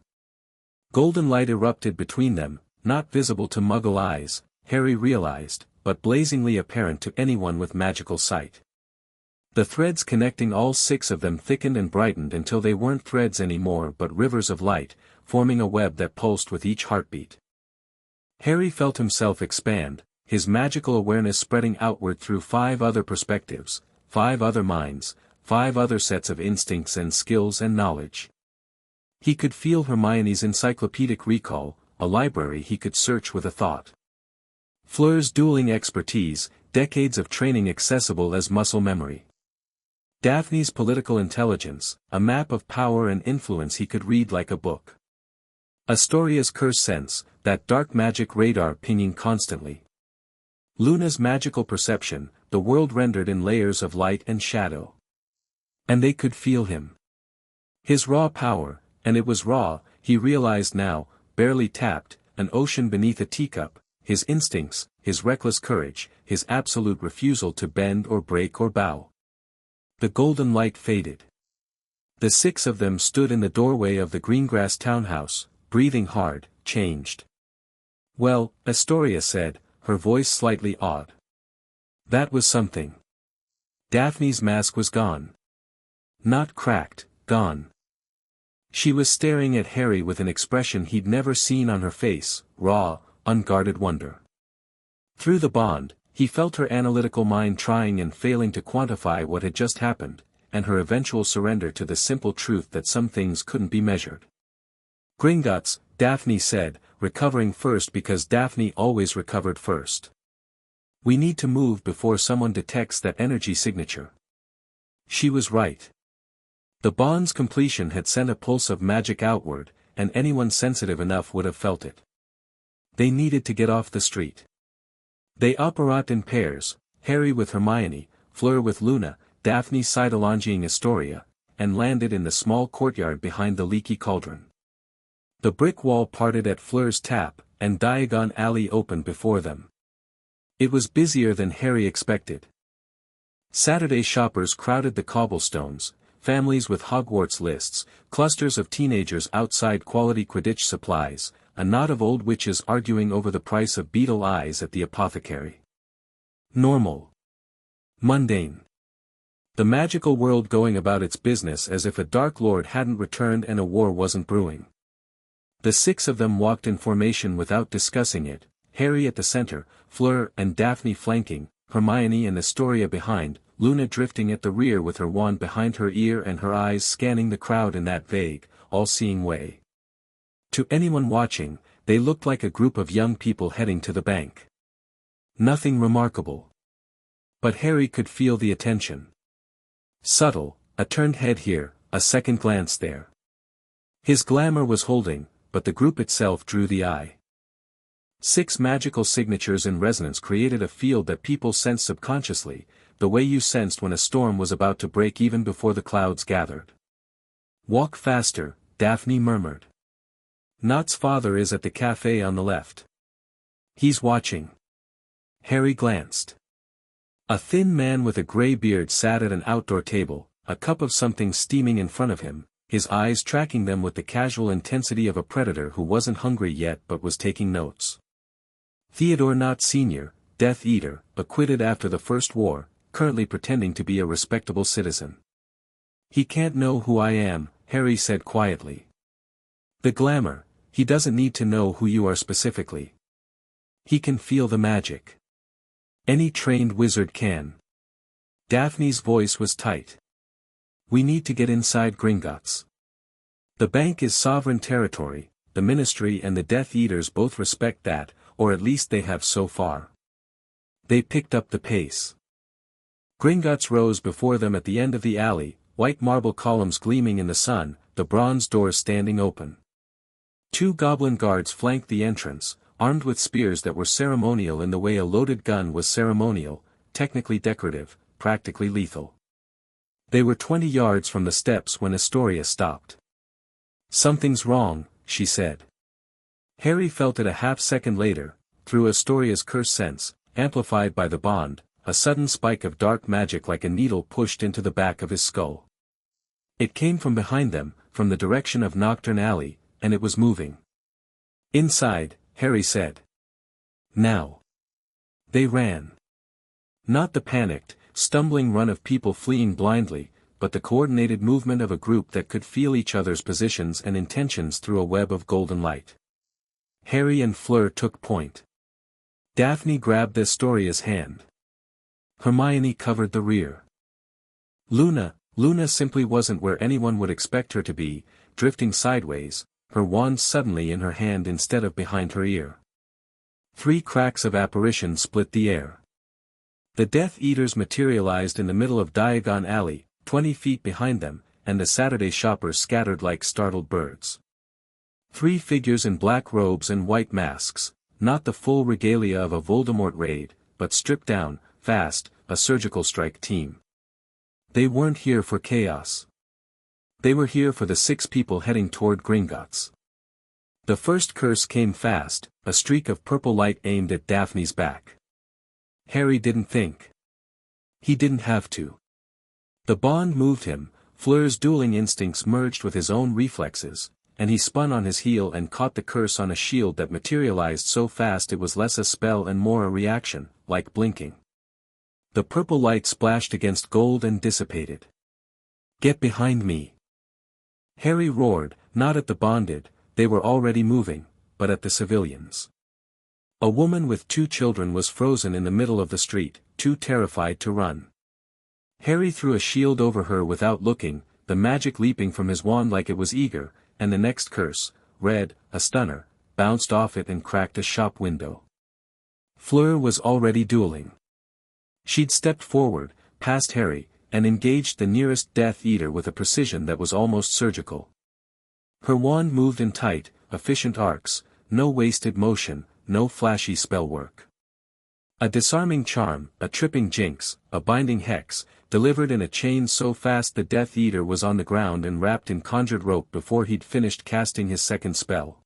Golden light erupted between them, not visible to Muggle eyes, Harry realized, but blazingly apparent to anyone with magical sight. The threads connecting all 6 of them thickened and brightened until they weren't threads anymore but rivers of light, forming a web that pulsed with each heartbeat. Harry felt himself expand, his magical awareness spreading outward through 5 other perspectives, 5 other minds, 5 other sets of instincts and skills and knowledge. He could feel Hermione's encyclopedic recall, a library he could search with a thought. Fleur's dueling expertise, decades of training accessible as muscle memory. Daphne's political intelligence, a map of power and influence he could read like a book. Astoria's curse sense, that dark magic radar pinging constantly. Luna's magical perception, the world rendered in layers of light and shadow. And they could feel him. His raw power, and it was raw, he realized now, barely tapped, an ocean beneath a teacup, his instincts, his reckless courage, his absolute refusal to bend or break or bow. The golden light faded. The 6 of them stood in the doorway of the Greengrass townhouse, breathing hard, changed. "Well," Astoria said, her voice slightly awed. "That was something." Daphne's mask was gone. Not cracked, gone. She was staring at Harry with an expression he'd never seen on her face, raw, unguarded wonder. Through the bond, He felt her analytical mind trying and failing to quantify what had just happened, and her eventual surrender to the simple truth that some things couldn't be measured. Gringotts, Daphne said, recovering first because Daphne always recovered first. We need to move before someone detects that energy signature. She was right. The bond's completion had sent a pulse of magic outward, and anyone sensitive enough would have felt it. They needed to get off the street. They apparat in pairs, Harry with Hermione, Fleur with Luna, Daphne sidelonging Astoria, and landed in the small courtyard behind the leaky cauldron. The brick wall parted at Fleur's tap, and Diagon Alley opened before them. It was busier than Harry expected. Saturday shoppers crowded the cobblestones, families with Hogwarts lists, clusters of teenagers outside quality Quidditch supplies, a knot of old witches arguing over the price of beetle eyes at the apothecary. Normal. Mundane. The magical world going about its business as if a Dark Lord hadn't returned and a war wasn't brewing. The six of them walked in formation without discussing it, Harry at the center, Fleur and Daphne flanking, Hermione and Astoria behind, Luna drifting at the rear with her wand behind her ear and her eyes scanning the crowd in that vague, all-seeing way. To anyone watching, they looked like a group of young people heading to the bank. Nothing remarkable. But Harry could feel the attention. Subtle, a turned head here, a second glance there. His glamour was holding, but the group itself drew the eye. 6 magical signatures in resonance created a field that people sensed subconsciously, the way you sensed when a storm was about to break even before the clouds gathered. Walk faster, Daphne murmured. Nott's father is at the cafe on the left. He's watching. Harry glanced. A thin man with a grey beard sat at an outdoor table, a cup of something steaming in front of him, his eyes tracking them with the casual intensity of a predator who wasn't hungry yet but was taking notes. Theodore Nott Sr., Death Eater, acquitted after the First War, currently pretending to be a respectable citizen. He can't know who I am, Harry said quietly. The glamour, he doesn't need to know who you are specifically. He can feel the magic. Any trained wizard can. Daphne's voice was tight. We need to get inside Gringotts. The bank is sovereign territory, the Ministry and the Death Eaters both respect that, or at least they have so far. They picked up the pace. Gringotts rose before them at the end of the alley, white marble columns gleaming in the sun, the bronze doors standing open. 2 goblin guards flanked the entrance, armed with spears that were ceremonial in the way a loaded gun was ceremonial, technically decorative, practically lethal. They were 20 yards from the steps when Astoria stopped. Something's wrong, she said. Harry felt it a half-second later, through Astoria's curse sense, amplified by the bond, a sudden spike of dark magic like a needle pushed into the back of his skull. It came from behind them, from the direction of Nocturne Alley, and it was moving. Inside, Harry said. Now. They ran. Not the panicked, stumbling run of people fleeing blindly, but the coordinated movement of a group that could feel each other's positions and intentions through a web of golden light. Harry and Fleur took point. Daphne grabbed Astoria's hand. Hermione covered the rear. Luna simply wasn't where anyone would expect her to be, drifting sideways, her wand suddenly in her hand instead of behind her ear. 3 cracks of apparition split the air. The Death Eaters materialized in the middle of Diagon Alley, 20 feet behind them, and the Saturday shoppers scattered like startled birds. 3 figures in black robes and white masks, not the full regalia of a Voldemort raid, but stripped down, fast, a surgical strike team. They weren't here for chaos. They were here for the 6 people heading toward Gringotts. The first curse came fast, a streak of purple light aimed at Daphne's back. Harry didn't think. He didn't have to. The bond moved him, Fleur's dueling instincts merged with his own reflexes, and he spun on his heel and caught the curse on a shield that materialized so fast it was less a spell and more a reaction, like blinking. The purple light splashed against gold and dissipated. Get behind me! Harry roared, not at the bonded, they were already moving, but at the civilians. A woman with 2 children was frozen in the middle of the street, too terrified to run. Harry threw a shield over her without looking, the magic leaping from his wand like it was eager, and the next curse, red, a stunner, bounced off it and cracked a shop window. Fleur was already dueling. She'd stepped forward, past Harry, and engaged the nearest Death Eater with a precision that was almost surgical. Her wand moved in tight, efficient arcs, no wasted motion, no flashy spell work. A disarming charm, a tripping jinx, a binding hex, delivered in a chain so fast the Death Eater was on the ground and wrapped in conjured rope before he'd finished casting his second spell.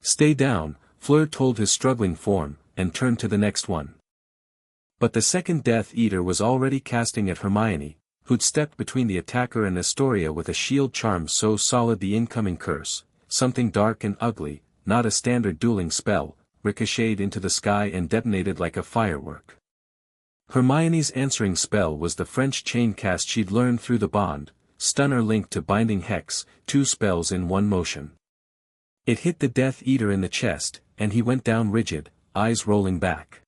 "Stay down," Fleur told his struggling form, and turned to the next one. But the second Death Eater was already casting at Hermione, who'd stepped between the attacker and Astoria with a shield charm so solid the incoming curse, something dark and ugly, not a standard dueling spell, ricocheted into the sky and detonated like a firework. Hermione's answering spell was the French chain cast she'd learned through the bond, stunner linked to binding hex, 2 spells in one motion. It hit the Death Eater in the chest, and he went down rigid, eyes rolling back.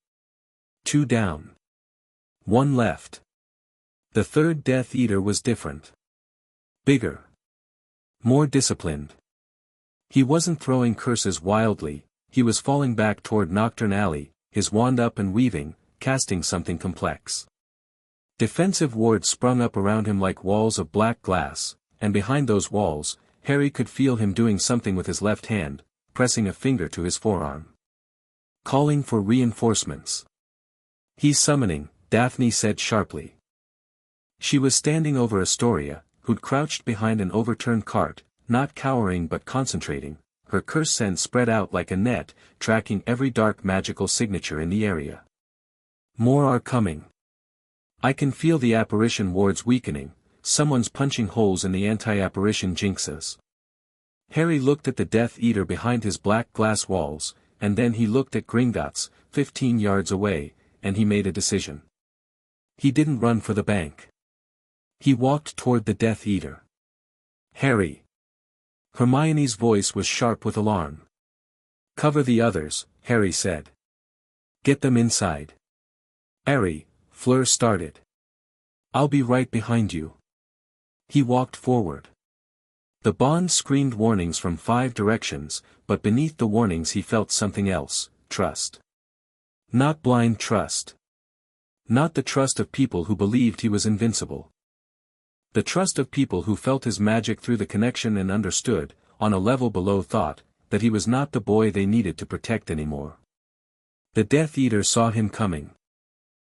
2 down. 1 left. The third Death Eater was different. Bigger. More disciplined. He wasn't throwing curses wildly, he was falling back toward Nocturne Alley, his wand up and weaving, casting something complex. Defensive wards sprung up around him like walls of black glass, and behind those walls, Harry could feel him doing something with his left hand, pressing a finger to his forearm. Calling for reinforcements. "He's summoning," Daphne said sharply. She was standing over Astoria, who'd crouched behind an overturned cart, not cowering but concentrating, her curse scent spread out like a net, tracking every dark magical signature in the area. "More are coming. I can feel the apparition wards weakening, someone's punching holes in the anti-apparition jinxes." Harry looked at the Death Eater behind his black glass walls, and then he looked at Gringotts, 15 yards away, and he made a decision. He didn't run for the bank. He walked toward the Death Eater. "Harry." Hermione's voice was sharp with alarm. "Cover the others," Harry said. "Get them inside." "Harry," Fleur started. "I'll be right behind you." He walked forward. The bond screamed warnings from 5 directions, but beneath the warnings he felt something else, trust. Not blind trust. Not the trust of people who believed he was invincible. The trust of people who felt his magic through the connection and understood, on a level below thought, that he was not the boy they needed to protect anymore. The Death Eater saw him coming.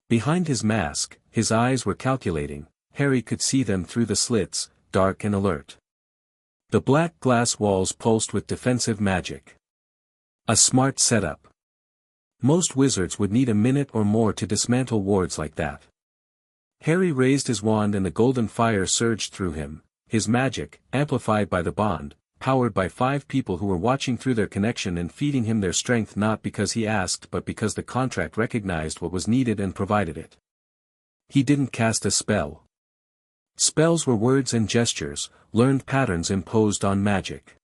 Behind his mask, his eyes were calculating, Harry could see them through the slits, dark and alert. The black glass walls pulsed with defensive magic. A smart setup. Most wizards would need a minute or more to dismantle wards like that. Harry raised his wand and the golden fire surged through him, his magic, amplified by the bond, powered by 5 people who were watching through their connection and feeding him their strength not because he asked but because the contract recognized what was needed and provided it. He didn't cast a spell. Spells were words and gestures, learned patterns imposed on magic.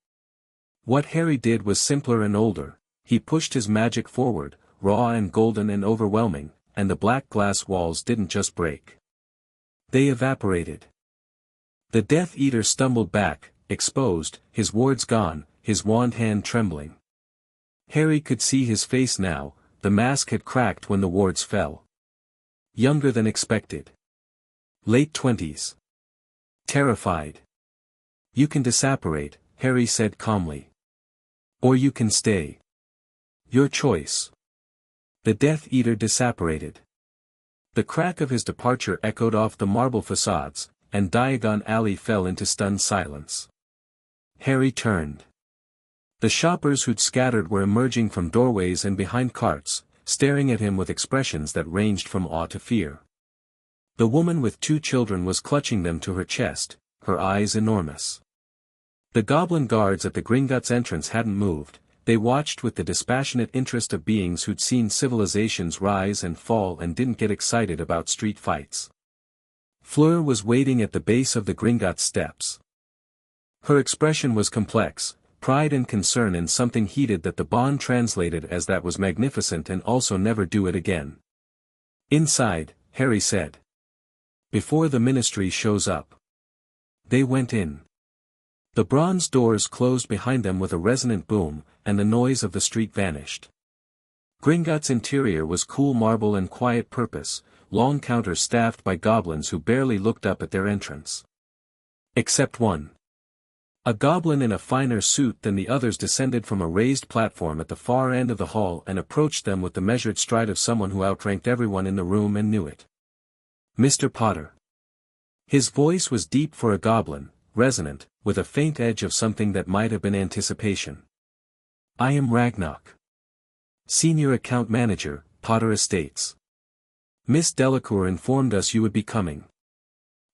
What Harry did was simpler and older, he pushed his magic forward, raw and golden and overwhelming, and the black glass walls didn't just break. They evaporated. The Death Eater stumbled back, exposed, his wards gone, his wand hand trembling. Harry could see his face now, the mask had cracked when the wards fell. Younger than expected. Late 20s. Terrified. "You can disapparate," Harry said calmly. "Or you can stay. Your choice." The Death Eater disapparated. The crack of his departure echoed off the marble facades, and Diagon Alley fell into stunned silence. Harry turned. The shoppers who'd scattered were emerging from doorways and behind carts, staring at him with expressions that ranged from awe to fear. The woman with 2 children was clutching them to her chest, her eyes enormous. The goblin guards at the Gringotts entrance hadn't moved, they watched with the dispassionate interest of beings who'd seen civilizations rise and fall and didn't get excited about street fights. Fleur was waiting at the base of the Gringotts steps. Her expression was complex, pride and concern in something heated that the bond translated as that was magnificent and also never do it again. "Inside," Harry said. "Before the ministry shows up." They went in. The bronze doors closed behind them with a resonant boom, and the noise of the street vanished. Gringotts' interior was cool marble and quiet purpose, long counters staffed by goblins who barely looked up at their entrance. Except one. A goblin in a finer suit than the others descended from a raised platform at the far end of the hall and approached them with the measured stride of someone who outranked everyone in the room and knew it. "Mr. Potter." His voice was deep for a goblin, resonant, with a faint edge of something that might have been anticipation. "I am Ragnarok, Senior Account Manager, Potter Estates. Miss Delacour informed us you would be coming."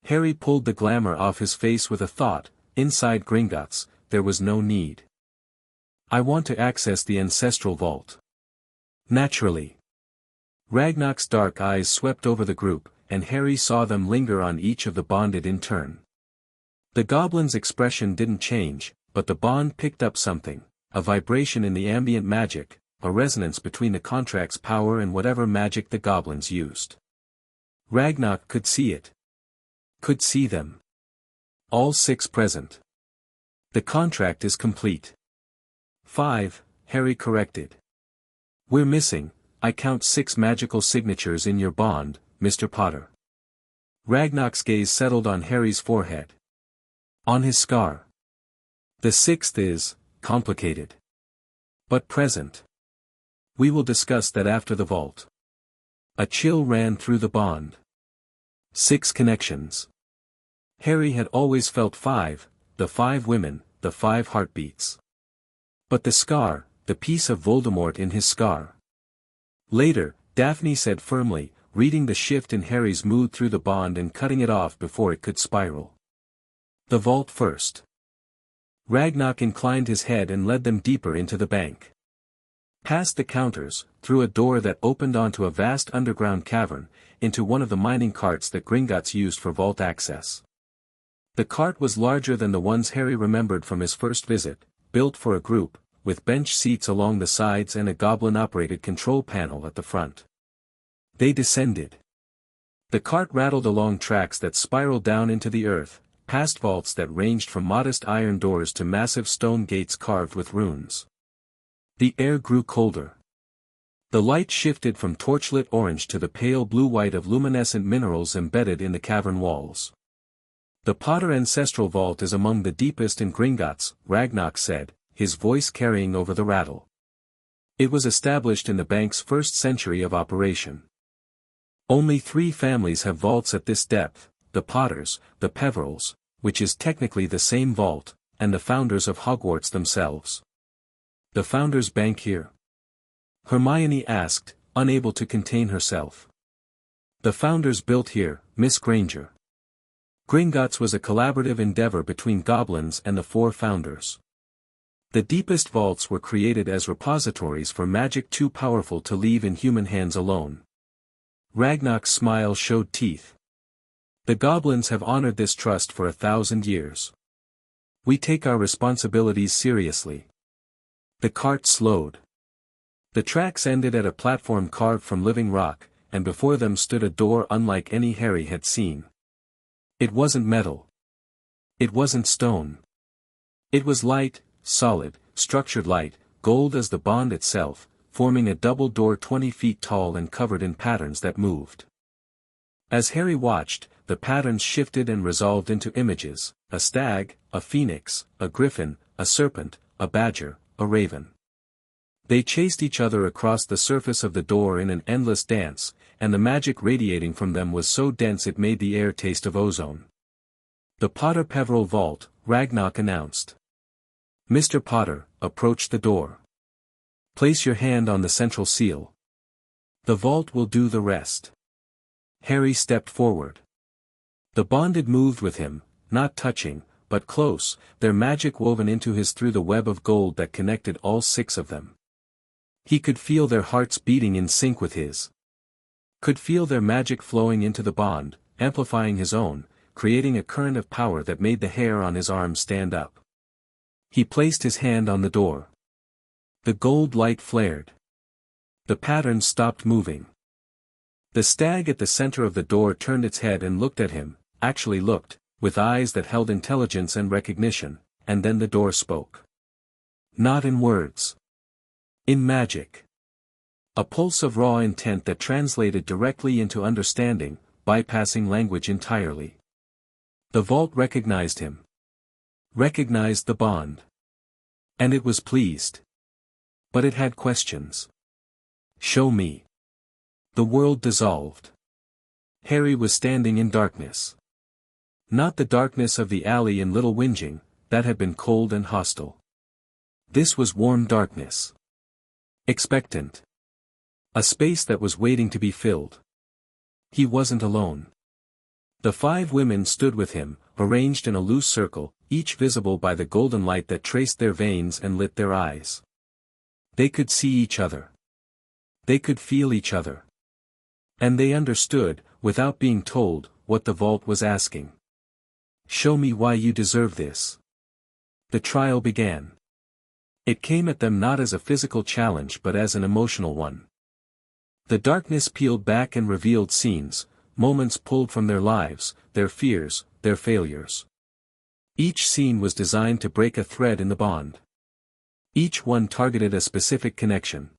Harry pulled the glamour off his face with a thought. Inside Gringotts, there was no need. "I want to access the ancestral vault." "Naturally." Ragnarok's dark eyes swept over the group, and Harry saw them linger on each of the bonded in turn. The goblin's expression didn't change, but the bond picked up something, a vibration in the ambient magic, a resonance between the contract's power and whatever magic the goblins used. Ragnarok could see it. Could see them. All 6 present. "The contract is complete." 5, Harry corrected. "We're missing, I count 6 magical signatures in your bond, Mr. Potter." Ragnarok's gaze settled on Harry's forehead. "On his scar. The 6th is, complicated. But present. We will discuss that after the vault." A chill ran through the bond. 6 connections. Harry had always felt 5, the 5 women, the 5 heartbeats. But the scar, the piece of Voldemort in his scar. Later, Daphne said firmly, reading the shift in Harry's mood through the bond and cutting it off before it could spiral. "The vault first." Ragnarok inclined his head and led them deeper into the bank. Past the counters, through a door that opened onto a vast underground cavern, into one of the mining carts that Gringotts used for vault access. The cart was larger than the ones Harry remembered from his first visit, built for a group, with bench seats along the sides and a goblin-operated control panel at the front. They descended. The cart rattled along tracks that spiraled down into the earth, past vaults that ranged from modest iron doors to massive stone gates carved with runes. The air grew colder. The light shifted from torchlit orange to the pale blue-white of luminescent minerals embedded in the cavern walls. "The Potter Ancestral Vault is among the deepest in Gringotts," Ragnarok said, his voice carrying over the rattle. "It was established in the bank's first century of operation. Only 3 families have vaults at this depth, the Potters, the Peverils, which is technically the same vault, and the founders of Hogwarts themselves." "The founders bank here?" Hermione asked, unable to contain herself. "The founders built here, Miss Granger." Gringotts was a collaborative endeavor between goblins and the 4 founders. The deepest vaults were created as repositories for magic too powerful to leave in human hands alone. Ragnarok's smile showed teeth. "The goblins have honored this trust for 1,000 years. We take our responsibilities seriously." The cart slowed. The tracks ended at a platform carved from living rock, and before them stood a door unlike any Harry had seen. It wasn't metal. It wasn't stone. It was light, solid, structured light, gold as the bond itself, forming a double door 20 feet tall and covered in patterns that moved. As Harry watched, the patterns shifted and resolved into images: a stag, a phoenix, a griffin, a serpent, a badger, a raven. They chased each other across the surface of the door in an endless dance, and the magic radiating from them was so dense it made the air taste of ozone. "The Potter Peveril Vault," Ragnarok announced. Mr. Potter approached the door. "Place your hand on the central seal. The vault will do the rest." Harry stepped forward. The bonded moved with him, not touching, but close, their magic woven into his through the web of gold that connected all 6 of them. He could feel their hearts beating in sync with his. Could feel their magic flowing into the bond, amplifying his own, creating a current of power that made the hair on his arms stand up. He placed his hand on the door. The gold light flared. The pattern stopped moving. The stag at the center of the door turned its head and looked at him, actually looked, with eyes that held intelligence and recognition, and then the door spoke. Not in words. In magic. A pulse of raw intent that translated directly into understanding, bypassing language entirely. The vault recognized him. Recognized the bond. And it was pleased. But it had questions. Show me. The world dissolved. Harry was standing in darkness. Not the darkness of the alley in Little Whinging, that had been cold and hostile. This was warm darkness. Expectant. A space that was waiting to be filled. He wasn't alone. The 5 women stood with him, arranged in a loose circle, each visible by the golden light that traced their veins and lit their eyes. They could see each other. They could feel each other. And they understood, without being told, what the vault was asking. Show me why you deserve this. The trial began. It came at them not as a physical challenge but as an emotional one. The darkness peeled back and revealed scenes, moments pulled from their lives, their fears, their failures. Each scene was designed to break a thread in the bond. Each one targeted a specific connection.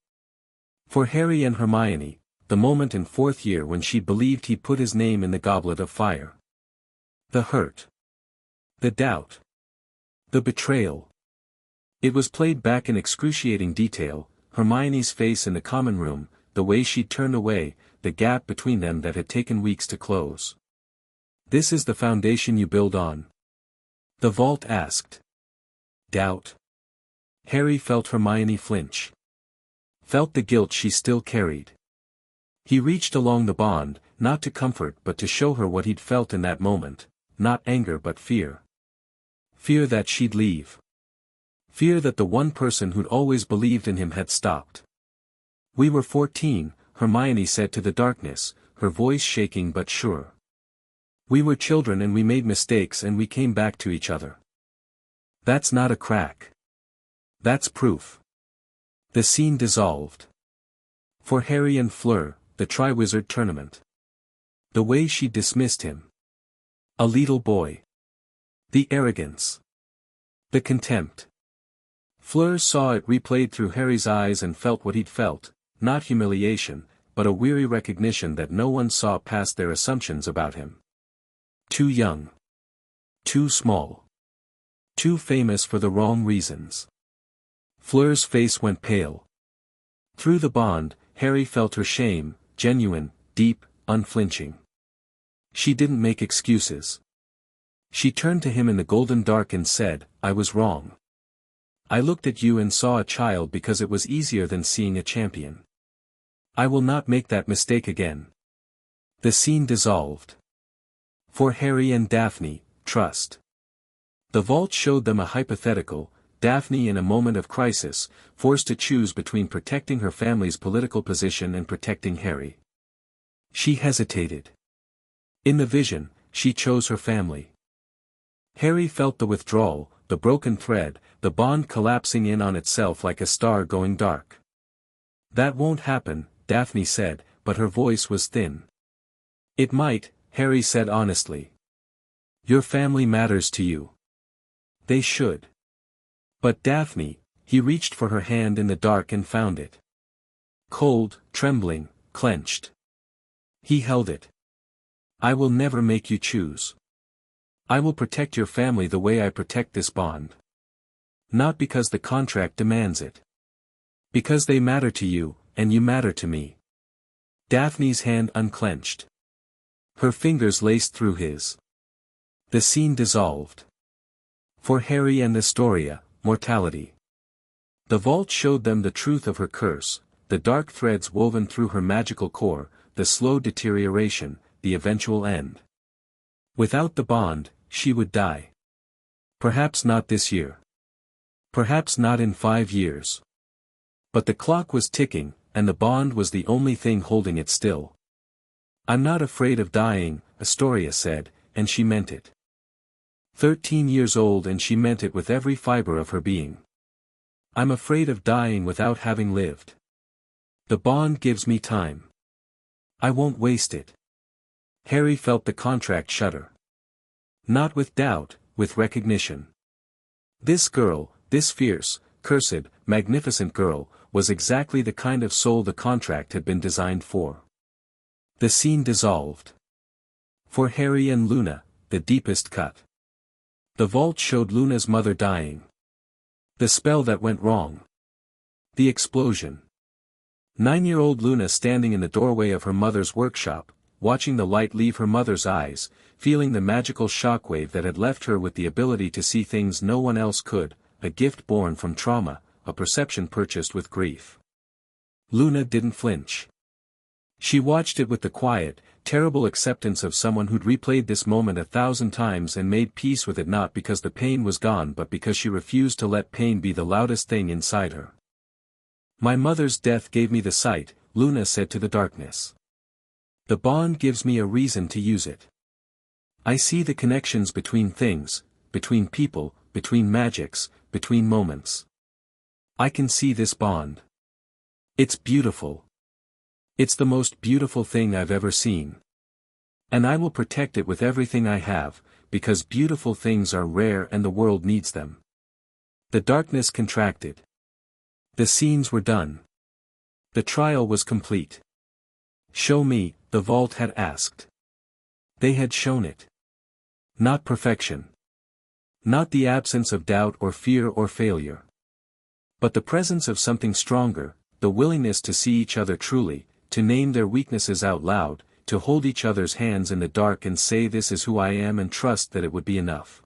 For Harry and Hermione, the moment in 4th year when she believed he put his name in the goblet of fire. The hurt. The doubt. The betrayal. It was played back in excruciating detail, Hermione's face in the common room, the way she'd turned away, the gap between them that had taken weeks to close. This is the foundation you build on? The vault asked. Doubt. Harry felt Hermione flinch. Felt the guilt she still carried. He reached along the bond, not to comfort but to show her what he'd felt in that moment, not anger but fear. Fear that she'd leave. Fear that the one person who'd always believed in him had stopped. We were 14, Hermione said to the darkness, her voice shaking but sure. We were children and we made mistakes and we came back to each other. That's not a crack. That's proof. The scene dissolved. For Harry and Fleur, the Triwizard Tournament. The way she dismissed him. A little boy. The arrogance. The contempt. Fleur saw it replayed through Harry's eyes and felt what he'd felt, not humiliation, but a weary recognition that no one saw past their assumptions about him. Too young. Too small. Too famous for the wrong reasons. Fleur's face went pale. Through the bond, Harry felt her shame, genuine, deep, unflinching. She didn't make excuses. She turned to him in the golden dark and said, I was wrong. I looked at you and saw a child because it was easier than seeing a champion. I will not make that mistake again. The scene dissolved. For Harry and Daphne, trust. The vault showed them a hypothetical, Daphne in a moment of crisis, forced to choose between protecting her family's political position and protecting Harry. She hesitated. In the vision, she chose her family. Harry felt the withdrawal, the broken thread, the bond collapsing in on itself like a star going dark. That won't happen, Daphne said, but her voice was thin. It might, Harry said honestly. Your family matters to you. They should. But Daphne, he reached for her hand in the dark and found it. Cold, trembling, clenched. He held it. I will never make you choose. I will protect your family the way I protect this bond. Not because the contract demands it. Because they matter to you, and you matter to me. Daphne's hand unclenched. Her fingers laced through his. The scene dissolved. For Harry and Astoria, mortality. The vault showed them the truth of her curse, the dark threads woven through her magical core, the slow deterioration, the eventual end. Without the bond, she would die. Perhaps not this year. Perhaps not in 5 years. But the clock was ticking, and the bond was the only thing holding it still. I'm not afraid of dying, Astoria said, and she meant it. 13 years old, and she meant it with every fiber of her being. I'm afraid of dying without having lived. The bond gives me time. I won't waste it. Harry felt the contract shudder. Not with doubt, with recognition. This girl, this fierce, cursed, magnificent girl, was exactly the kind of soul the contract had been designed for. The scene dissolved. For Harry and Luna, the deepest cut. The vault showed Luna's mother dying. The spell that went wrong. The explosion. 9-year-old Luna standing in the doorway of her mother's workshop, watching the light leave her mother's eyes, feeling the magical shockwave that had left her with the ability to see things no one else could, a gift born from trauma, a perception purchased with grief. Luna didn't flinch. She watched it with the quiet, terrible acceptance of someone who'd replayed this moment 1,000 times and made peace with it, not because the pain was gone but because she refused to let pain be the loudest thing inside her. My mother's death gave me the sight, Luna said to the darkness. The bond gives me a reason to use it. I see the connections between things, between people, between magics, between moments. I can see this bond. It's beautiful. It's the most beautiful thing I've ever seen. And I will protect it with everything I have, because beautiful things are rare and the world needs them. The darkness contracted. The scenes were done. The trial was complete. Show me, the vault had asked. They had shown it. Not perfection. Not the absence of doubt or fear or failure. But the presence of something stronger, the willingness to see each other truly, to name their weaknesses out loud, to hold each other's hands in the dark and say this is who I am and trust that it would be enough.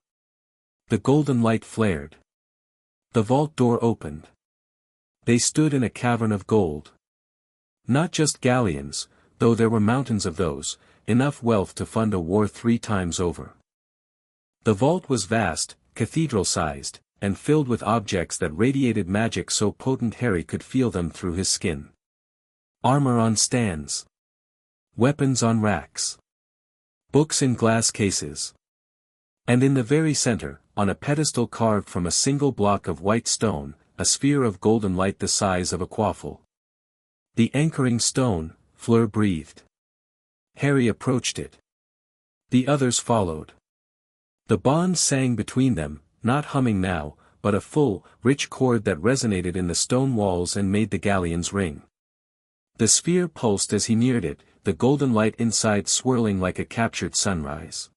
The golden light flared. The vault door opened. They stood in a cavern of gold. Not just galleons, though there were mountains of those, enough wealth to fund a war 3 times over. The vault was vast, cathedral-sized, and filled with objects that radiated magic so potent Harry could feel them through his skin. Armor on stands. Weapons on racks. Books in glass cases. And in the very center, on a pedestal carved from a single block of white stone, a sphere of golden light the size of a quaffle. The anchoring stone, Fleur breathed. Harry approached it. The others followed. The bond sang between them, not humming now, but a full, rich chord that resonated in the stone walls and made the galleons ring. The sphere pulsed as he neared it, the golden light inside swirling like a captured sunrise.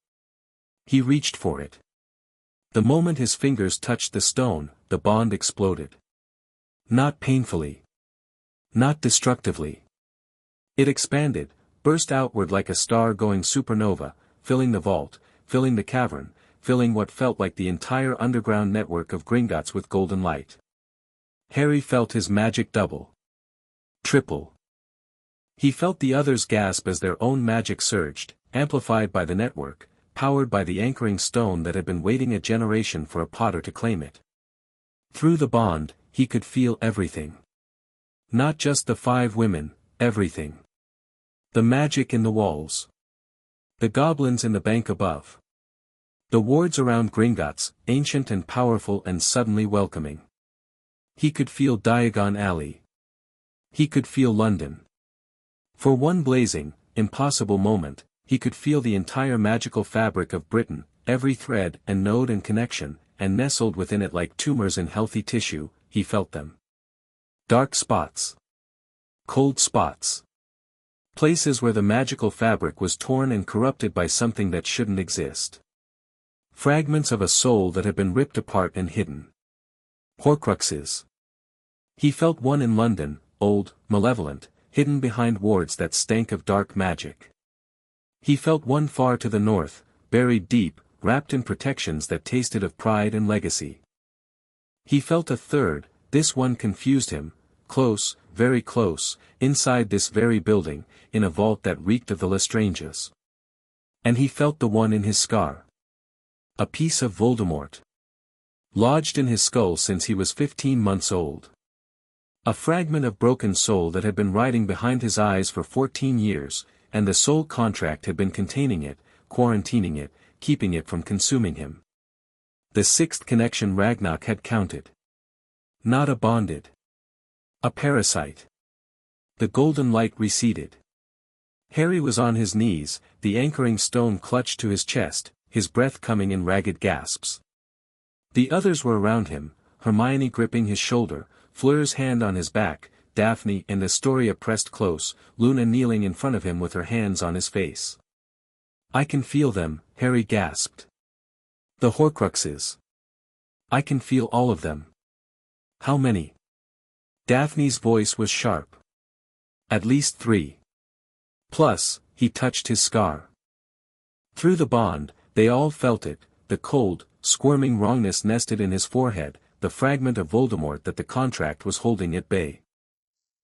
He reached for it. The moment his fingers touched the stone, the bond exploded. Not painfully. Not destructively. It expanded, burst outward like a star-going supernova, filling the vault, filling the cavern, filling what felt like the entire underground network of Gringotts with golden light. Harry felt his magic double. Triple. He felt the others gasp as their own magic surged, amplified by the network, powered by the anchoring stone that had been waiting a generation for a potter to claim it. Through the bond, he could feel everything. Not just the 5 women, everything. The magic in the walls. The goblins in the bank above. The wards around Gringotts, ancient and powerful and suddenly welcoming. He could feel Diagon Alley. He could feel London. For one blazing, impossible moment, he could feel the entire magical fabric of Britain, every thread and node and connection, and nestled within it like tumors in healthy tissue, he felt them. Dark spots. Cold spots. Places where the magical fabric was torn and corrupted by something that shouldn't exist. Fragments of a soul that had been ripped apart and hidden. Horcruxes. He felt one in London, old, malevolent, hidden behind wards that stank of dark magic. He felt one far to the north, buried deep, wrapped in protections that tasted of pride and legacy. He felt a third, this one confused him, close, very close, inside this very building, in a vault that reeked of the Lestranges. And he felt the one in his scar. A piece of Voldemort. Lodged in his skull since he was 15 months old. A fragment of broken soul that had been riding behind his eyes for 14 years, and the soul contract had been containing it, quarantining it, keeping it from consuming him. The sixth connection Ragnarok had counted. Not a bonded. A parasite. The golden light receded. Harry was on his knees, the anchoring stone clutched to his chest, his breath coming in ragged gasps. The others were around him, Hermione gripping his shoulder, Fleur's hand on his back, Daphne and Astoria pressed close, Luna kneeling in front of him with her hands on his face. "I can feel them," Harry gasped. "The Horcruxes. I can feel all of them." "How many?" Daphne's voice was sharp. "At least 3. Plus," he touched his scar. Through the bond, they all felt it, the cold, squirming wrongness nested in his forehead, the fragment of Voldemort that the contract was holding at bay.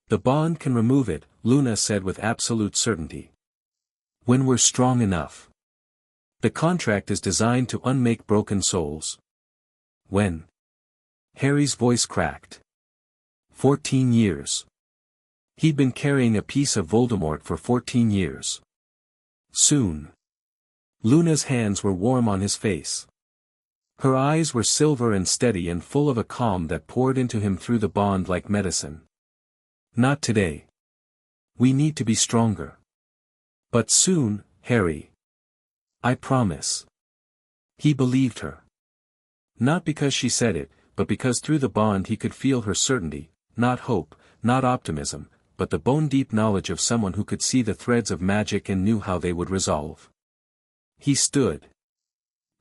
"The bond can remove it," Luna said with absolute certainty. "When we're strong enough. The contract is designed to unmake broken souls." "When?" Harry's voice cracked. 14 years. He'd been carrying a piece of Voldemort for 14 years. Soon. Luna's hands were warm on his face. Her eyes were silver and steady and full of a calm that poured into him through the bond like medicine. "Not today. We need to be stronger. But soon, Harry. I promise." He believed her. Not because she said it, but because through the bond he could feel her certainty, not hope, not optimism, but the bone-deep knowledge of someone who could see the threads of magic and knew how they would resolve. He stood.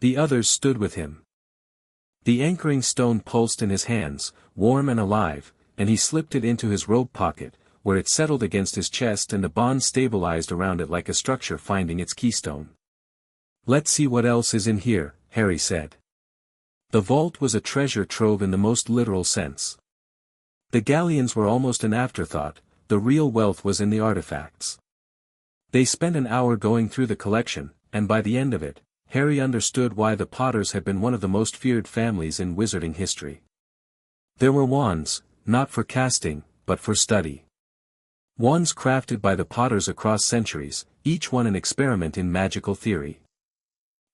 The others stood with him. The anchoring stone pulsed in his hands, warm and alive, and he slipped it into his robe pocket, where it settled against his chest and the bond stabilized around it like a structure finding its keystone. "Let's see what else is in here," Harry said. The vault was a treasure trove in the most literal sense. The galleons were almost an afterthought, the real wealth was in the artifacts. They spent an hour going through the collection, and by the end of it, Harry understood why the Potters had been one of the most feared families in wizarding history. There were wands, not for casting, but for study. Wands crafted by the Potters across centuries, each one an experiment in magical theory.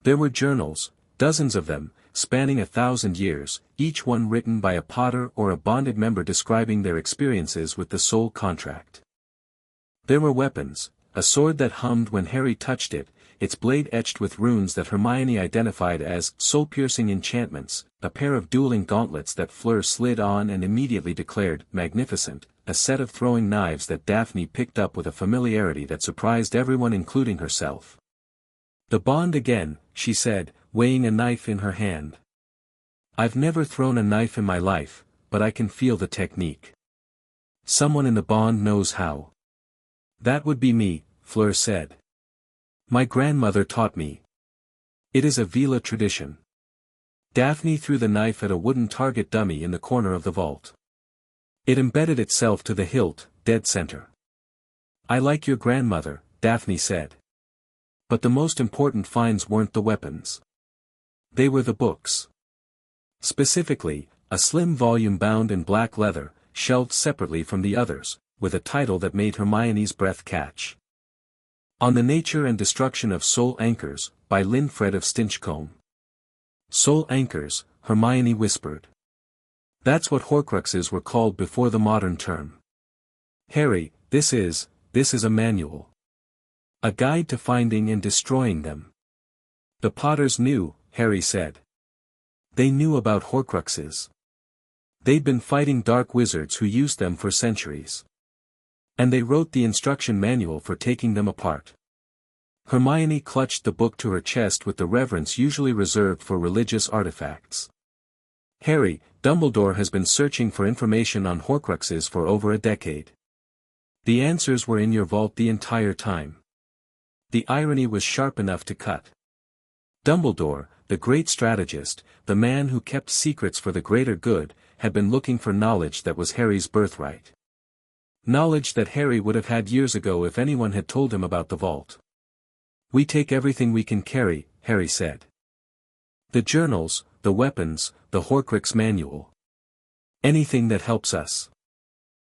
There were journals, dozens of them, spanning 1,000 years, each one written by a Potter or a bonded member describing their experiences with the soul contract. There were weapons, a sword that hummed when Harry touched it, its blade etched with runes that Hermione identified as soul-piercing enchantments, a pair of dueling gauntlets that Fleur slid on and immediately declared magnificent, a set of throwing knives that Daphne picked up with a familiarity that surprised everyone including herself. "The bond again," she said, weighing a knife in her hand. "I've never thrown a knife in my life, but I can feel the technique. Someone in the bond knows how." "That would be me," Fleur said. "My grandmother taught me. It is a Vila tradition." Daphne threw the knife at a wooden target dummy in the corner of the vault. It embedded itself to the hilt, dead center. "I like your grandmother," Daphne said. But the most important finds weren't the weapons. They were the books. Specifically, a slim volume bound in black leather, shelved separately from the others, with a title that made Hermione's breath catch. "On the Nature and Destruction of Soul Anchors," by Linfred of Stinchcombe. "Soul anchors," Hermione whispered. "That's what Horcruxes were called before the modern term. Harry, this is a manual. A guide to finding and destroying them." "The Potters knew," Harry said. "They knew about Horcruxes. They'd been fighting dark wizards who used them for centuries. And they wrote the instruction manual for taking them apart." Hermione clutched the book to her chest with the reverence usually reserved for religious artifacts. "Harry, Dumbledore has been searching for information on Horcruxes for over a decade. The answers were in your vault the entire time." The irony was sharp enough to cut. Dumbledore, the great strategist, the man who kept secrets for the greater good, had been looking for knowledge that was Harry's birthright. Knowledge that Harry would have had years ago if anyone had told him about the vault. "We take everything we can carry," Harry said. "The journals, the weapons, the Horcrux manual. Anything that helps us."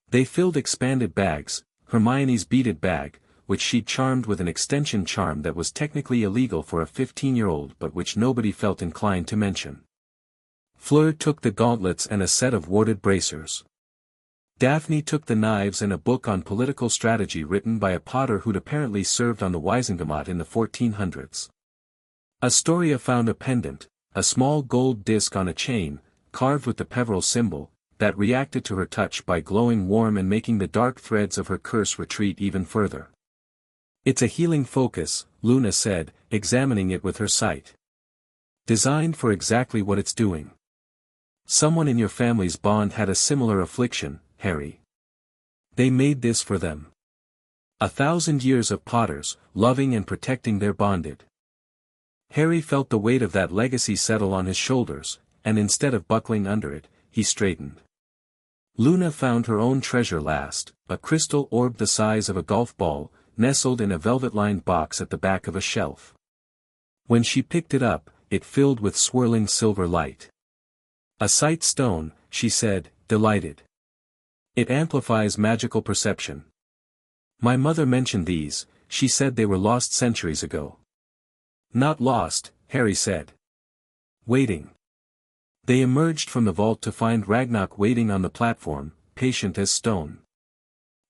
They filled expanded bags, Hermione's beaded bag, which she'd charmed with an extension charm that was technically illegal for a 15-year-old but which nobody felt inclined to mention. Fleur took the gauntlets and a set of warded bracers. Daphne took the knives and a book on political strategy written by a potter who'd apparently served on the Wisingamot in the 1400s. Astoria found a pendant, a small gold disc on a chain, carved with the Peveril symbol, that reacted to her touch by glowing warm and making the dark threads of her curse retreat even further. "It's a healing focus," Luna said, examining it with her sight. "Designed for exactly what it's doing. Someone in your family's bond had a similar affliction, Harry. They made this for them. 1,000 years of potters, loving and protecting their bonded." Harry felt the weight of that legacy settle on his shoulders, and instead of buckling under it, he straightened. Luna found her own treasure last, a crystal orb the size of a golf ball, nestled in a velvet-lined box at the back of a shelf. When she picked it up, it filled with swirling silver light. "A sight stone," she said, delighted. "It amplifies magical perception. My mother mentioned these, she said they were lost centuries ago." "Not lost," Harry said. "Waiting." They emerged from the vault to find Ragnarok waiting on the platform, patient as stone.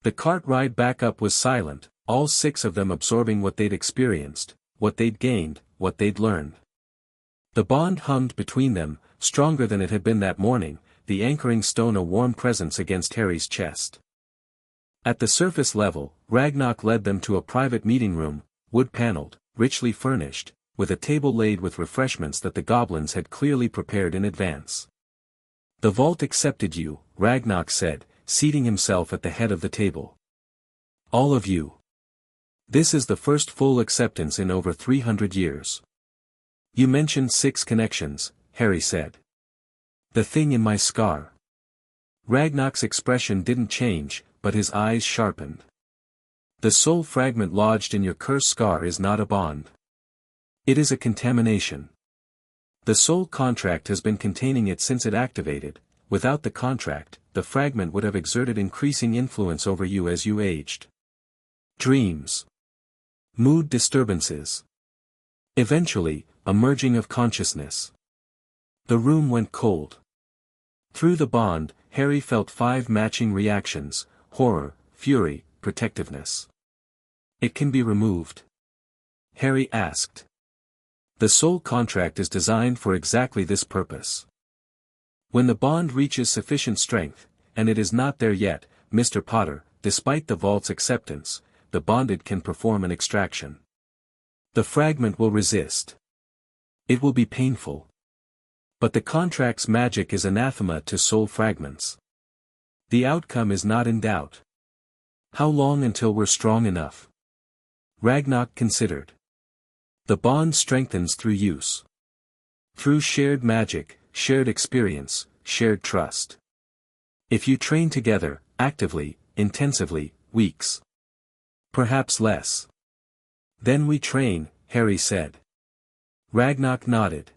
The cart ride back up was silent, all 6 of them absorbing what they'd experienced, what they'd gained, what they'd learned. The bond hummed between them, stronger than it had been that morning, the anchoring stone a warm presence against Harry's chest. At the surface level, Ragnarok led them to a private meeting room, wood-paneled, richly furnished, with a table laid with refreshments that the goblins had clearly prepared in advance. "The vault accepted you," Ragnarok said, seating himself at the head of the table. "All of you. This is the first full acceptance in over 300 years. You mentioned 6 connections," Harry said. "The thing in my scar." Ragnarok's expression didn't change, but his eyes sharpened. "The soul fragment lodged in your curse scar is not a bond. It is a contamination. The soul contract has been containing it since it activated. Without the contract, the fragment would have exerted increasing influence over you as you aged. Dreams. Mood disturbances. Eventually, a merging of consciousness." The room went cold. Through the bond, Harry felt 5 matching reactions: horror, fury, protectiveness. "It can be removed?" Harry asked. "The soul contract is designed for exactly this purpose. When the bond reaches sufficient strength, and it is not there yet, Mr. Potter, despite the vault's acceptance, the bonded can perform an extraction. The fragment will resist. It will be painful. But the contract's magic is anathema to soul fragments. The outcome is not in doubt. How long until we're strong enough?" Ragnarok considered. "The bond strengthens through use. Through shared magic, shared experience, shared trust. If you train together, actively, intensively, weeks. Perhaps less." "Then we train," Harry said. Ragnarok nodded.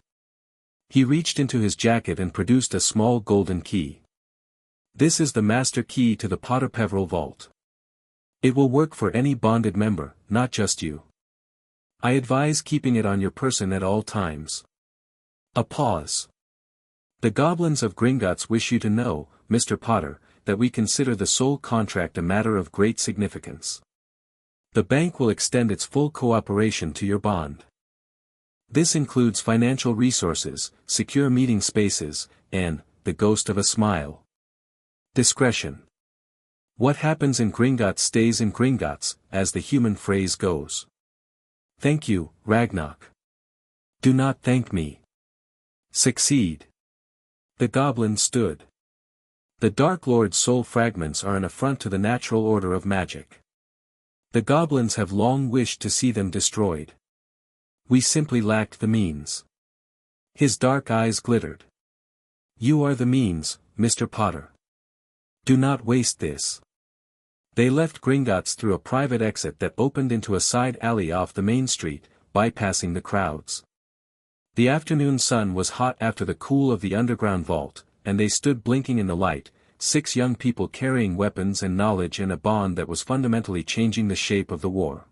He reached into his jacket and produced a small golden key. "This is the master key to the Potter Peveril vault. It will work for any bonded member, not just you. I advise keeping it on your person at all times." A pause. "The goblins of Gringotts wish you to know, Mr. Potter, that we consider the soul contract a matter of great significance. The bank will extend its full cooperation to your bond. This includes financial resources, secure meeting spaces, and, the ghost of a smile. Discretion. What happens in Gringotts stays in Gringotts, as the human phrase goes. Thank you, Ragnarok. Do not thank me. Succeed." The goblin stood. "The Dark Lord's soul fragments are an affront to the natural order of magic. The goblins have long wished to see them destroyed. We simply lacked the means." His dark eyes glittered. "You are the means, Mr. Potter. Do not waste this." They left Gringotts through a private exit that opened into a side alley off the main street, bypassing the crowds. The afternoon sun was hot after the cool of the underground vault, and they stood blinking in the light, 6 young people carrying weapons and knowledge and a bond that was fundamentally changing the shape of the war.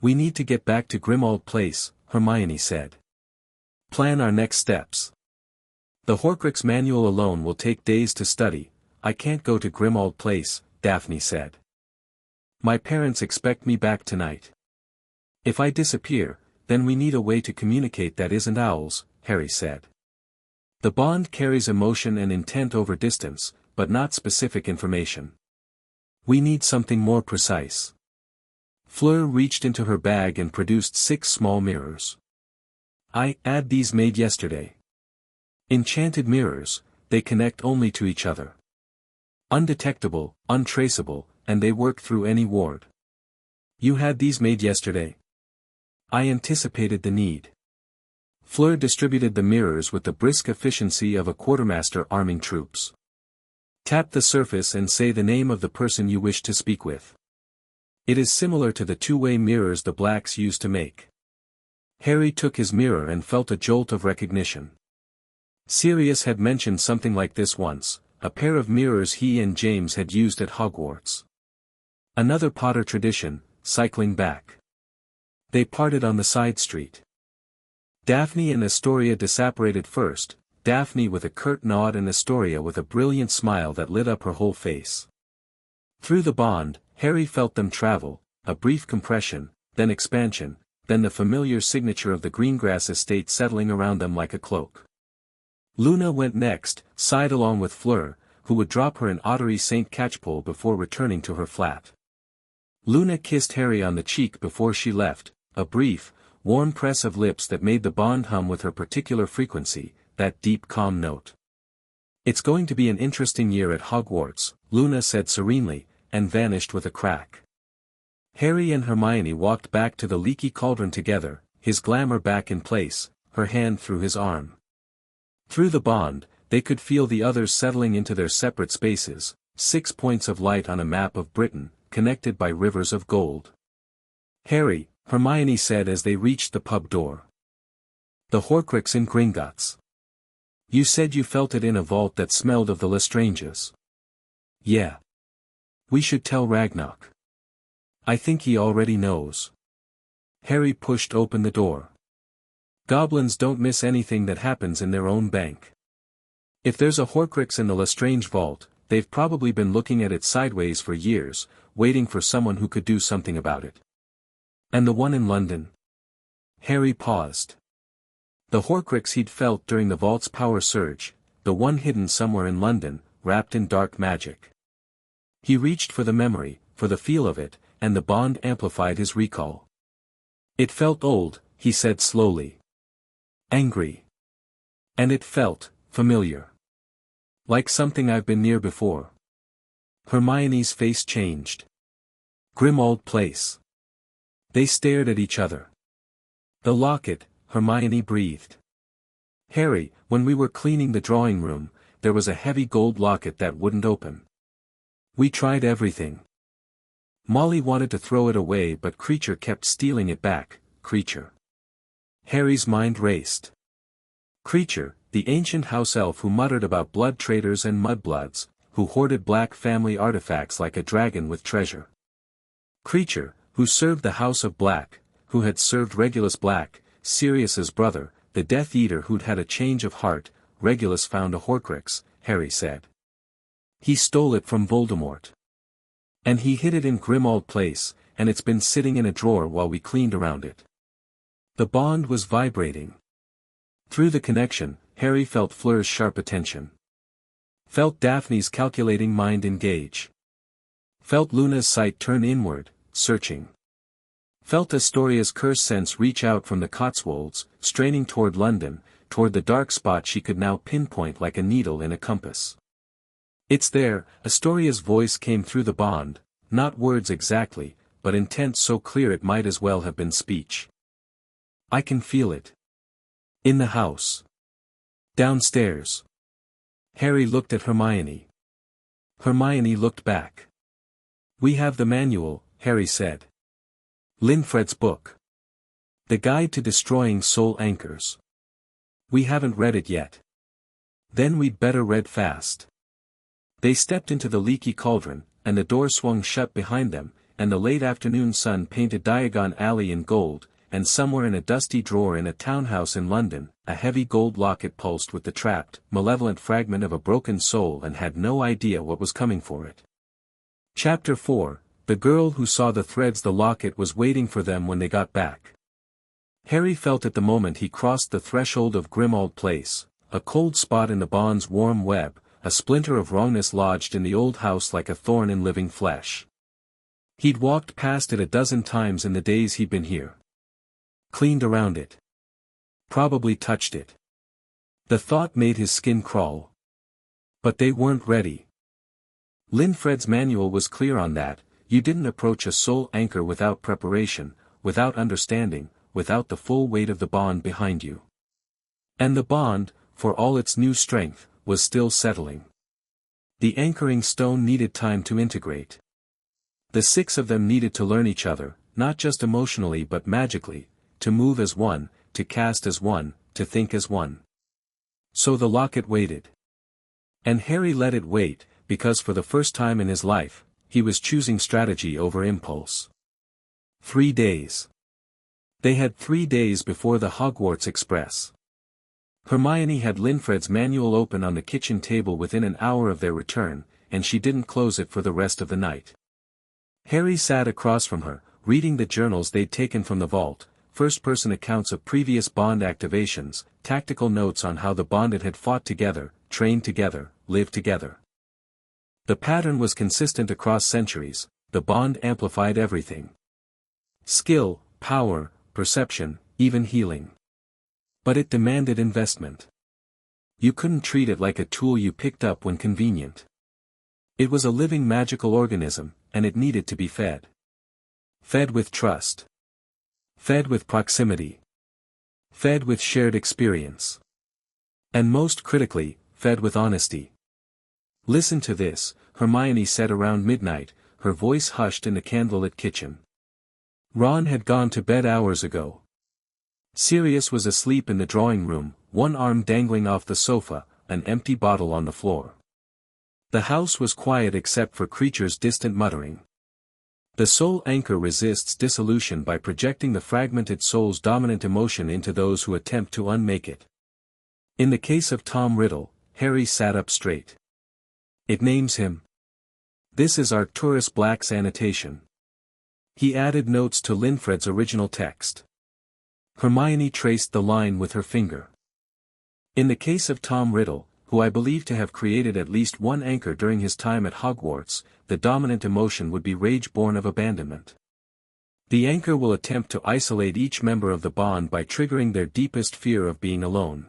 "We need to get back to Grimmauld Place," Hermione said. "Plan our next steps." The Horcrux manual alone will take days to study. I can't go to Grimmauld Place, Daphne said. My parents expect me back tonight. If I disappear, then we need a way to communicate that isn't owls, Harry said. The bond carries emotion and intent over distance, but not specific information. We need something more precise. Fleur reached into her bag and produced 6 small mirrors. I had these made yesterday. Enchanted mirrors, they connect only to each other. Undetectable, untraceable, and they work through any ward. You had these made yesterday? I anticipated the need. Fleur distributed the mirrors with the brisk efficiency of a quartermaster arming troops. Tap the surface and say the name of the person you wish to speak with. It is similar to the two-way mirrors the blacks used to make. Harry took his mirror and felt a jolt of recognition. Sirius had mentioned something like this once, a pair of mirrors he and James had used at Hogwarts. Another Potter tradition, cycling back. They parted on the side street. Daphne and Astoria disapparated first, Daphne with a curt nod and Astoria with a brilliant smile that lit up her whole face. Through the bond, Harry felt them travel, a brief compression, then expansion, then the familiar signature of the Greengrass estate settling around them like a cloak. Luna went next, side along with Fleur, who would drop her in Ottery St. Catchpole before returning to her flat. Luna kissed Harry on the cheek before she left, a brief, warm press of lips that made the bond hum with her particular frequency, that deep calm note. It's going to be an interesting year at Hogwarts, Luna said serenely, and vanished with a crack. Harry and Hermione walked back to the leaky cauldron together, his glamour back in place, her hand through his arm. Through the bond, they could feel the others settling into their separate spaces, 6 points of light on a map of Britain, connected by rivers of gold. Harry, Hermione said as they reached the pub door. The Horcrux in Gringotts. You said you felt it in a vault that smelled of the Lestranges. Yeah. We should tell Ragnarok. I think he already knows. Harry pushed open the door. Goblins don't miss anything that happens in their own bank. If there's a Horcrux in the Lestrange vault, they've probably been looking at it sideways for years, waiting for someone who could do something about it. And the one in London? Harry paused. The Horcrux he'd felt during the vault's power surge, the one hidden somewhere in London, wrapped in dark magic. He reached for the memory, for the feel of it, and the bond amplified his recall. It felt old, he said slowly. Angry. And it felt familiar. Like something I've been near before. Hermione's face changed. Grimmauld Place. They stared at each other. The locket, Hermione breathed. Harry, when we were cleaning the drawing room, there was a heavy gold locket that wouldn't open. We tried everything. Molly wanted to throw it away but Creature kept stealing it back, Creature. Harry's mind raced. Creature, the ancient house elf who muttered about blood traders and mudbloods, who hoarded black family artifacts like a dragon with treasure. Creature, who served the House of Black, who had served Regulus Black, Sirius's brother, the Death Eater who'd had a change of heart. Regulus found a Horcrux, Harry said. He stole it from Voldemort. And he hid it in Grimmauld Place, and it's been sitting in a drawer while we cleaned around it. The bond was vibrating. Through the connection, Harry felt Fleur's sharp attention. Felt Daphne's calculating mind engage. Felt Luna's sight turn inward, searching. Felt Astoria's curse sense reach out from the Cotswolds, straining toward London, toward the dark spot she could now pinpoint like a needle in a compass. It's there, Astoria's voice came through the bond, not words exactly, but intent so clear it might as well have been speech. I can feel it. In the house. Downstairs. Harry looked at Hermione. Hermione looked back. We have the manual, Harry said. Linfred's book. The Guide to Destroying Soul Anchors. We haven't read it yet. Then we'd better read fast. They stepped into the leaky cauldron, and the door swung shut behind them, and the late afternoon sun painted Diagon Alley in gold, and somewhere in a dusty drawer in a townhouse in London, a heavy gold locket pulsed with the trapped, malevolent fragment of a broken soul and had no idea what was coming for it. Chapter 4, The girl who saw the threads. The locket was waiting for them when they got back. Harry felt at the moment he crossed the threshold of Grimmauld Place, a cold spot in the bond's warm web, a splinter of wrongness lodged in the old house like a thorn in living flesh. He'd walked past it a dozen times in the days he'd been here. Cleaned around it. Probably touched it. The thought made his skin crawl. But they weren't ready. Linfred's manual was clear on that. You didn't approach a soul anchor without preparation, without understanding, without the full weight of the bond behind you. And the bond, for all its new strength, was still settling. The anchoring stone needed time to integrate. The 6 of them needed to learn each other, not just emotionally but magically, to move as one, to cast as one, to think as one. So the locket waited. And Harry let it wait, because for the first time in his life, he was choosing strategy over impulse. 3 days. They had 3 days before the Hogwarts Express. Hermione had Linfred's manual open on the kitchen table within an hour of their return, and she didn't close it for the rest of the night. Harry sat across from her, reading the journals they'd taken from the vault, first-person accounts of previous bond activations, tactical notes on how the bonded had fought together, trained together, lived together. The pattern was consistent across centuries, the bond amplified everything. Skill, power, perception, even healing. But it demanded investment. You couldn't treat it like a tool you picked up when convenient. It was a living magical organism, and it needed to be fed. Fed with trust. Fed with proximity. Fed with shared experience. And most critically, fed with honesty. Listen to this, Hermione said around midnight, her voice hushed in the candlelit kitchen. Ron had gone to bed hours ago. Sirius was asleep in the drawing room, one arm dangling off the sofa, an empty bottle on the floor. The house was quiet except for Creature's distant muttering. The soul anchor resists dissolution by projecting the fragmented soul's dominant emotion into those who attempt to unmake it. In the case of Tom Riddle, Harry sat up straight. It names him. This is Arcturus Black's annotation. He added notes to Linfred's original text. Hermione traced the line with her finger. In the case of Tom Riddle, who I believe to have created at least one anchor during his time at Hogwarts, the dominant emotion would be rage born of abandonment. The anchor will attempt to isolate each member of the bond by triggering their deepest fear of being alone.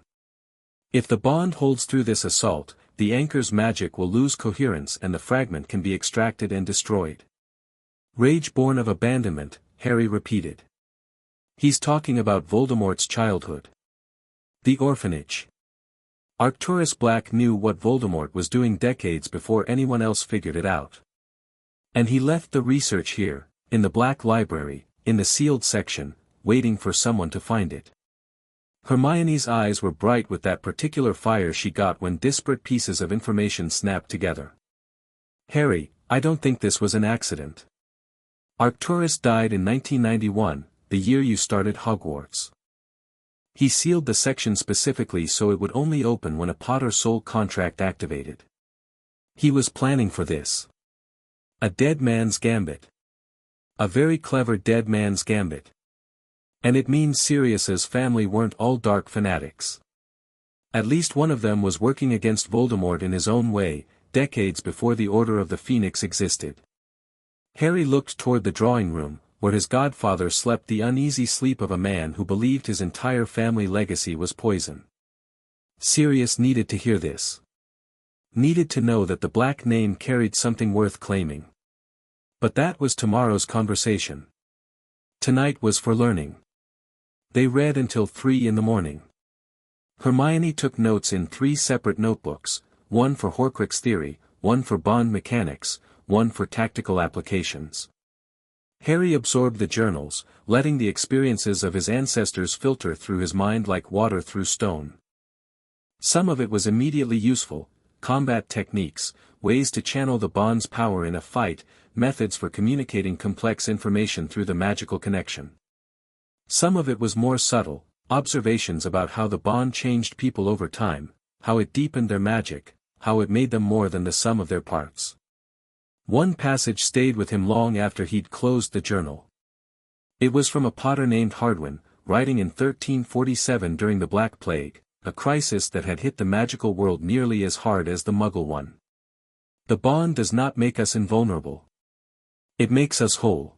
If the bond holds through this assault, the anchor's magic will lose coherence and the fragment can be extracted and destroyed. Rage born of abandonment, Harry repeated. He's talking about Voldemort's childhood. The orphanage. Arcturus Black knew what Voldemort was doing decades before anyone else figured it out. And he left the research here, in the Black Library, in the sealed section, waiting for someone to find it. Hermione's eyes were bright with that particular fire she got when disparate pieces of information snapped together. Harry, I don't think this was an accident. Arcturus died in 1991, the year you started Hogwarts. He sealed the section specifically so it would only open when a Potter soul contract activated. He was planning for this. A dead man's gambit. A very clever dead man's gambit. And it means Sirius's family weren't all dark fanatics. At least one of them was working against Voldemort in his own way, decades before the Order of the Phoenix existed. Harry looked toward the drawing room, where his godfather slept the uneasy sleep of a man who believed his entire family legacy was poison. Sirius needed to hear this. Needed to know that the black name carried something worth claiming. But that was tomorrow's conversation. Tonight was for learning. They read until 3 in the morning. Hermione took notes in 3 separate notebooks, one for Horcrux theory, one for bond mechanics, one for tactical applications. Harry absorbed the journals, letting the experiences of his ancestors filter through his mind like water through stone. Some of it was immediately useful: combat techniques, ways to channel the bond's power in a fight, methods for communicating complex information through the magical connection. Some of it was more subtle, observations about how the bond changed people over time, how it deepened their magic, how it made them more than the sum of their parts. One passage stayed with him long after he'd closed the journal. It was from a potter named Hardwin, writing in 1347 during the Black Plague, a crisis that had hit the magical world nearly as hard as the Muggle one. The bond does not make us invulnerable. It makes us whole.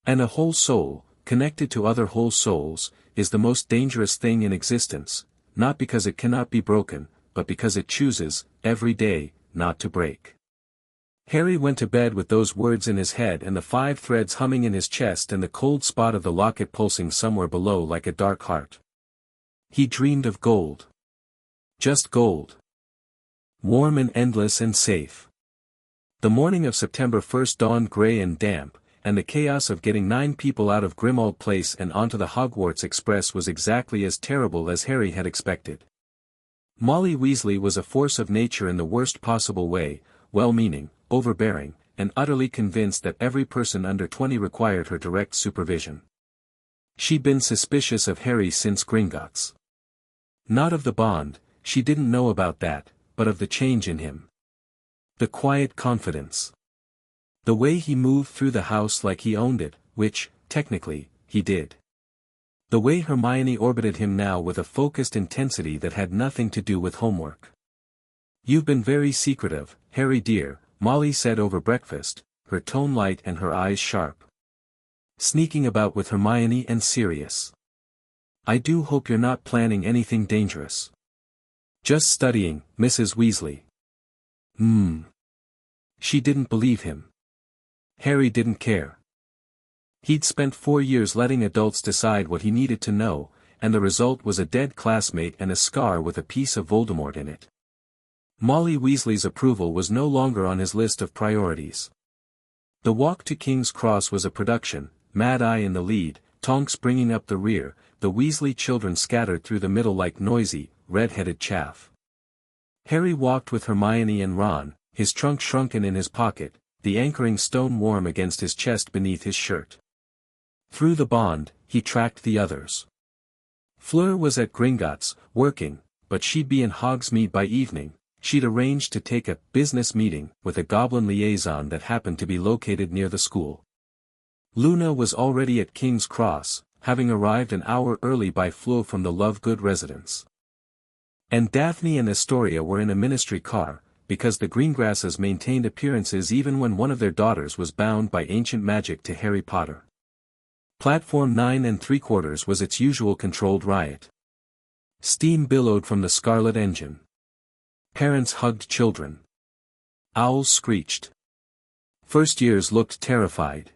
And a whole soul, connected to other whole souls, is the most dangerous thing in existence, not because it cannot be broken, but because it chooses, every day, not to break. Harry went to bed with those words in his head and the 5 threads humming in his chest and the cold spot of the locket pulsing somewhere below like a dark heart. He dreamed of gold. Just gold. Warm and endless and safe. The morning of September 1st dawned grey and damp, and the chaos of getting 9 people out of Grimmauld Place and onto the Hogwarts Express was exactly as terrible as Harry had expected. Molly Weasley was a force of nature in the worst possible way, well-meaning, overbearing, and utterly convinced that every person under 20 required her direct supervision. She'd been suspicious of Harry since Gringotts. Not of the bond, she didn't know about that, but of the change in him. The quiet confidence. The way he moved through the house like he owned it, which, technically, he did. The way Hermione orbited him now with a focused intensity that had nothing to do with homework. "You've been very secretive, Harry dear," Molly said over breakfast, her tone light and her eyes sharp. "Sneaking about with Hermione and Sirius. I do hope you're not planning anything dangerous." "Just studying, Mrs. Weasley." She didn't believe him. Harry didn't care. He'd spent 4 years letting adults decide what he needed to know, and the result was a dead classmate and a scar with a piece of Voldemort in it. Molly Weasley's approval was no longer on his list of priorities. The walk to King's Cross was a production, Mad Eye in the lead, Tonks bringing up the rear, the Weasley children scattered through the middle like noisy, red-headed chaff. Harry walked with Hermione and Ron, his trunk shrunken in his pocket, the anchoring stone warm against his chest beneath his shirt. Through the bond, he tracked the others. Fleur was at Gringotts, working, but she'd be in Hogsmeade by evening. She'd arranged to take a business meeting with a goblin liaison that happened to be located near the school. Luna was already at King's Cross, having arrived an hour early by Fleur from the Lovegood residence. And Daphne and Astoria were in a ministry car, because the Greengrasses maintained appearances even when one of their daughters was bound by ancient magic to Harry Potter. Platform 9 3/4 was its usual controlled riot. Steam billowed from the Scarlet engine. Parents hugged children. Owls screeched. First years looked terrified.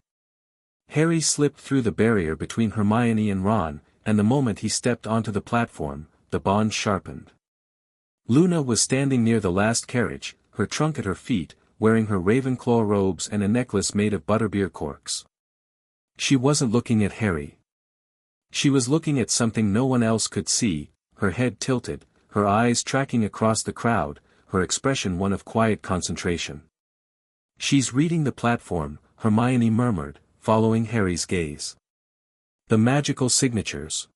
Harry slipped through the barrier between Hermione and Ron, and the moment he stepped onto the platform, the bond sharpened. Luna was standing near the last carriage, her trunk at her feet, wearing her Ravenclaw robes and a necklace made of butterbeer corks. She wasn't looking at Harry. She was looking at something no one else could see, her head tilted, her eyes tracking across the crowd, her expression one of quiet concentration. "She's reading the platform," Hermione murmured, following Harry's gaze. "The magical signatures.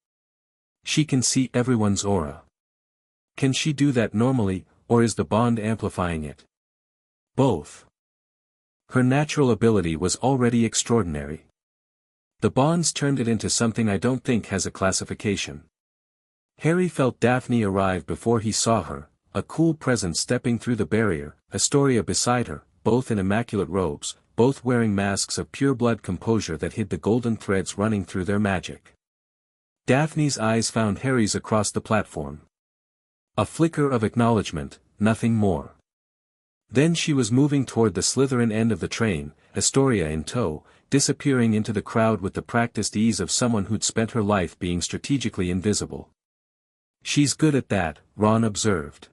She can see everyone's aura. Can she do that normally, or is the bond amplifying it?" "Both." Her natural ability was already extraordinary. The bonds turned it into something I don't think has a classification. Harry felt Daphne arrive before he saw her, a cool presence stepping through the barrier, Astoria beside her, both in immaculate robes, both wearing masks of pure-blood composure that hid the golden threads running through their magic. Daphne's eyes found Harry's across the platform. A flicker of acknowledgement, nothing more. Then she was moving toward the Slytherin end of the train, Astoria in tow, disappearing into the crowd with the practiced ease of someone who'd spent her life being strategically invisible. "She's good at that," Ron observed.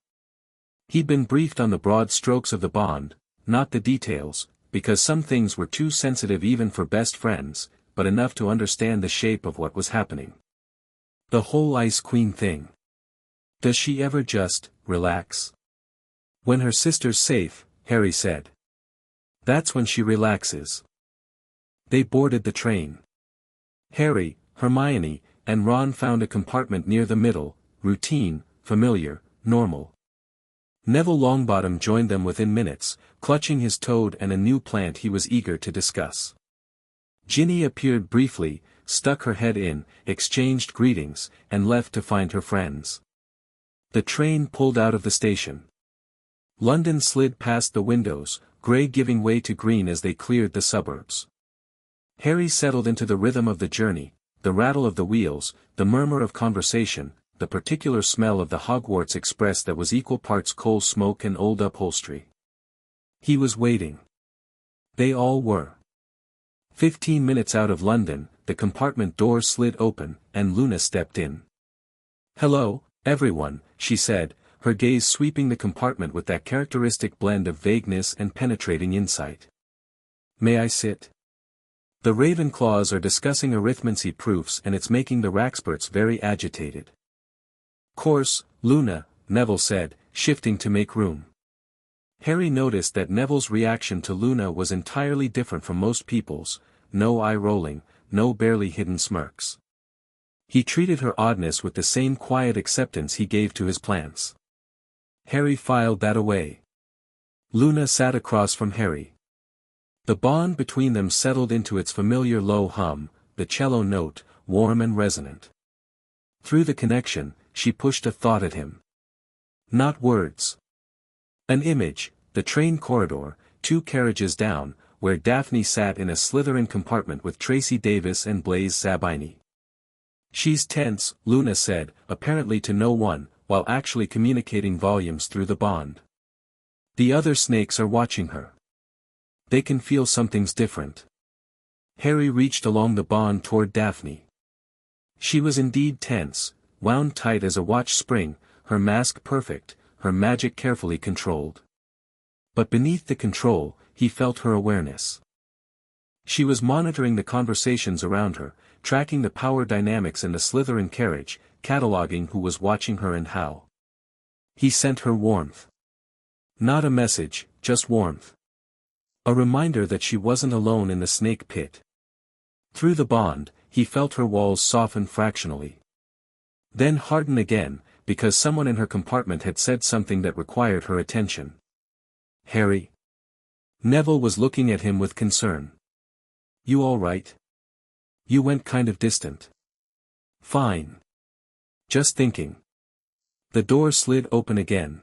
He'd been briefed on the broad strokes of the bond, not the details, because some things were too sensitive even for best friends, but enough to understand the shape of what was happening. "The whole Ice Queen thing. Does she ever just relax?" "When her sister's safe," Harry said. "That's when she relaxes." They boarded the train. Harry, Hermione, and Ron found a compartment near the middle, routine, familiar, normal. Neville Longbottom joined them within minutes, clutching his toad and a new plant he was eager to discuss. Ginny appeared briefly, stuck her head in, exchanged greetings, and left to find her friends. The train pulled out of the station. London slid past the windows, grey giving way to green as they cleared the suburbs. Harry settled into the rhythm of the journey, the rattle of the wheels, the murmur of conversation, the particular smell of the Hogwarts Express that was equal parts coal smoke and old upholstery. He was waiting. They all were. 15 minutes out of London, the compartment door slid open, and Luna stepped in. "Hello, everyone," she said, her gaze sweeping the compartment with that characteristic blend of vagueness and penetrating insight. "May I sit?" "The Ravenclaws are discussing arithmancy proofs and it's making the Raxperts very agitated." "Course, Luna," Neville said, shifting to make room. Harry noticed that Neville's reaction to Luna was entirely different from most people's, no eye-rolling, no barely hidden smirks. He treated her oddness with the same quiet acceptance he gave to his plants. Harry filed that away. Luna sat across from Harry. The bond between them settled into its familiar low hum, the cello note, warm and resonant. Through the connection, she pushed a thought at him. Not words. An image, the train corridor, 2 carriages down, where Daphne sat in a Slytherin compartment with Tracy Davis and Blaise Zabini. "She's tense," Luna said, apparently to no one, while actually communicating volumes through the bond. "The other snakes are watching her. They can feel something's different." Harry reached along the bond toward Daphne. She was indeed tense, wound tight as a watch spring, her mask perfect, her magic carefully controlled. But beneath the control, he felt her awareness. She was monitoring the conversations around her, tracking the power dynamics in the Slytherin carriage, cataloging who was watching her and how. He sent her warmth. Not a message, just warmth. A reminder that she wasn't alone in the snake pit. Through the bond, he felt her walls soften fractionally. Then harden again, because someone in her compartment had said something that required her attention. "Harry?" Neville was looking at him with concern. "You all right? You went kind of distant." "Fine. Just thinking." The door slid open again.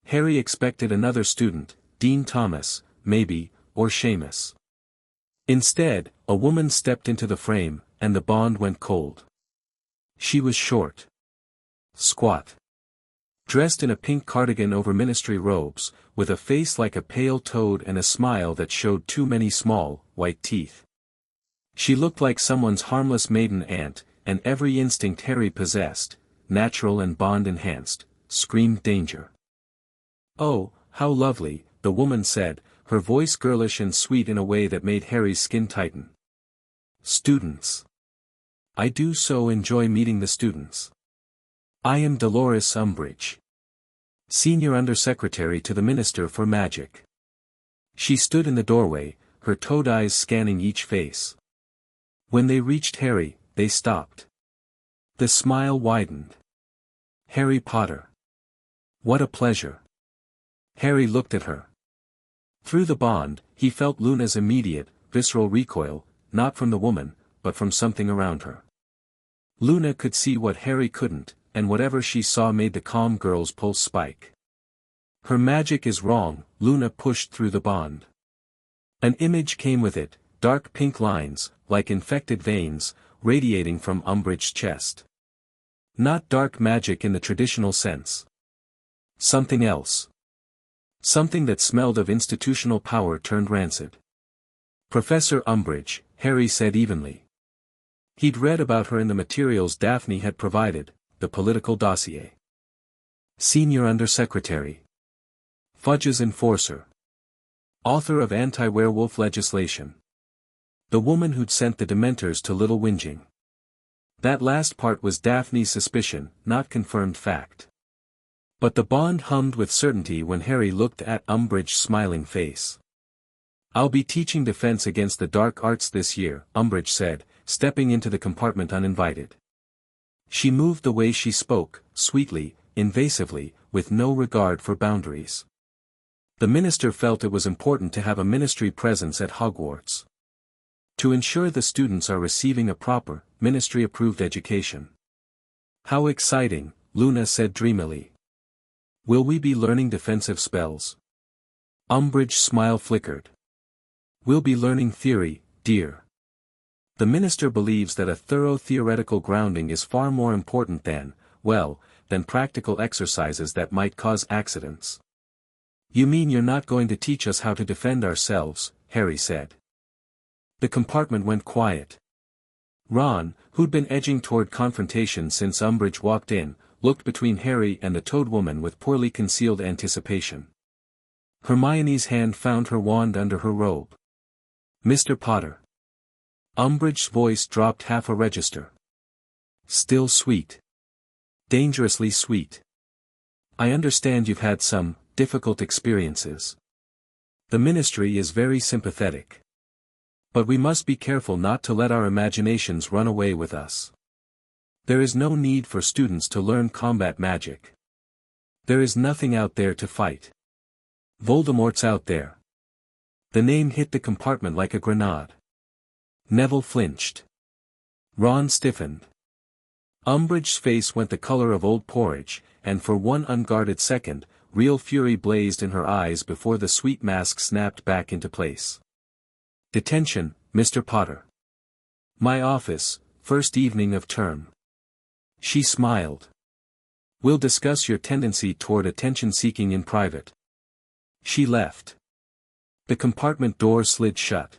Harry expected another student, Dean Thomas, maybe, or Seamus. Instead, a woman stepped into the frame, and the bond went cold. She was short. Squat. Dressed in a pink cardigan over ministry robes, with a face like a pale toad and a smile that showed too many small, white teeth. She looked like someone's harmless maiden aunt, and every instinct Harry possessed, natural and bond-enhanced, screamed danger. "Oh, how lovely," the woman said, her voice girlish and sweet in a way that made Harry's skin tighten. "Students. I do so enjoy meeting the students. I am Dolores Umbridge, Senior Undersecretary to the Minister for Magic." She stood in the doorway, her toad eyes scanning each face. When they reached Harry, they stopped. The smile widened. "Harry Potter. What a pleasure." Harry looked at her. Through the bond, he felt Luna's immediate, visceral recoil, not from the woman, but from something around her. Luna could see what Harry couldn't, and whatever she saw made the calm girl's pulse spike. "Her magic is wrong," Luna pushed through the bond. An image came with it, dark pink lines, like infected veins, radiating from Umbridge's chest. Not dark magic in the traditional sense. Something else. Something that smelled of institutional power turned rancid. "Professor Umbridge," Harry said evenly. He'd read about her in the materials Daphne had provided, the political dossier. Senior Undersecretary. Fudge's enforcer. Author of anti-werewolf legislation. The woman who'd sent the Dementors to Little Whinging. That last part was Daphne's suspicion, not confirmed fact. But the bond hummed with certainty when Harry looked at Umbridge's smiling face. "I'll be teaching defense against the dark arts this year," Umbridge said, stepping into the compartment uninvited. She moved the way she spoke, sweetly, invasively, with no regard for boundaries. The minister felt it was important to have a ministry presence at Hogwarts, to ensure the students are receiving a proper, ministry-approved education. How exciting, Luna said dreamily. Will we be learning defensive spells? Umbridge's smile flickered. We'll be learning theory, dear. The minister believes that a thorough theoretical grounding is far more important than practical exercises that might cause accidents. You mean you're not going to teach us how to defend ourselves, Harry said. The compartment went quiet. Ron, who'd been edging toward confrontation since Umbridge walked in, looked between Harry and the Toad Woman with poorly concealed anticipation. Hermione's hand found her wand under her robe. Mr. Potter. Umbridge's voice dropped half a register. Still sweet. Dangerously sweet. I understand you've had some difficult experiences. The ministry is very sympathetic. But we must be careful not to let our imaginations run away with us. There is no need for students to learn combat magic. There is nothing out there to fight. Voldemort's out there. The name hit the compartment like a grenade. Neville flinched. Ron stiffened. Umbridge's face went the color of old porridge, and for one unguarded second, real fury blazed in her eyes before the sweet mask snapped back into place. Detention, Mr. Potter. My office, first evening of term. She smiled. We'll discuss your tendency toward attention-seeking in private. She left. The compartment door slid shut.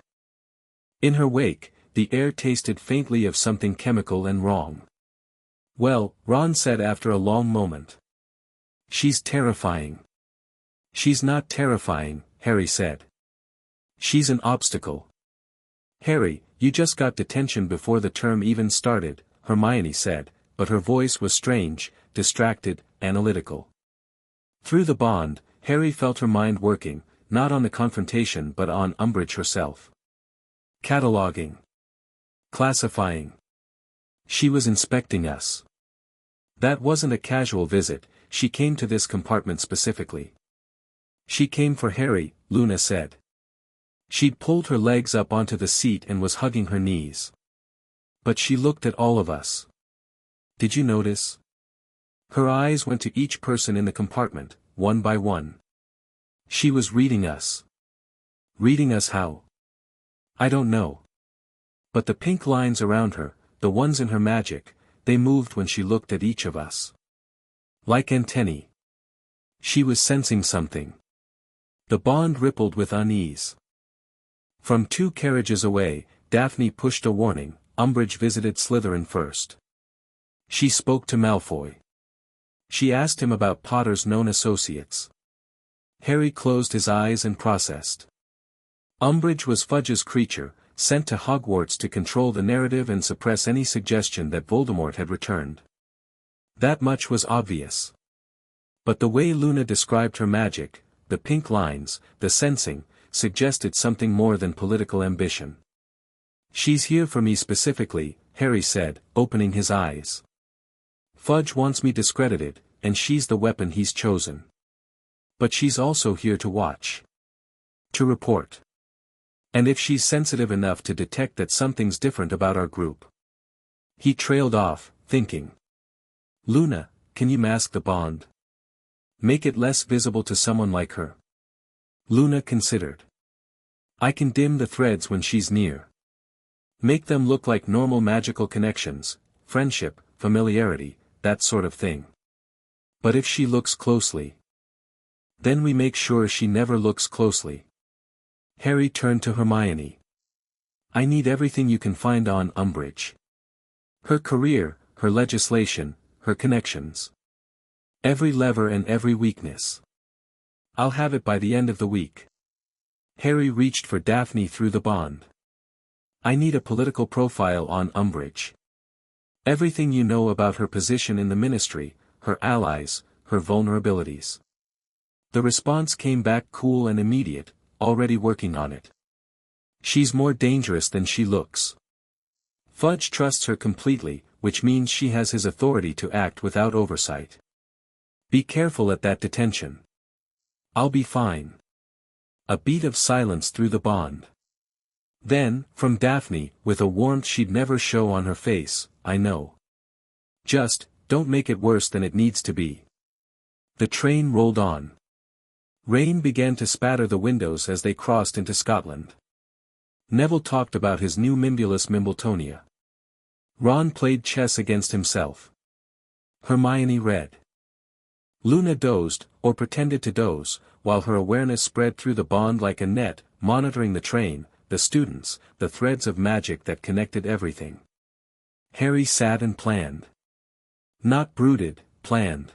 In her wake, the air tasted faintly of something chemical and wrong. Well, Ron said after a long moment. She's terrifying. She's not terrifying, Harry said. She's an obstacle. Harry, you just got detention before the term even started, Hermione said, but her voice was strange, distracted, analytical. Through the bond, Harry felt her mind working, not on the confrontation but on Umbridge herself. Cataloging. Classifying. She was inspecting us. That wasn't a casual visit, she came to this compartment specifically. She came for Harry, Luna said. She'd pulled her legs up onto the seat and was hugging her knees. But she looked at all of us. Did you notice? Her eyes went to each person in the compartment, one by one. She was reading us. Reading us how? I don't know. But the pink lines around her, the ones in her magic, they moved when she looked at each of us. Like antennae. She was sensing something. The bond rippled with unease. From 2 carriages away, Daphne pushed a warning. Umbridge visited Slytherin first. She spoke to Malfoy. She asked him about Potter's known associates. Harry closed his eyes and processed. Umbridge was Fudge's creature, sent to Hogwarts to control the narrative and suppress any suggestion that Voldemort had returned. That much was obvious. But the way Luna described her magic, the pink lines, the sensing, suggested something more than political ambition. She's here for me specifically, Harry said, opening his eyes. Fudge wants me discredited, and she's the weapon he's chosen. But she's also here to watch. To report. And if she's sensitive enough to detect that something's different about our group. He trailed off, thinking. Luna, can you mask the bond? Make it less visible to someone like her. Luna considered. I can dim the threads when she's near. Make them look like normal magical connections, friendship, familiarity, that sort of thing. But if she looks closely. Then we make sure she never looks closely. Harry turned to Hermione. I need everything you can find on Umbridge. Her career, her legislation, her connections. Every lever and every weakness. I'll have it by the end of the week. Harry reached for Daphne through the bond. I need a political profile on Umbridge. Everything you know about her position in the ministry, her allies, her vulnerabilities. The response came back cool and immediate, already working on it. She's more dangerous than she looks. Fudge trusts her completely, which means she has his authority to act without oversight. Be careful at that detention. I'll be fine. A beat of silence through the bond. Then, from Daphne, with a warmth she'd never show on her face, I know. Just, don't make it worse than it needs to be. The train rolled on. Rain began to spatter the windows as they crossed into Scotland. Neville talked about his new Mimbulus Mimbletonia. Ron played chess against himself. Hermione read. Luna dozed, or pretended to doze, while her awareness spread through the bond like a net, monitoring the train, the students, the threads of magic that connected everything. Harry sat and planned. Not brooded, planned.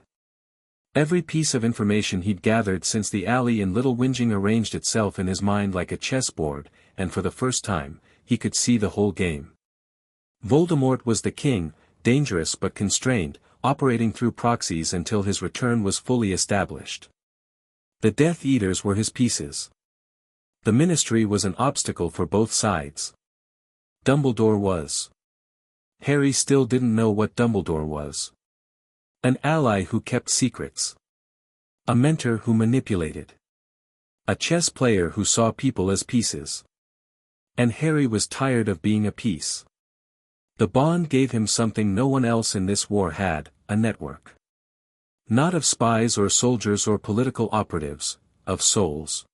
Every piece of information he'd gathered since the alley in Little Whinging arranged itself in his mind like a chessboard, and for the first time, he could see the whole game. Voldemort was the king, dangerous but constrained, operating through proxies until his return was fully established. The Death Eaters were his pieces. The Ministry was an obstacle for both sides. Dumbledore was. Harry still didn't know what Dumbledore was. An ally who kept secrets. A mentor who manipulated. A chess player who saw people as pieces. And Harry was tired of being a piece. The bond gave him something no one else in this war had, a network. Not of spies or soldiers or political operatives, of souls.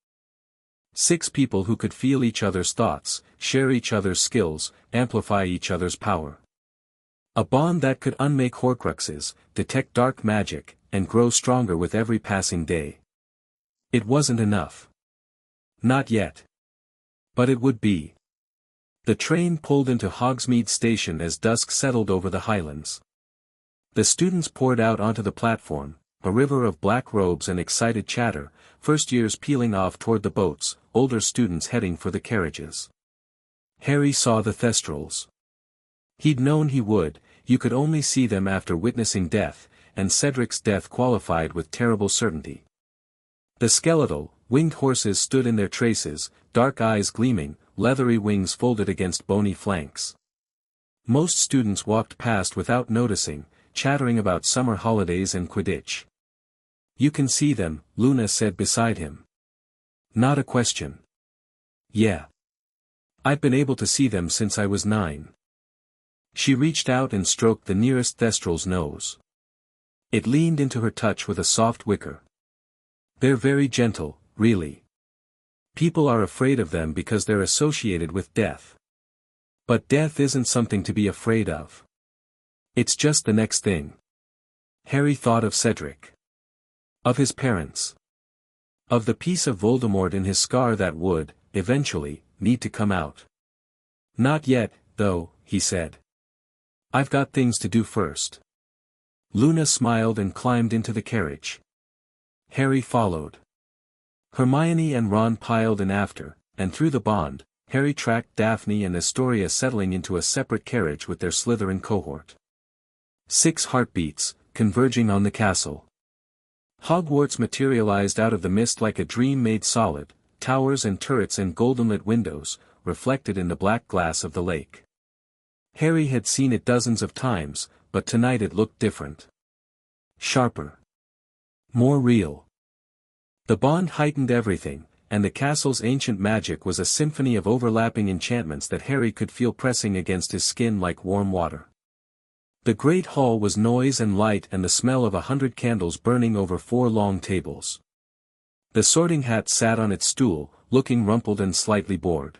6 people who could feel each other's thoughts, share each other's skills, amplify each other's power. A bond that could unmake Horcruxes, detect dark magic, and grow stronger with every passing day. It wasn't enough. Not yet. But it would be. The train pulled into Hogsmeade Station as dusk settled over the Highlands. The students poured out onto the platform, a river of black robes and excited chatter, first years peeling off toward the boats, older students heading for the carriages. Harry saw the Thestrals. He'd known he would, you could only see them after witnessing death, and Cedric's death qualified with terrible certainty. The skeletal, winged horses stood in their traces, dark eyes gleaming, leathery wings folded against bony flanks. Most students walked past without noticing, chattering about summer holidays and Quidditch. You can see them, Luna said beside him. Not a question. Yeah. I've been able to see them since I was 9. She reached out and stroked the nearest Thestral's nose. It leaned into her touch with a soft wicker. They're very gentle, really. People are afraid of them because they're associated with death. But death isn't something to be afraid of. It's just the next thing. Harry thought of Cedric. Of his parents. Of the piece of Voldemort in his scar that would, eventually, need to come out. Not yet, though, he said. I've got things to do first. Luna smiled and climbed into the carriage. Harry followed. Hermione and Ron piled in after, and through the bond, Harry tracked Daphne and Astoria settling into a separate carriage with their Slytherin cohort. 6 heartbeats, converging on the castle. Hogwarts materialized out of the mist like a dream made solid, towers and turrets and golden-lit windows, reflected in the black glass of the lake. Harry had seen it dozens of times, but tonight it looked different. Sharper. More real. The bond heightened everything, and the castle's ancient magic was a symphony of overlapping enchantments that Harry could feel pressing against his skin like warm water. The great hall was noise and light and the smell of 100 candles burning over 4 long tables. The Sorting Hat sat on its stool, looking rumpled and slightly bored.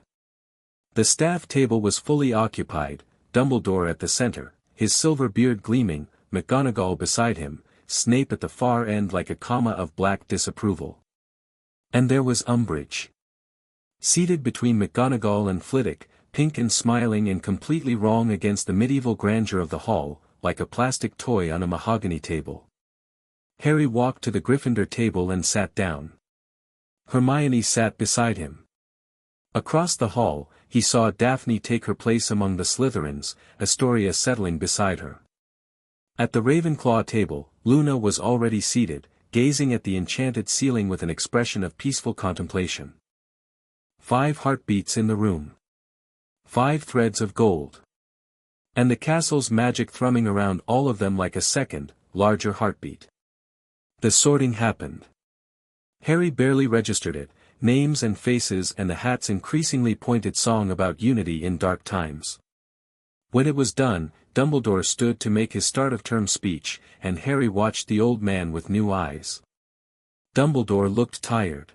The staff table was fully occupied, Dumbledore at the center, his silver beard gleaming, McGonagall beside him, Snape at the far end like a comma of black disapproval. And there was Umbridge. Seated between McGonagall and Flitwick, pink and smiling and completely wrong against the medieval grandeur of the hall, like a plastic toy on a mahogany table. Harry walked to the Gryffindor table and sat down. Hermione sat beside him. Across the hall, he saw Daphne take her place among the Slytherins, Astoria settling beside her. At the Ravenclaw table, Luna was already seated, gazing at the enchanted ceiling with an expression of peaceful contemplation. 5 heartbeats in the room. 5 threads of gold. And the castle's magic thrumming around all of them like a second, larger heartbeat. The sorting happened. Harry barely registered it, names and faces and the hat's increasingly pointed song about unity in dark times. When it was done, Dumbledore stood to make his start-of-term speech, and Harry watched the old man with new eyes. Dumbledore looked tired.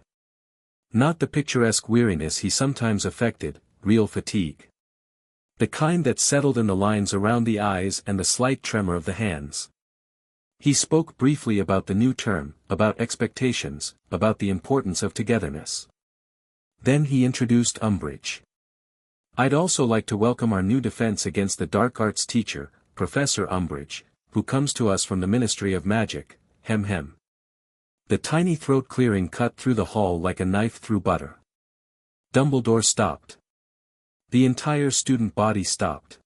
Not the picturesque weariness he sometimes affected, real fatigue. The kind that settled in the lines around the eyes and the slight tremor of the hands. He spoke briefly about the new term, about expectations, about the importance of togetherness. Then he introduced Umbridge. "I'd also like to welcome our new defense against the dark arts teacher, Professor Umbridge, who comes to us from the Ministry of Magic, hem." The tiny throat clearing cut through the hall like a knife through butter. Dumbledore stopped. The entire student body stopped.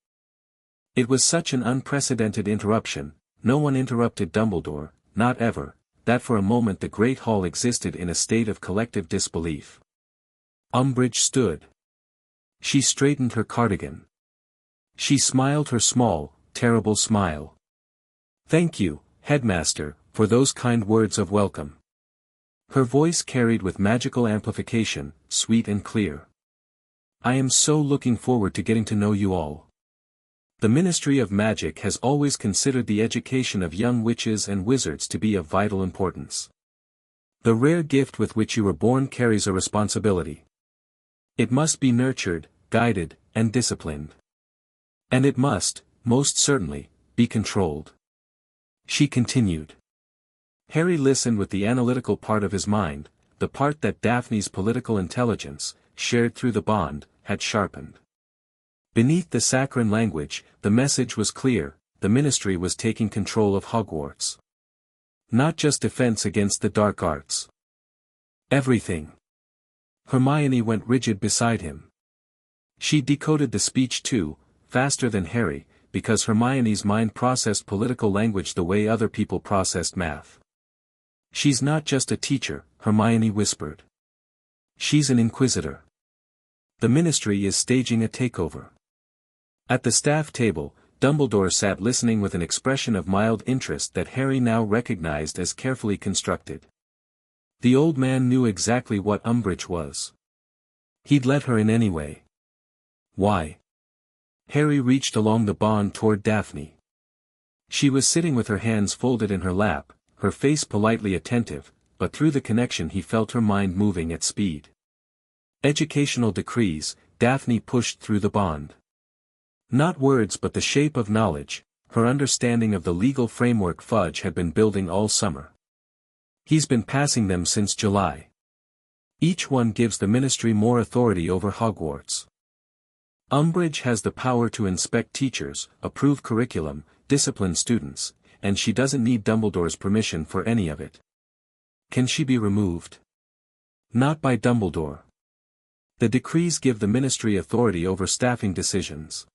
It was such an unprecedented interruption, no one interrupted Dumbledore, not ever, that for a moment the great hall existed in a state of collective disbelief. Umbridge stood. She straightened her cardigan. She smiled her small, terrible smile. "Thank you, Headmaster, for those kind words of welcome." Her voice carried with magical amplification, sweet and clear. "I am so looking forward to getting to know you all. The Ministry of Magic has always considered the education of young witches and wizards to be of vital importance. The rare gift with which you were born carries a responsibility. It must be nurtured, guided, and disciplined. And it must, most certainly, be controlled." She continued. Harry listened with the analytical part of his mind, the part that Daphne's political intelligence, shared through the bond, had sharpened. Beneath the saccharine language, the message was clear: the Ministry was taking control of Hogwarts. Not just defense against the dark arts. Everything. Hermione went rigid beside him. She decoded the speech too, faster than Harry, because Hermione's mind processed political language the way other people processed math. "She's not just a teacher," Hermione whispered. "She's an inquisitor. The Ministry is staging a takeover." At the staff table, Dumbledore sat listening with an expression of mild interest that Harry now recognized as carefully constructed. The old man knew exactly what Umbridge was. He'd let her in anyway. Why? Harry reached along the bond toward Daphne. She was sitting with her hands folded in her lap, her face politely attentive, but through the connection he felt her mind moving at speed. Educational decrees, Daphne pushed through the bond. Not words but the shape of knowledge, her understanding of the legal framework Fudge had been building all summer. He's been passing them since July. Each one gives the Ministry more authority over Hogwarts. Umbridge has the power to inspect teachers, approve curriculum, discipline students, and she doesn't need Dumbledore's permission for any of it. Can she be removed? Not by Dumbledore. The decrees give the Ministry authority over staffing decisions.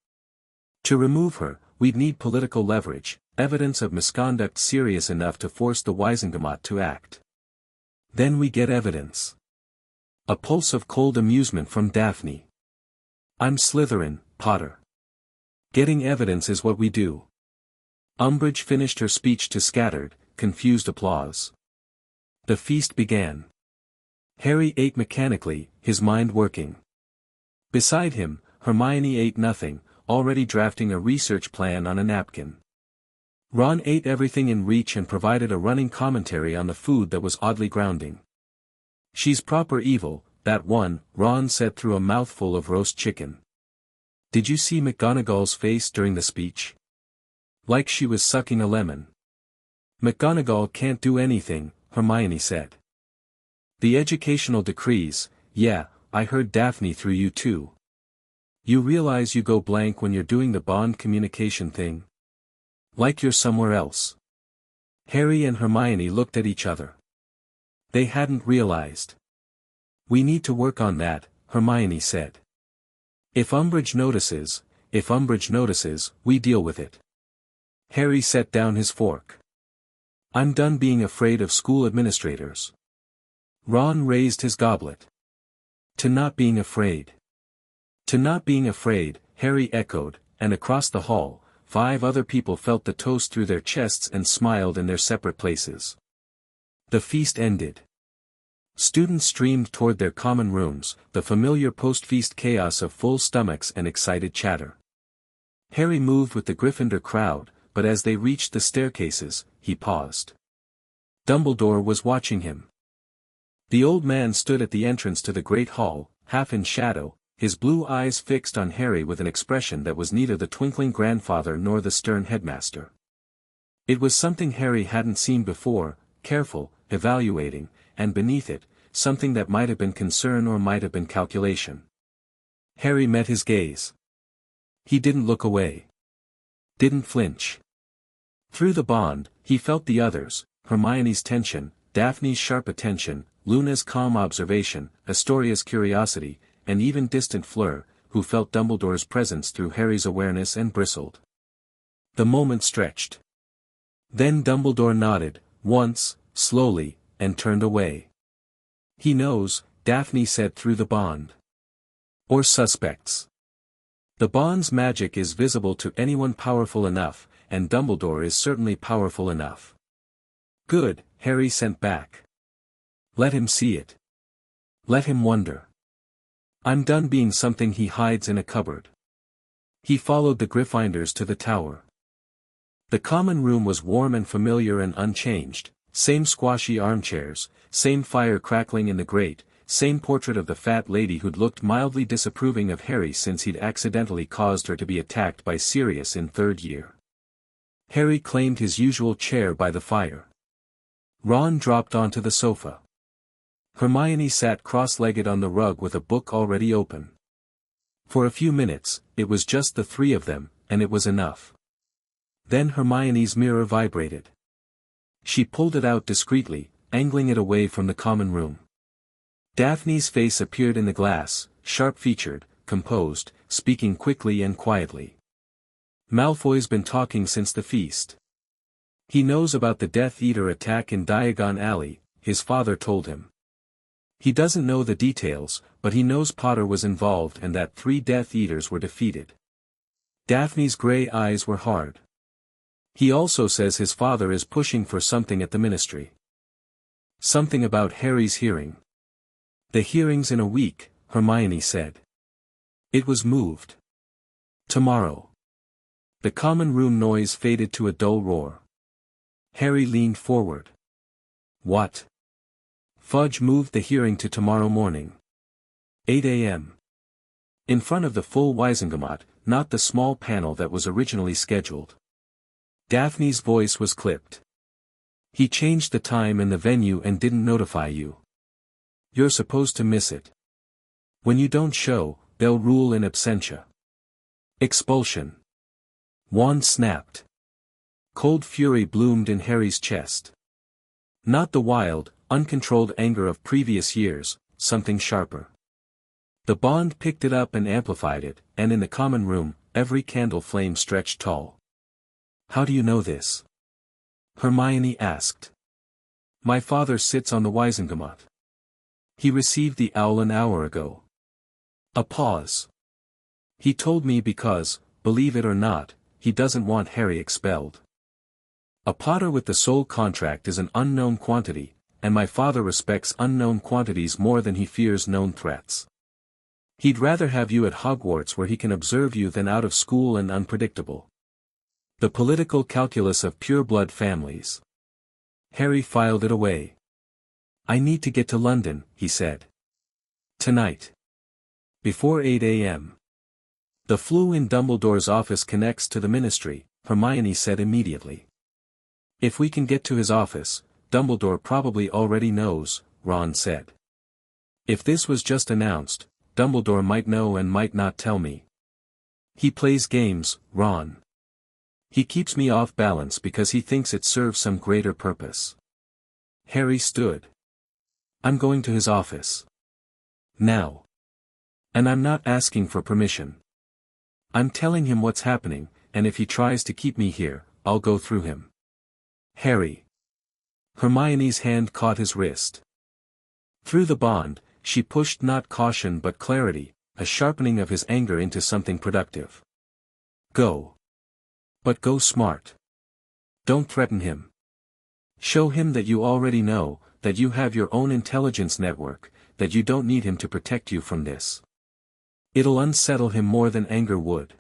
To remove her, we'd need political leverage, evidence of misconduct serious enough to force the Wizengamot to act. Then we get evidence. A pulse of cold amusement from Daphne. I'm Slytherin, Potter. Getting evidence is what we do. Umbridge finished her speech to scattered, confused applause. The feast began. Harry ate mechanically, his mind working. Beside him, Hermione ate nothing, already drafting a research plan on a napkin. Ron ate everything in reach and provided a running commentary on the food that was oddly grounding. She's proper evil, that one, Ron said through a mouthful of roast chicken. Did you see McGonagall's face during the speech? Like she was sucking a lemon. McGonagall can't do anything, Hermione said. The educational decrees, yeah, I heard Daphne through you too. You realize you go blank when you're doing the bond communication thing? Like you're somewhere else. Harry and Hermione looked at each other. They hadn't realized. We need to work on that, Hermione said. If Umbridge notices, we deal with it. Harry set down his fork. I'm done being afraid of school administrators. Ron raised his goblet. To not being afraid. To not being afraid, Harry echoed, and across the hall, 5 other people felt the toast through their chests and smiled in their separate places. The feast ended. Students streamed toward their common rooms, the familiar post-feast chaos of full stomachs and excited chatter. Harry moved with the Gryffindor crowd, but as they reached the staircases, he paused. Dumbledore was watching him. The old man stood at the entrance to the great hall, half in shadow, his blue eyes fixed on Harry with an expression that was neither the twinkling grandfather nor the stern headmaster. It was something Harry hadn't seen before, careful, evaluating, and beneath it, something that might have been concern or might have been calculation. Harry met his gaze. He didn't look away. Didn't flinch. Through the bond, he felt the others, Hermione's tension, Daphne's sharp attention, Luna's calm observation, Astoria's curiosity, and even distant Fleur, who felt Dumbledore's presence through Harry's awareness and bristled. The moment stretched. Then Dumbledore nodded, once, slowly, and turned away. "He knows," Daphne said through the bond. "Or suspects. The bond's magic is visible to anyone powerful enough, and Dumbledore is certainly powerful enough." "Good," Harry sent back. "Let him see it. Let him wonder. I'm done being something he hides in a cupboard." He followed the Gryffindors to the tower. The common room was warm and familiar and unchanged, same squashy armchairs, same fire crackling in the grate, same portrait of the fat lady who'd looked mildly disapproving of Harry since he'd accidentally caused her to be attacked by Sirius in 3rd year. Harry claimed his usual chair by the fire. Ron dropped onto the sofa. Hermione sat cross-legged on the rug with a book already open. For a few minutes, it was just the 3 of them, and it was enough. Then Hermione's mirror vibrated. She pulled it out discreetly, angling it away from the common room. Daphne's face appeared in the glass, sharp-featured, composed, speaking quickly and quietly. "Malfoy's been talking since the feast. He knows about the Death Eater attack in Diagon Alley," his father told him. "He doesn't know the details, but he knows Potter was involved and that 3 Death Eaters were defeated." Daphne's gray eyes were hard. "He also says his father is pushing for something at the ministry. Something about Harry's hearing." "The hearing's in a week," Hermione said. It was moved. "Tomorrow." The common room noise faded to a dull roar. Harry leaned forward. "What?" "Fudge moved the hearing to tomorrow morning. 8 a.m. In front of the full Wizengamot, not the small panel that was originally scheduled." Daphne's voice was clipped. "He changed the time and the venue and didn't notify you. You're supposed to miss it. When you don't show, they'll rule in absentia. Expulsion." Wand snapped. Cold fury bloomed in Harry's chest. Not the wild, uncontrolled anger of previous years, something sharper. The bond picked it up and amplified it, and in the common room, every candle flame stretched tall. "How do you know this?" Hermione asked. "My father sits on the Wizengamot. He received the owl an hour ago." A pause. "He told me because, believe it or not, he doesn't want Harry expelled. A Potter with the soul contract is an unknown quantity, and my father respects unknown quantities more than he fears known threats. He'd rather have you at Hogwarts where he can observe you than out of school and unpredictable. The political calculus of pure-blood families." Harry filed it away. "I need to get to London," he said. "Tonight. Before 8 a.m. The flue in Dumbledore's office connects to the ministry," Hermione said immediately. "If we can get to his office, Dumbledore probably already knows," Ron said. "If this was just announced, Dumbledore might know and might not tell me. He plays games, Ron. He keeps me off balance because he thinks it serves some greater purpose." Harry stood. "I'm going to his office. Now. And I'm not asking for permission. I'm telling him what's happening, and if he tries to keep me here, I'll go through him." "Harry." Hermione's hand caught his wrist. Through the bond, she pushed not caution but clarity, a sharpening of his anger into something productive. Go. But go smart. Don't threaten him. Show him that you already know, that you have your own intelligence network, that you don't need him to protect you from this. It'll unsettle him more than anger would.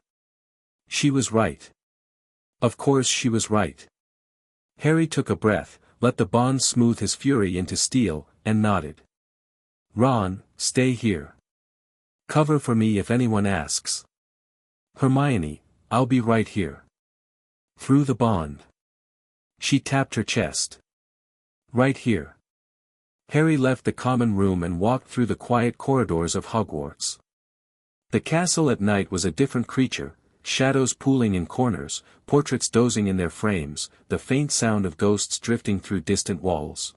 She was right. Of course she was right. Harry took a breath, let the bond smooth his fury into steel, and nodded. Ron, stay here. Cover for me if anyone asks. Hermione, I'll be right here. Through the bond. She tapped her chest. Right here. Harry left the common room and walked through the quiet corridors of Hogwarts. The castle at night was a different creature, shadows pooling in corners, portraits dozing in their frames, the faint sound of ghosts drifting through distant walls.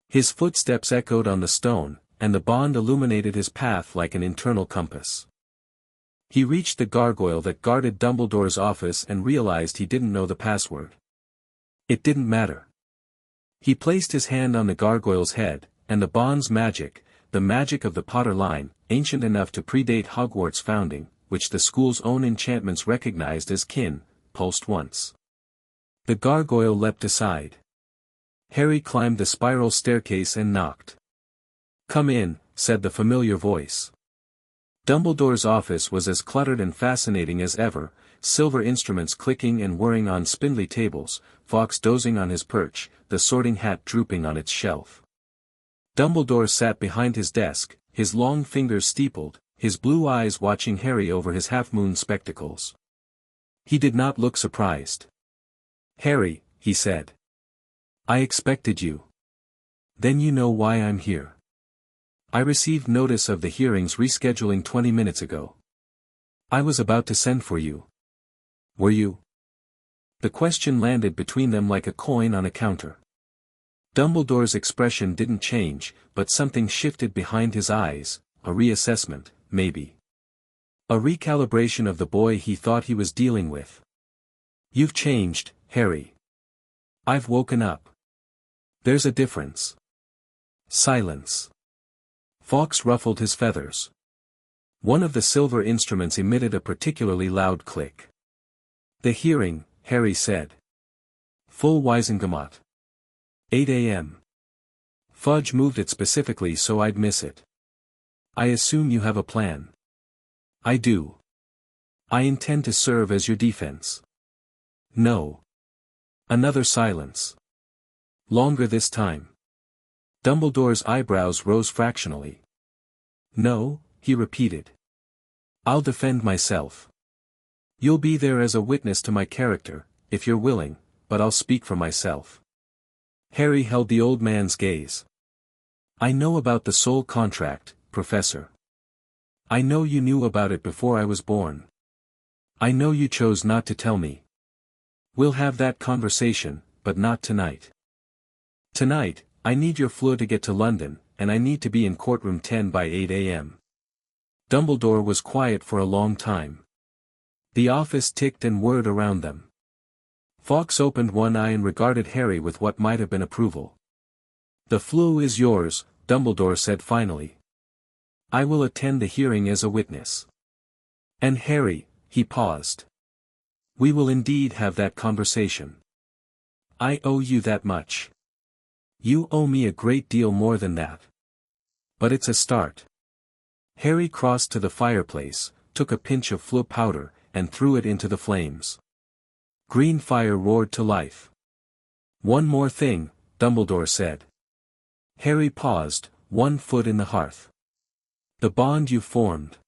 His footsteps echoed on the stone, and the bond illuminated his path like an internal compass. He reached the gargoyle that guarded Dumbledore's office and realized he didn't know the password. It didn't matter. He placed his hand on the gargoyle's head, and the bond's magic, the magic of the Potter line, ancient enough to predate Hogwarts' founding, which the school's own enchantments recognized as kin, pulsed once. The gargoyle leapt aside. Harry climbed the spiral staircase and knocked. Come in, said the familiar voice. Dumbledore's office was as cluttered and fascinating as ever, silver instruments clicking and whirring on spindly tables, Fawkes dozing on his perch, the sorting hat drooping on its shelf. Dumbledore sat behind his desk, his long fingers steepled, his blue eyes watching Harry over his half-moon spectacles. He did not look surprised. Harry, he said. I expected you. Then you know why I'm here. I received notice of the hearings rescheduling 20 minutes ago. I was about to send for you. Were you? The question landed between them like a coin on a counter. Dumbledore's expression didn't change, but something shifted behind his eyes, a reassessment, maybe. A recalibration of the boy he thought he was dealing with. You've changed, Harry. I've woken up. There's a difference. Silence. Fawkes ruffled his feathers. One of the silver instruments emitted a particularly loud click. The hearing, Harry said. Full Wisengamot. 8 a.m. Fudge moved it specifically so I'd miss it. I assume you have a plan. I do. I intend to serve as your defense. No. Another silence. Longer this time. Dumbledore's eyebrows rose fractionally. No, he repeated. I'll defend myself. You'll be there as a witness to my character, if you're willing, but I'll speak for myself. Harry held the old man's gaze. I know about the soul contract, Professor. I know you knew about it before I was born. I know you chose not to tell me. We'll have that conversation, but not tonight. Tonight, I need your Fleur to get to London, and I need to be in courtroom 10 by 8 a.m. Dumbledore was quiet for a long time. The office ticked and whirred around them. Fawkes opened one eye and regarded Harry with what might have been approval. The Fleur is yours, Dumbledore said finally. I will attend the hearing as a witness. And Harry, he paused. We will indeed have that conversation. I owe you that much. You owe me a great deal more than that. But it's a start. Harry crossed to the fireplace, took a pinch of Fleur powder, and threw it into the flames. Green fire roared to life. One more thing, Dumbledore said. Harry paused, 1 foot in the hearth. The bond you formed.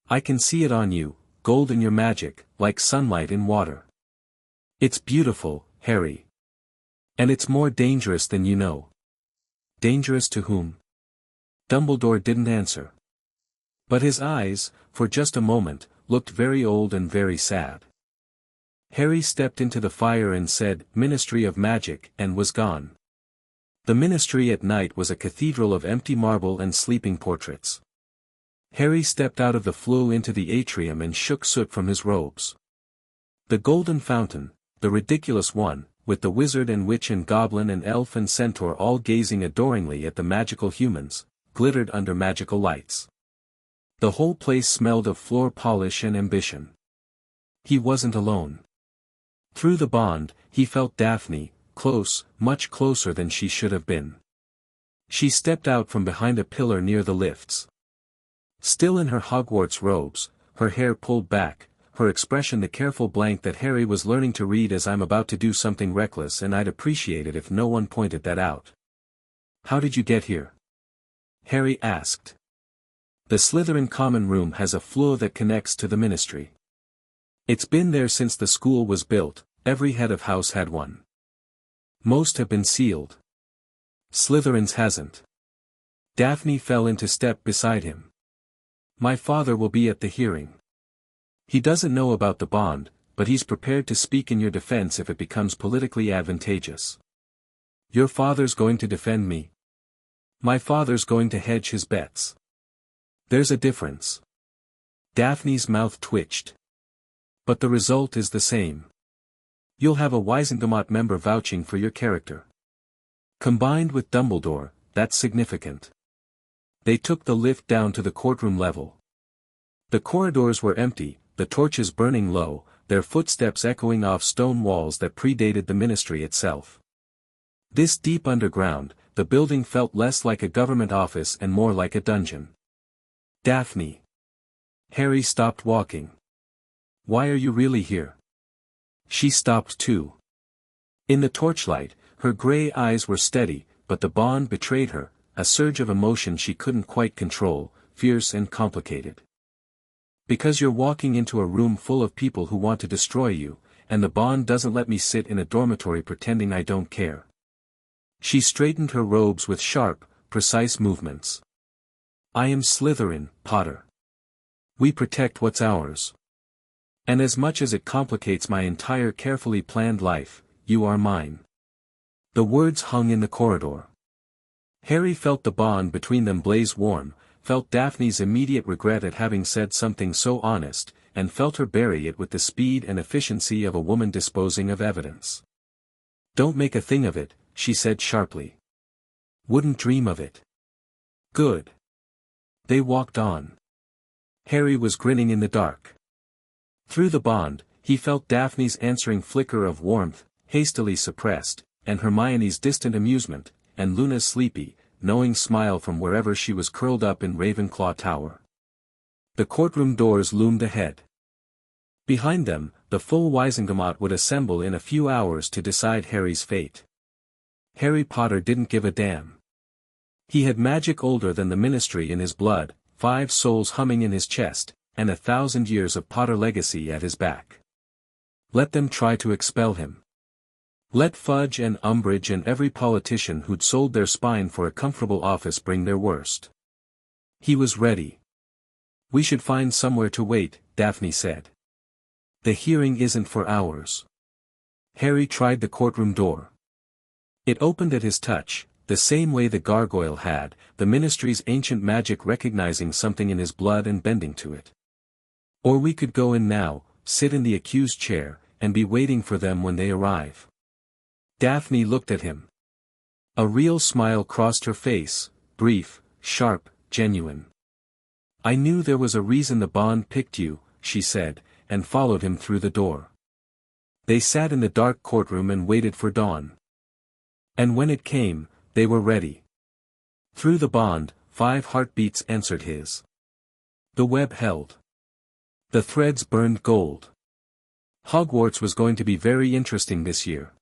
I can see it on you, gold in your magic, like sunlight in water. It's beautiful, Harry. And it's more dangerous than you know. Dangerous to whom? Dumbledore didn't answer. But his eyes, for just a moment, looked very old and very sad. Harry stepped into the fire and said, Ministry of Magic, and was gone. The ministry at night was a cathedral of empty marble and sleeping portraits. Harry stepped out of the Fleur into the atrium and shook soot from his robes. The golden fountain, the ridiculous one, with the wizard and witch and goblin and elf and centaur all gazing adoringly at the magical humans, glittered under magical lights. The whole place smelled of Fleur polish and ambition. He wasn't alone. Through the bond, he felt Daphne, close, much closer than she should have been. She stepped out from behind a pillar near the lifts. Still in her Hogwarts robes, her hair pulled back, her expression the careful blank that Harry was learning to read as I'm about to do something reckless and I'd appreciate it if no one pointed that out. How did you get here? Harry asked. The Slytherin common room has a floor that connects to the ministry. It's been there since the school was built, every head of house had one. Most have been sealed. Slytherin's hasn't. Daphne fell into step beside him. My father will be at the hearing. He doesn't know about the bond, but he's prepared to speak in your defense if it becomes politically advantageous. Your father's going to defend me. My father's going to hedge his bets. There's a difference. Daphne's mouth twitched. But the result is the same. You'll have a Wizengamot member vouching for your character. Combined with Dumbledore, that's significant. They took the lift down to the courtroom level. The corridors were empty, the torches burning low, their footsteps echoing off stone walls that predated the ministry itself. This deep underground, the building felt less like a government office and more like a dungeon. Daphne. Harry stopped walking. Why are you really here? She stopped too. In the torchlight, her gray eyes were steady, but the bond betrayed her, a surge of emotion she couldn't quite control, fierce and complicated. Because you're walking into a room full of people who want to destroy you, and the bond doesn't let me sit in a dormitory pretending I don't care. She straightened her robes with sharp, precise movements. I am Slytherin, Potter. We protect what's ours. And as much as it complicates my entire carefully planned life, you are mine. The words hung in the corridor. Harry felt the bond between them blaze warm, felt Daphne's immediate regret at having said something so honest, and felt her bury it with the speed and efficiency of a woman disposing of evidence. Don't make a thing of it, she said sharply. Wouldn't dream of it. Good. They walked on. Harry was grinning in the dark. Through the bond, he felt Daphne's answering flicker of warmth, hastily suppressed, and Hermione's distant amusement, and Luna's sleepy, knowing smile from wherever she was curled up in Ravenclaw Tower. The courtroom doors loomed ahead. Behind them, the full Wizengamot would assemble in a few hours to decide Harry's fate. Harry Potter didn't give a damn. He had magic older than the ministry in his blood, 5 souls humming in his chest, and 1,000 years of Potter legacy at his back. Let them try to expel him. Let Fudge and Umbridge and every politician who'd sold their spine for a comfortable office bring their worst. He was ready. We should find somewhere to wait, Daphne said. The hearing isn't for hours. Harry tried the courtroom door. It opened at his touch, the same way the gargoyle had, the ministry's ancient magic recognizing something in his blood and bending to it. Or we could go in now, sit in the accused chair, and be waiting for them when they arrive. Daphne looked at him. A real smile crossed her face, brief, sharp, genuine. I knew there was a reason the bond picked you, she said, and followed him through the door. They sat in the dark courtroom and waited for dawn. And when it came, they were ready. Through the bond, 5 heartbeats answered his. The web held. The threads burned gold. Hogwarts was going to be very interesting this year.